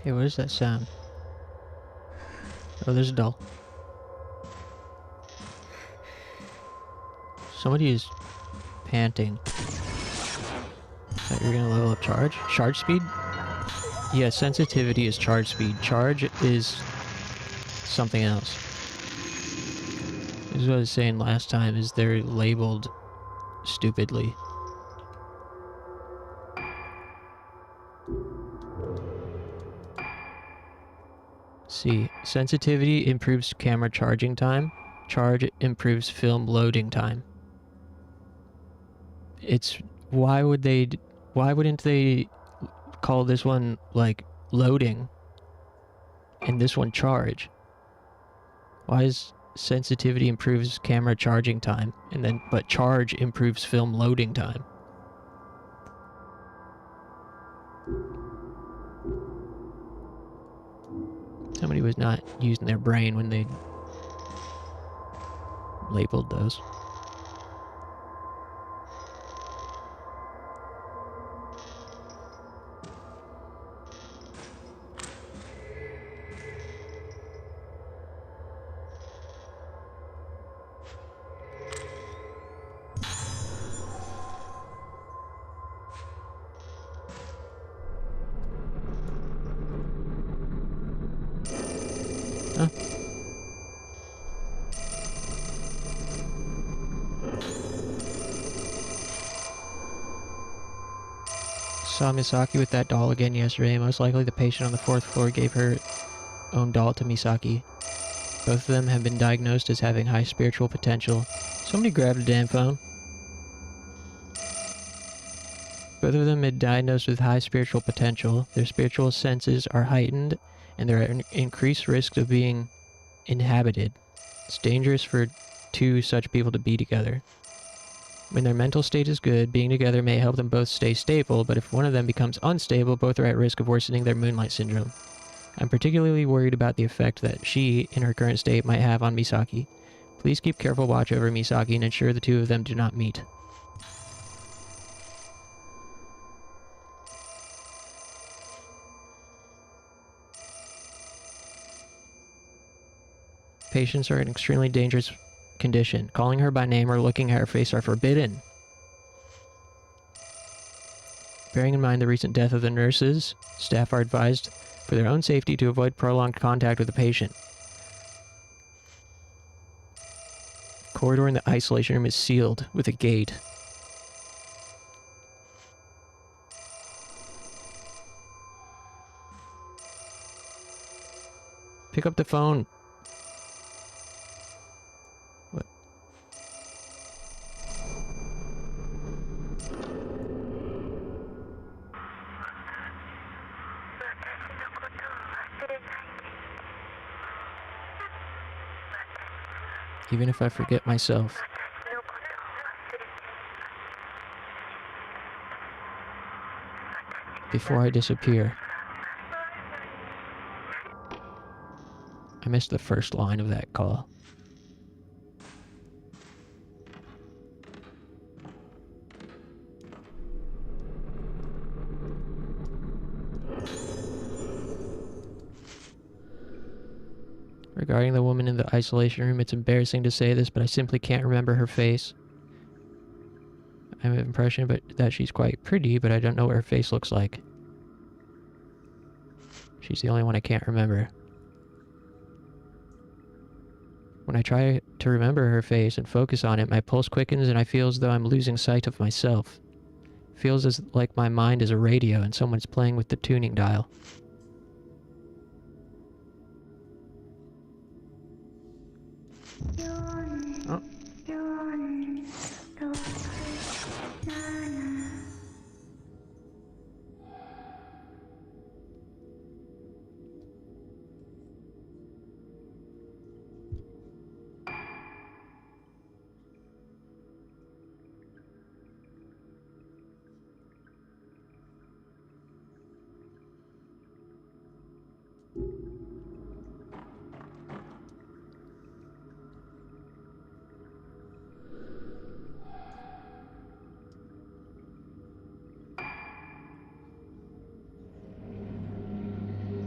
Hey, what is that sound? Oh, there's a doll. Somebody is panting. You're gonna level up charge? Charge speed? Yeah, sensitivity is charge speed. Charge is something else. This is what I was saying last time, is they're labeled stupidly. See, sensitivity improves camera charging time. Charge improves film loading time. It's... why wouldn't they call this one, like, loading, and this one charge? Why is sensitivity improves camera charging time, and then, but charge improves film loading time? Somebody was not using their brain when they labeled those. Huh? Saw Misaki with that doll again yesterday. Most likely the patient on the 4th floor gave her own doll to Misaki. Both of them have been diagnosed as having high spiritual potential. Somebody grabbed a damn phone. Both of them had diagnosed with high spiritual potential. Their spiritual senses are heightened, and they're at increased risk of being inhabited. It's dangerous for two such people to be together. When their mental state is good, being together may help them both stay stable, but if one of them becomes unstable, both are at risk of worsening their Moonlight Syndrome. I'm particularly worried about the effect that she, in her current state, might have on Misaki. Please keep careful watch over Misaki and ensure the two of them do not meet. Patients are in extremely dangerous condition. Calling her by name or looking at her face are forbidden. Bearing in mind the recent death of the nurses, staff are advised for their own safety to avoid prolonged contact with the patient. Corridor in the isolation room is sealed with a gate. Pick up the phone. What? Even if I forget myself. Before I disappear. I missed the first line of that call. Regarding the woman in the isolation room, it's embarrassing to say this, but I simply can't remember her face. I have an impression that she's quite pretty, but I don't know what her face looks like. She's the only one I can't remember. When I try to remember her face and focus on it, my pulse quickens and I feel as though I'm losing sight of myself. It feels as like my mind is a radio and someone's playing with the tuning dial. Oh.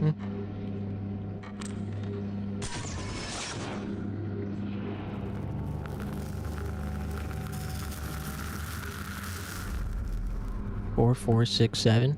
Hmm. Four, 4, 6, 7.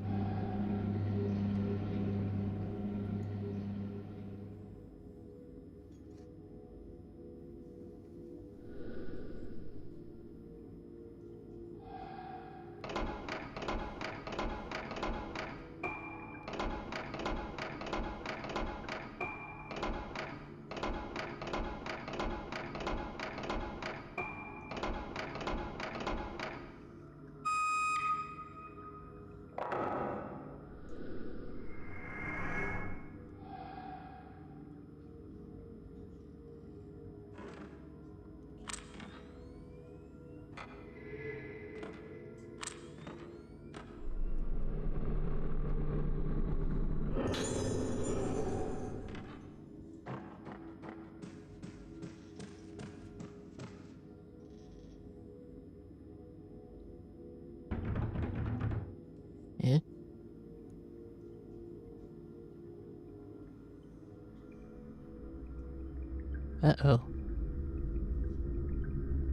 Yeah. Uh-oh.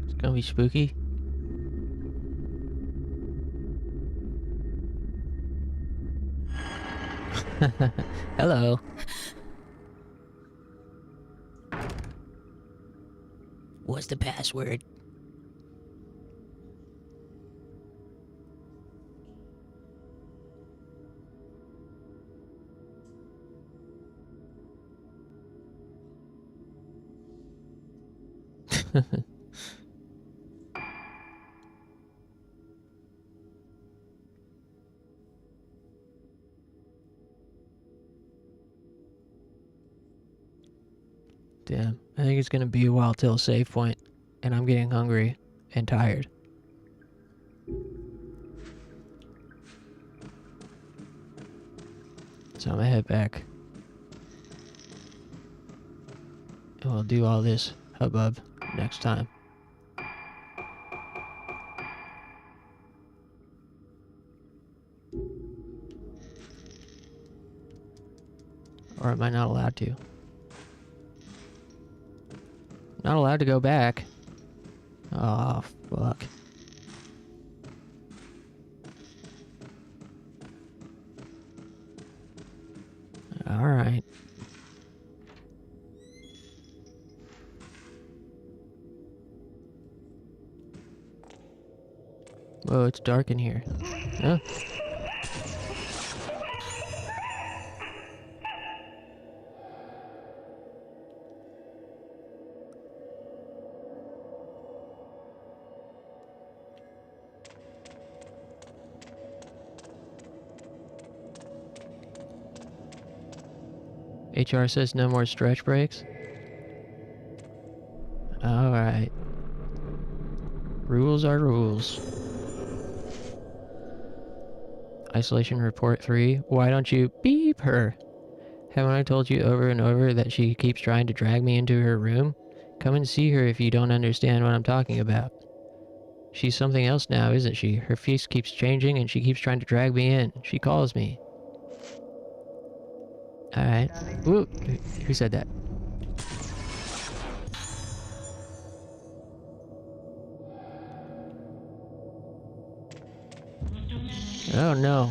It's gonna be spooky. Hello. What's the password? Damn, I think it's gonna be a while till save point, and I'm getting hungry and tired. So I'm gonna head back. And we'll do all this hubbub next time. Or am I not allowed to? Not allowed to go back. Oh, fuck. Alright. Whoa, it's dark in here. Huh? HR says no more stretch breaks. Alright. Rules are rules. Isolation report 3. Why don't you beep her? Haven't I told you over and over that she keeps trying to drag me into her room? Come and see her if you don't understand what I'm talking about. She's something else now, isn't she? Her face keeps changing and she keeps trying to drag me in. She calls me. Alright. Ooh, who said that? Oh no.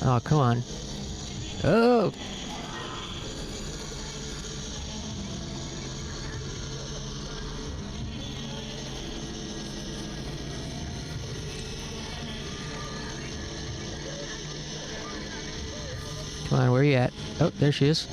Oh, come on. Oh! Come on, where are you at? Oh, there she is.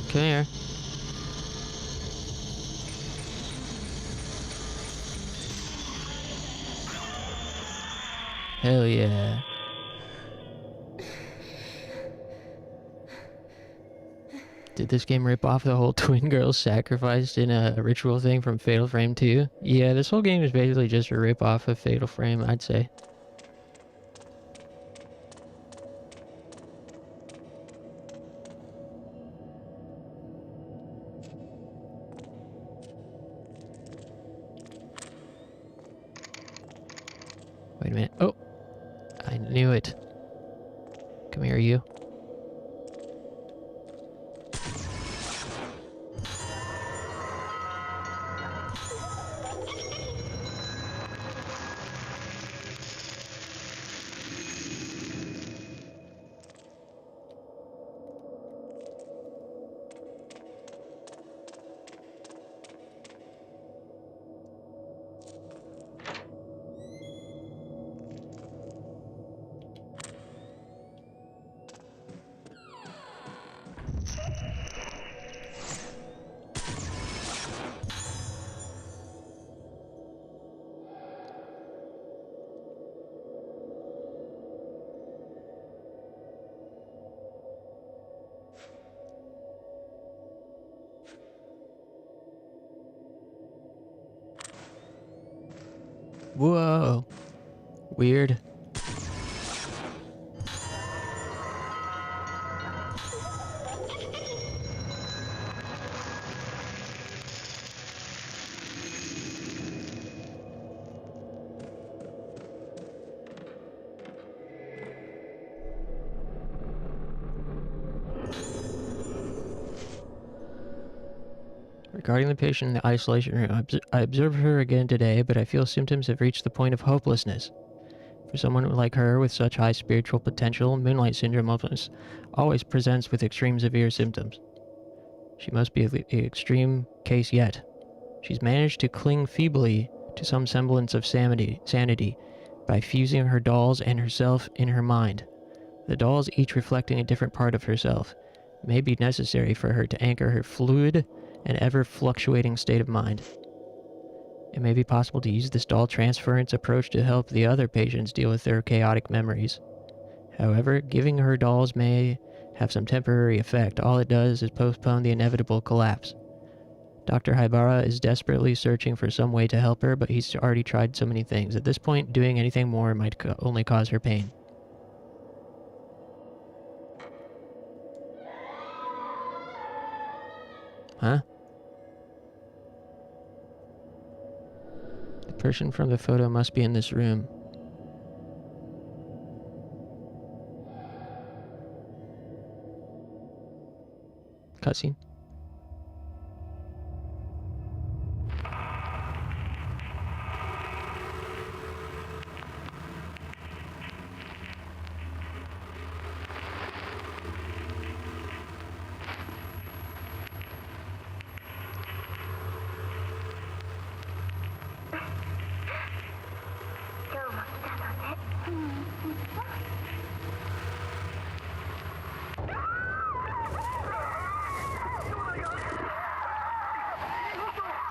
Come here. Hell yeah. Did this game rip off the whole twin girls sacrificed in a ritual thing from Fatal Frame 2? Yeah, this whole game is basically just a rip off of Fatal Frame, I'd say. Wait a minute. Oh! I knew it. Come here, you. Whoa. Weird. Regarding the patient in the isolation room, I observed her again today, but I feel symptoms have reached the point of hopelessness. For someone like her with such high spiritual potential, Moonlight Syndrome always presents with extreme severe symptoms. She must be the extreme case yet. She's managed to cling feebly to some semblance of sanity by fusing her dolls and herself in her mind. The dolls each reflecting a different part of herself. It may be necessary for her to anchor her fluid and ever-fluctuating state of mind. It may be possible to use this doll transference approach to help the other patients deal with their chaotic memories. However, giving her dolls may have some temporary effect. All it does is postpone the inevitable collapse. Dr. Haibara is desperately searching for some way to help her, but he's already tried so many things. At this point, doing anything more might only cause her pain. Huh? The person from the photo must be in this room. Cutscene.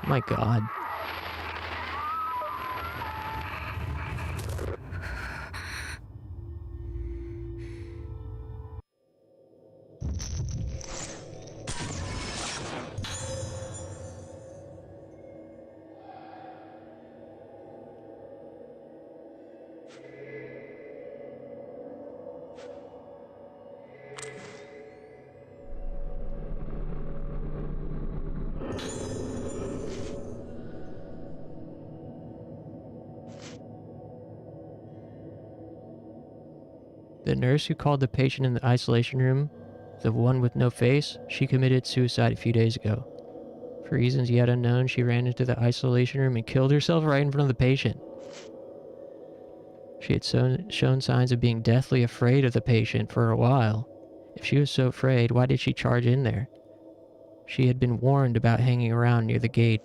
My God. The nurse who called the patient in the isolation room, the one with no face, she committed suicide a few days ago. For reasons yet unknown, she ran into the isolation room and killed herself right in front of the patient. She had shown signs of being deathly afraid of the patient for a while. If she was so afraid, why did she charge in there? She had been warned about hanging around near the gate.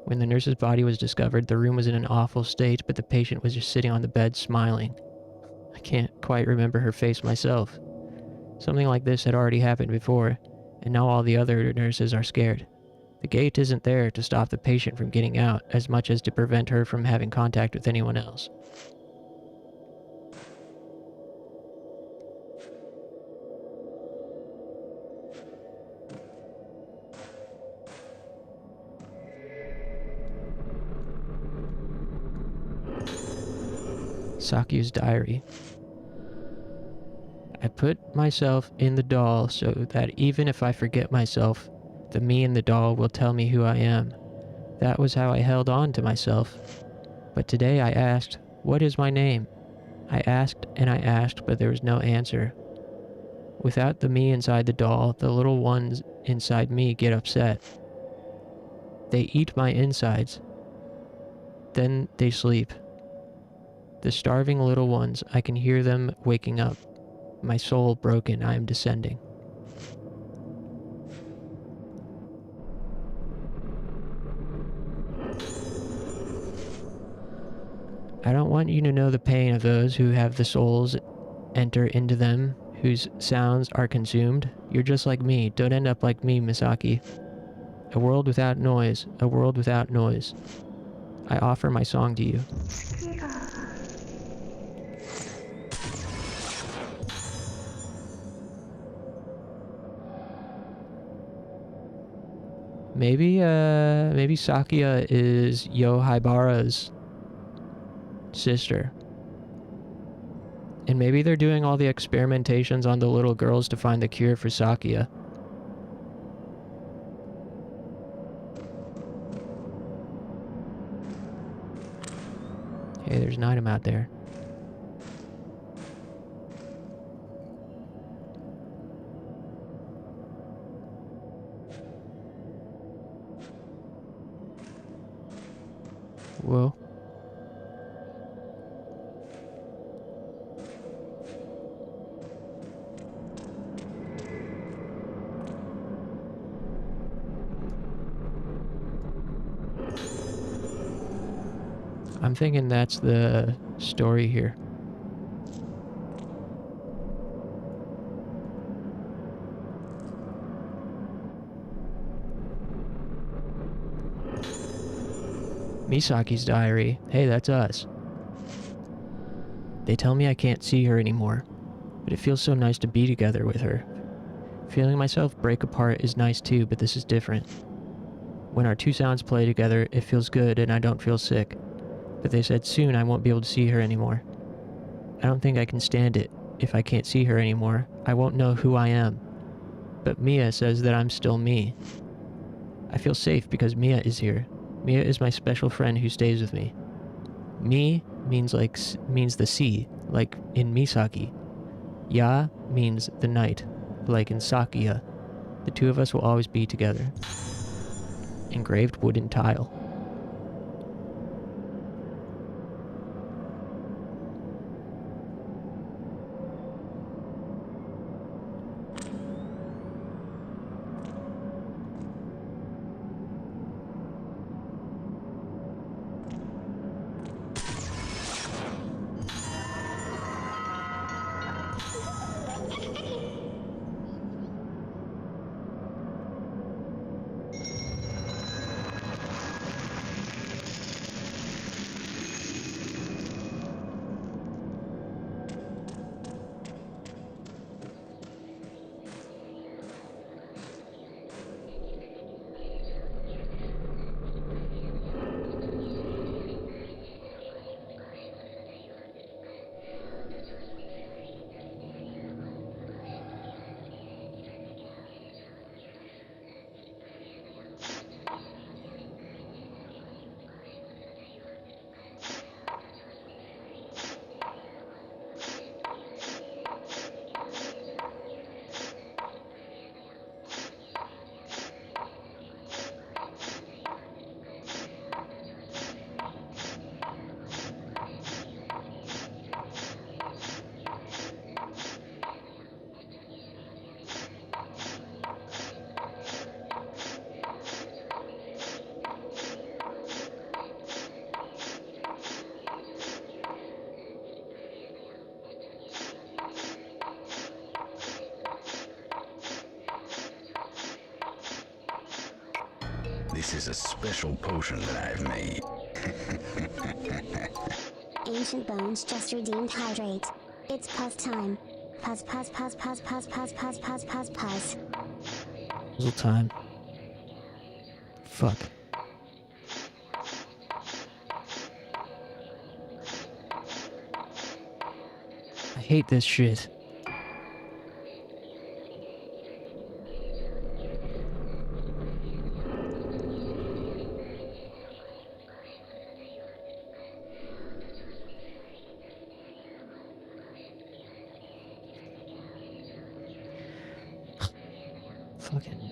When the nurse's body was discovered, the room was in an awful state, but the patient was just sitting on the bed smiling. I can't quite remember her face myself. Something like this had already happened before, and now all the other nurses are scared. The gate isn't there to stop the patient from getting out, as much as to prevent her from having contact with anyone else. Saku's diary. I put myself in the doll so that even if I forget myself, the me in the doll will tell me who I am. That was how I held on to myself. But today I asked, what is my name? I asked and I asked, but there was no answer. Without the me inside the doll, the little ones inside me get upset. They eat my insides. Then they sleep. The starving little ones, I can hear them waking up. My soul broken, I am descending. I don't want you to know the pain of those who have the souls enter into them, whose sounds are consumed. You're just like me. Don't end up like me, Misaki. A world without noise. A world without noise. I offer my song to you. Maybe Sakuya is Yohaibara's sister. And maybe they're doing all the experimentations on the little girls to find the cure for Sakuya. Hey, there's an item out there. Whoa. I'm thinking that's the story here. Misaki's diary. Hey, that's us. They tell me I can't see her anymore, but it feels so nice to be together with her. Feeling myself break apart is nice too, but this is different. When our two sounds play together, it feels good and I don't feel sick. But they said soon I won't be able to see her anymore. I don't think I can stand it. If I can't see her anymore, I won't know who I am. But Mia says that I'm still me. I feel safe because Mia is here. Mia is my special friend who stays with me. Mi means the sea, like in Misaki. Ya means the night, like in Sakuya. The two of us will always be together. Engraved wooden tile. This is a special potion that I've made. Ancient Bones just redeemed Hydrate. It's puzz time. Puzz, puzz, puzz, puzz, puzz, puzz, puzz, puzz, puzz, puzz. Puzzle time. Fuck. I hate this shit. Fucking.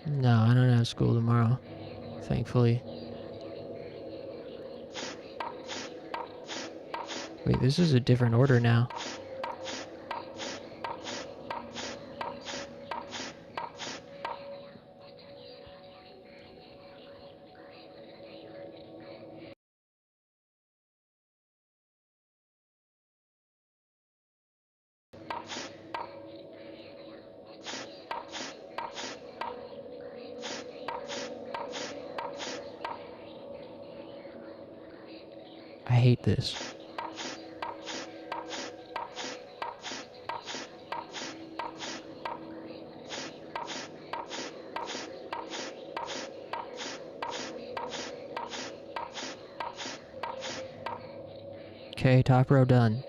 No, I don't have school tomorrow, thankfully. Wait, this is a different order now. I hate this. Okay, top row done.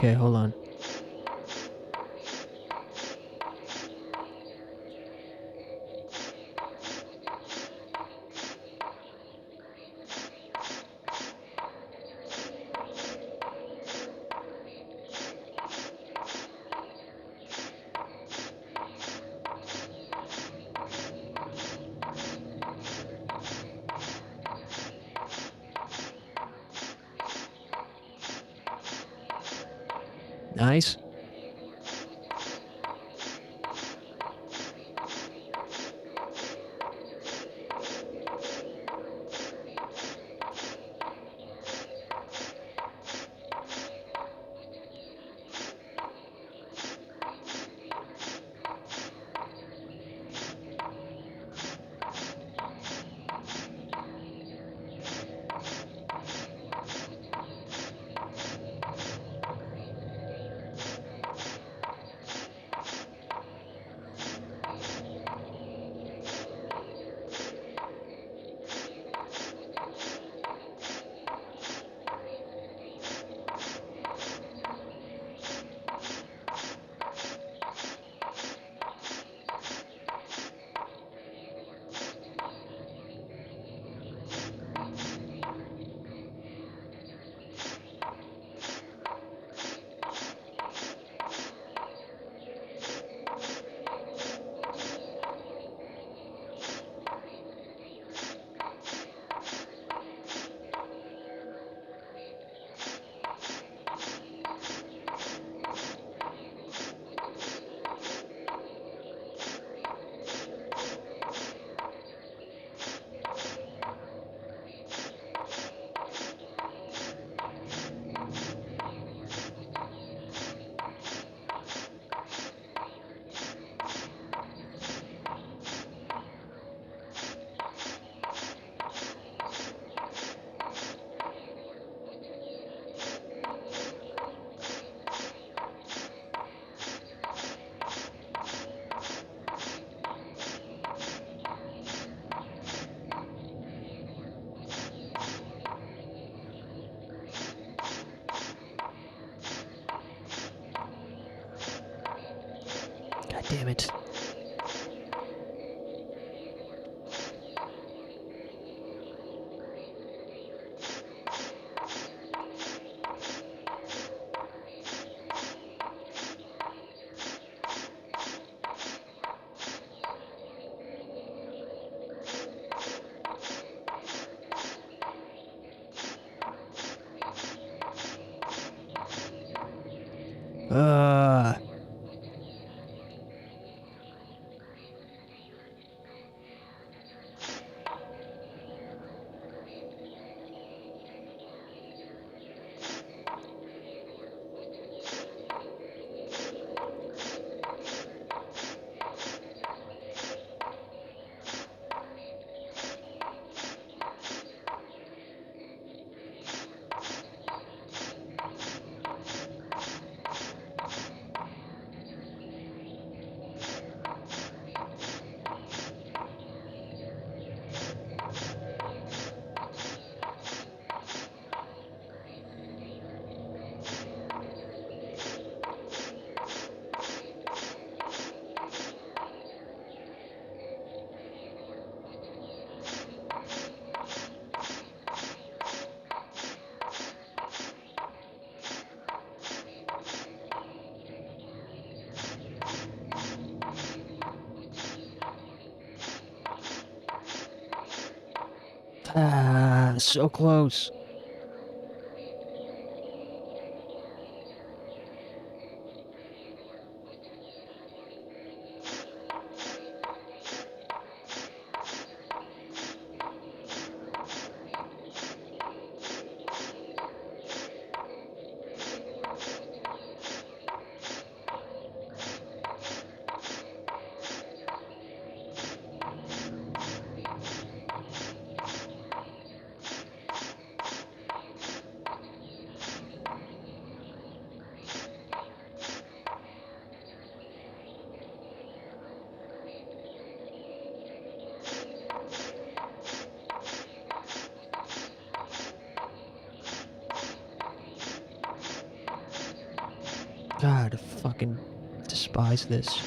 Okay, hold on. Nice. damn it. Ah, so close. God, I fucking despise this.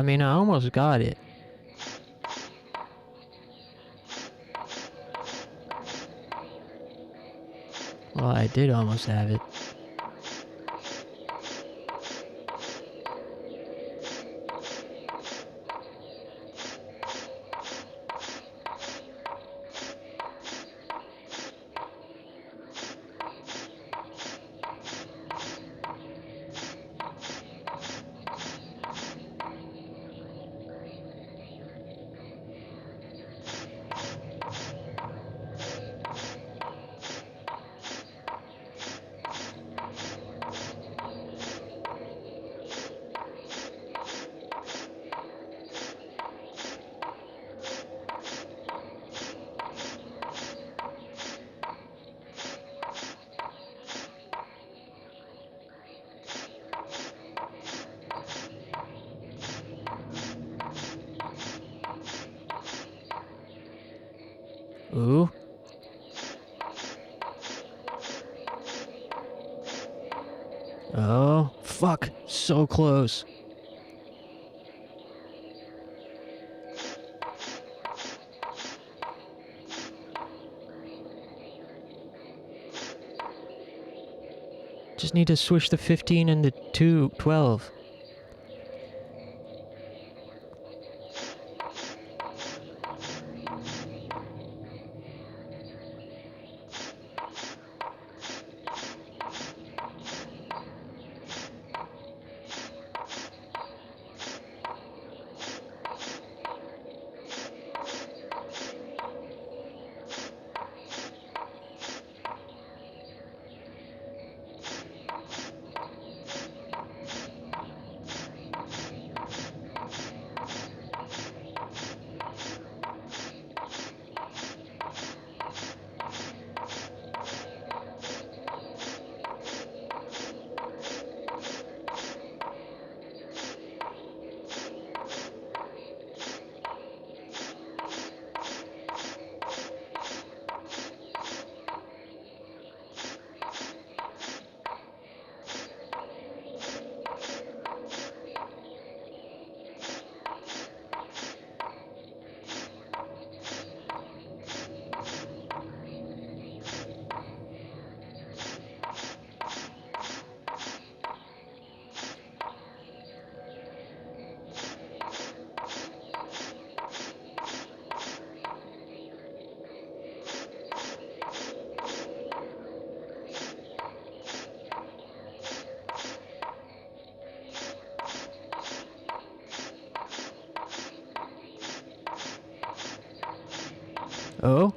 I mean, I almost got it. Well, I did almost have it. Ooh. Oh, fuck. So close. Just need to switch the 15 and the 12. Oh?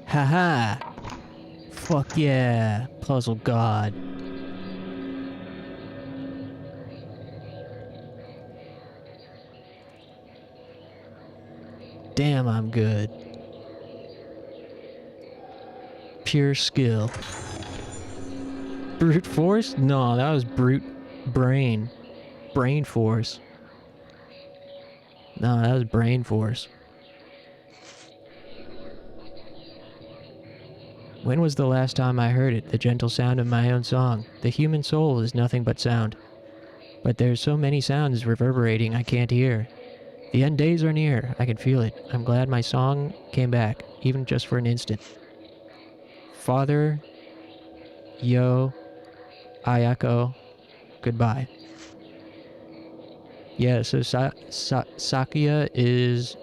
Haha! Fuck yeah, puzzle god. Damn, I'm good. Pure skill. Brute force? No, that was brute brain. Brain force. No, that was brain force. When was the last time I heard it? The gentle sound of my own song. The human soul is nothing but sound. But there's so many sounds reverberating I can't hear. The end days are near. I can feel it. I'm glad my song came back, even just for an instant. Father, Yo, Ayako, goodbye. Yeah, so Sakuya is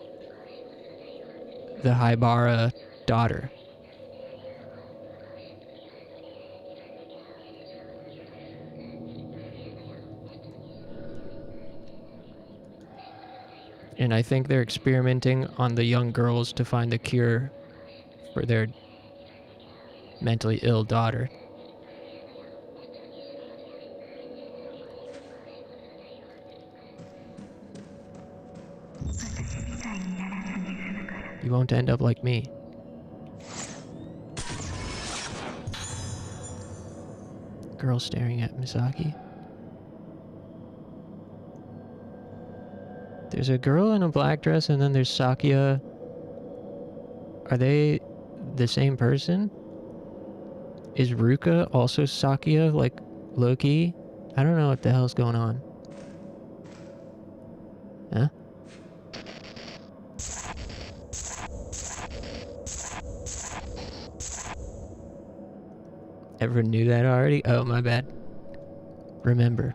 the Haibara daughter. And I think they're experimenting on the young girls to find the cure for their mentally ill daughter. You won't end up like me. Girl staring at Misaki. There's a girl in a black dress and then there's Sakuya. Are they the same person? Is Ruka also Sakuya, like Loki? I don't know what the hell's going on. Huh? Everyone knew that already? Oh, my bad. Remember.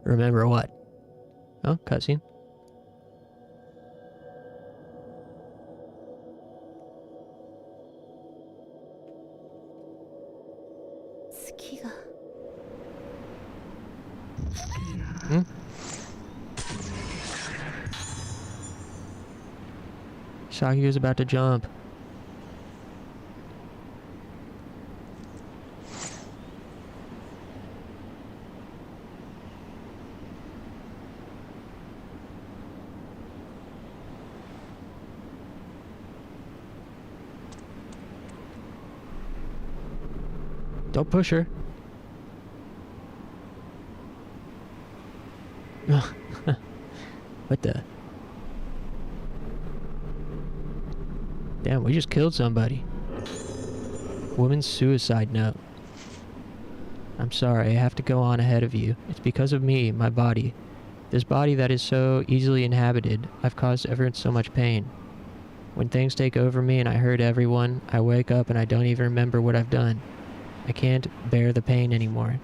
Remember what? Oh, cutscene. Hmm? Sakuya's about to jump. Don't push her. What the? Damn, we just killed somebody. Woman's suicide note. I'm sorry, I have to go on ahead of you. It's because of me, my body. This body that is so easily inhabited. I've caused everyone so much pain. When things take over me and I hurt everyone, I wake up and I don't even remember what I've done. I can't bear the pain anymore.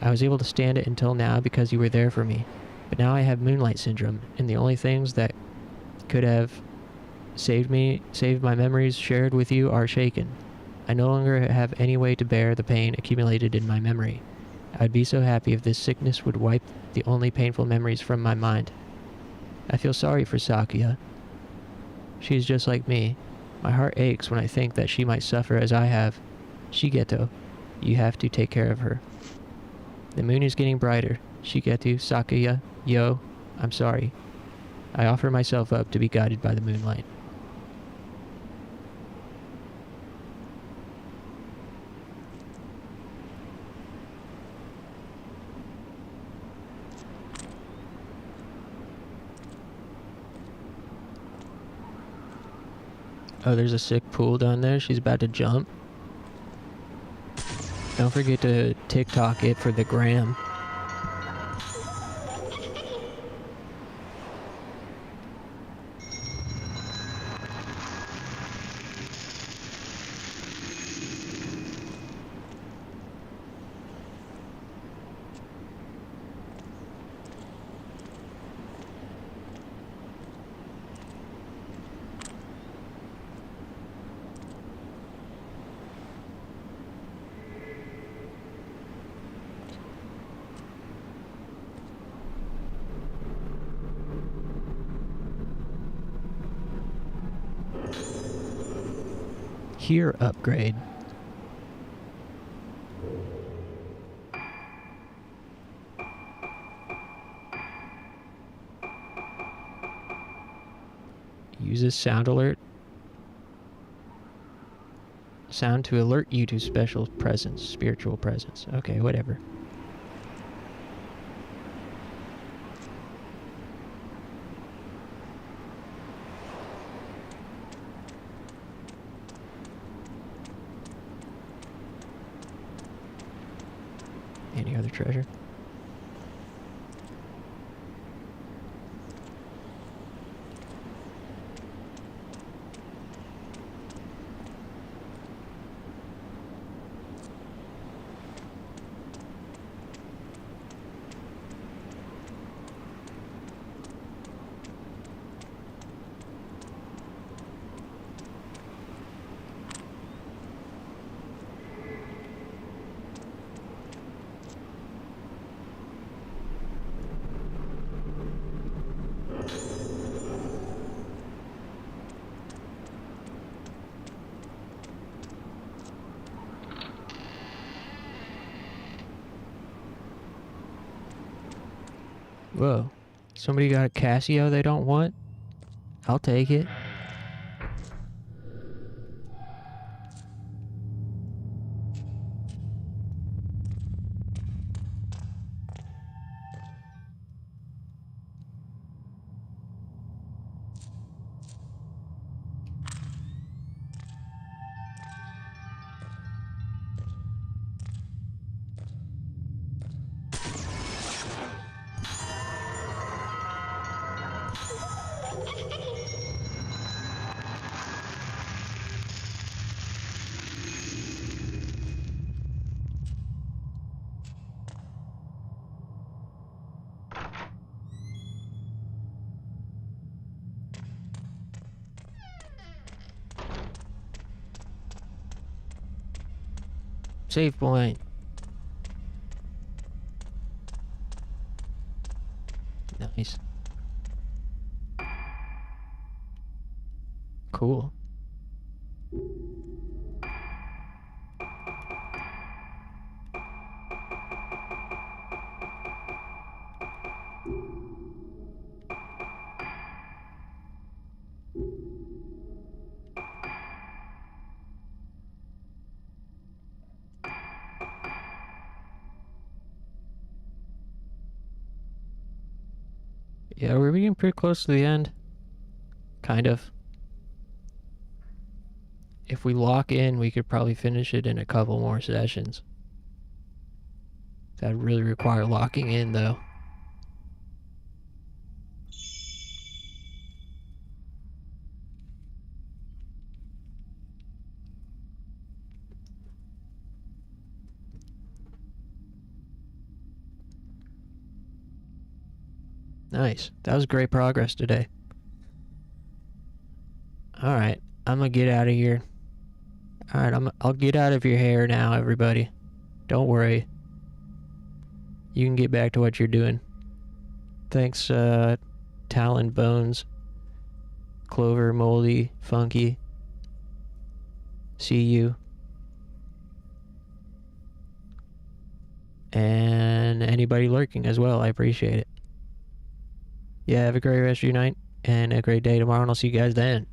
I was able to stand it until now because you were there for me. But now I have Moonlight Syndrome, and the only things that could have saved my memories shared with you are shaken. I no longer have any way to bear the pain accumulated in my memory. I would be so happy if this sickness would wipe the only painful memories from my mind. I feel sorry for Sakuya. She is just like me. My heart aches when I think that she might suffer as I have. Shigeto, you have to take care of her. The moon is getting brighter. Shigeto, Sakuya, Yo, I'm sorry. I offer myself up to be guided by the moonlight. Oh, there's a sick pool down there. She's about to jump. Don't forget to TikTok it for the gram. Here upgrade. Uses sound alert. Sound to alert you to special presence, spiritual presence. Okay, whatever. Any other treasure? Whoa. Somebody got a Casio they don't want? I'll take it. Save point. Nice. Cool. Yeah, we're getting pretty close to the end. Kind of. If we lock in, we could probably finish it in a couple more sessions. That'd really require locking in, though. Nice. That was great progress today. Alright, I'm gonna get out of here. Alright, I'll get out of your hair now, everybody. Don't worry. You can get back to what you're doing. Thanks, Talon Bones, Clover, Moldy, Funky. See you. And anybody lurking as well, I appreciate it. Yeah, have a great rest of your night and a great day tomorrow, and I'll see you guys then.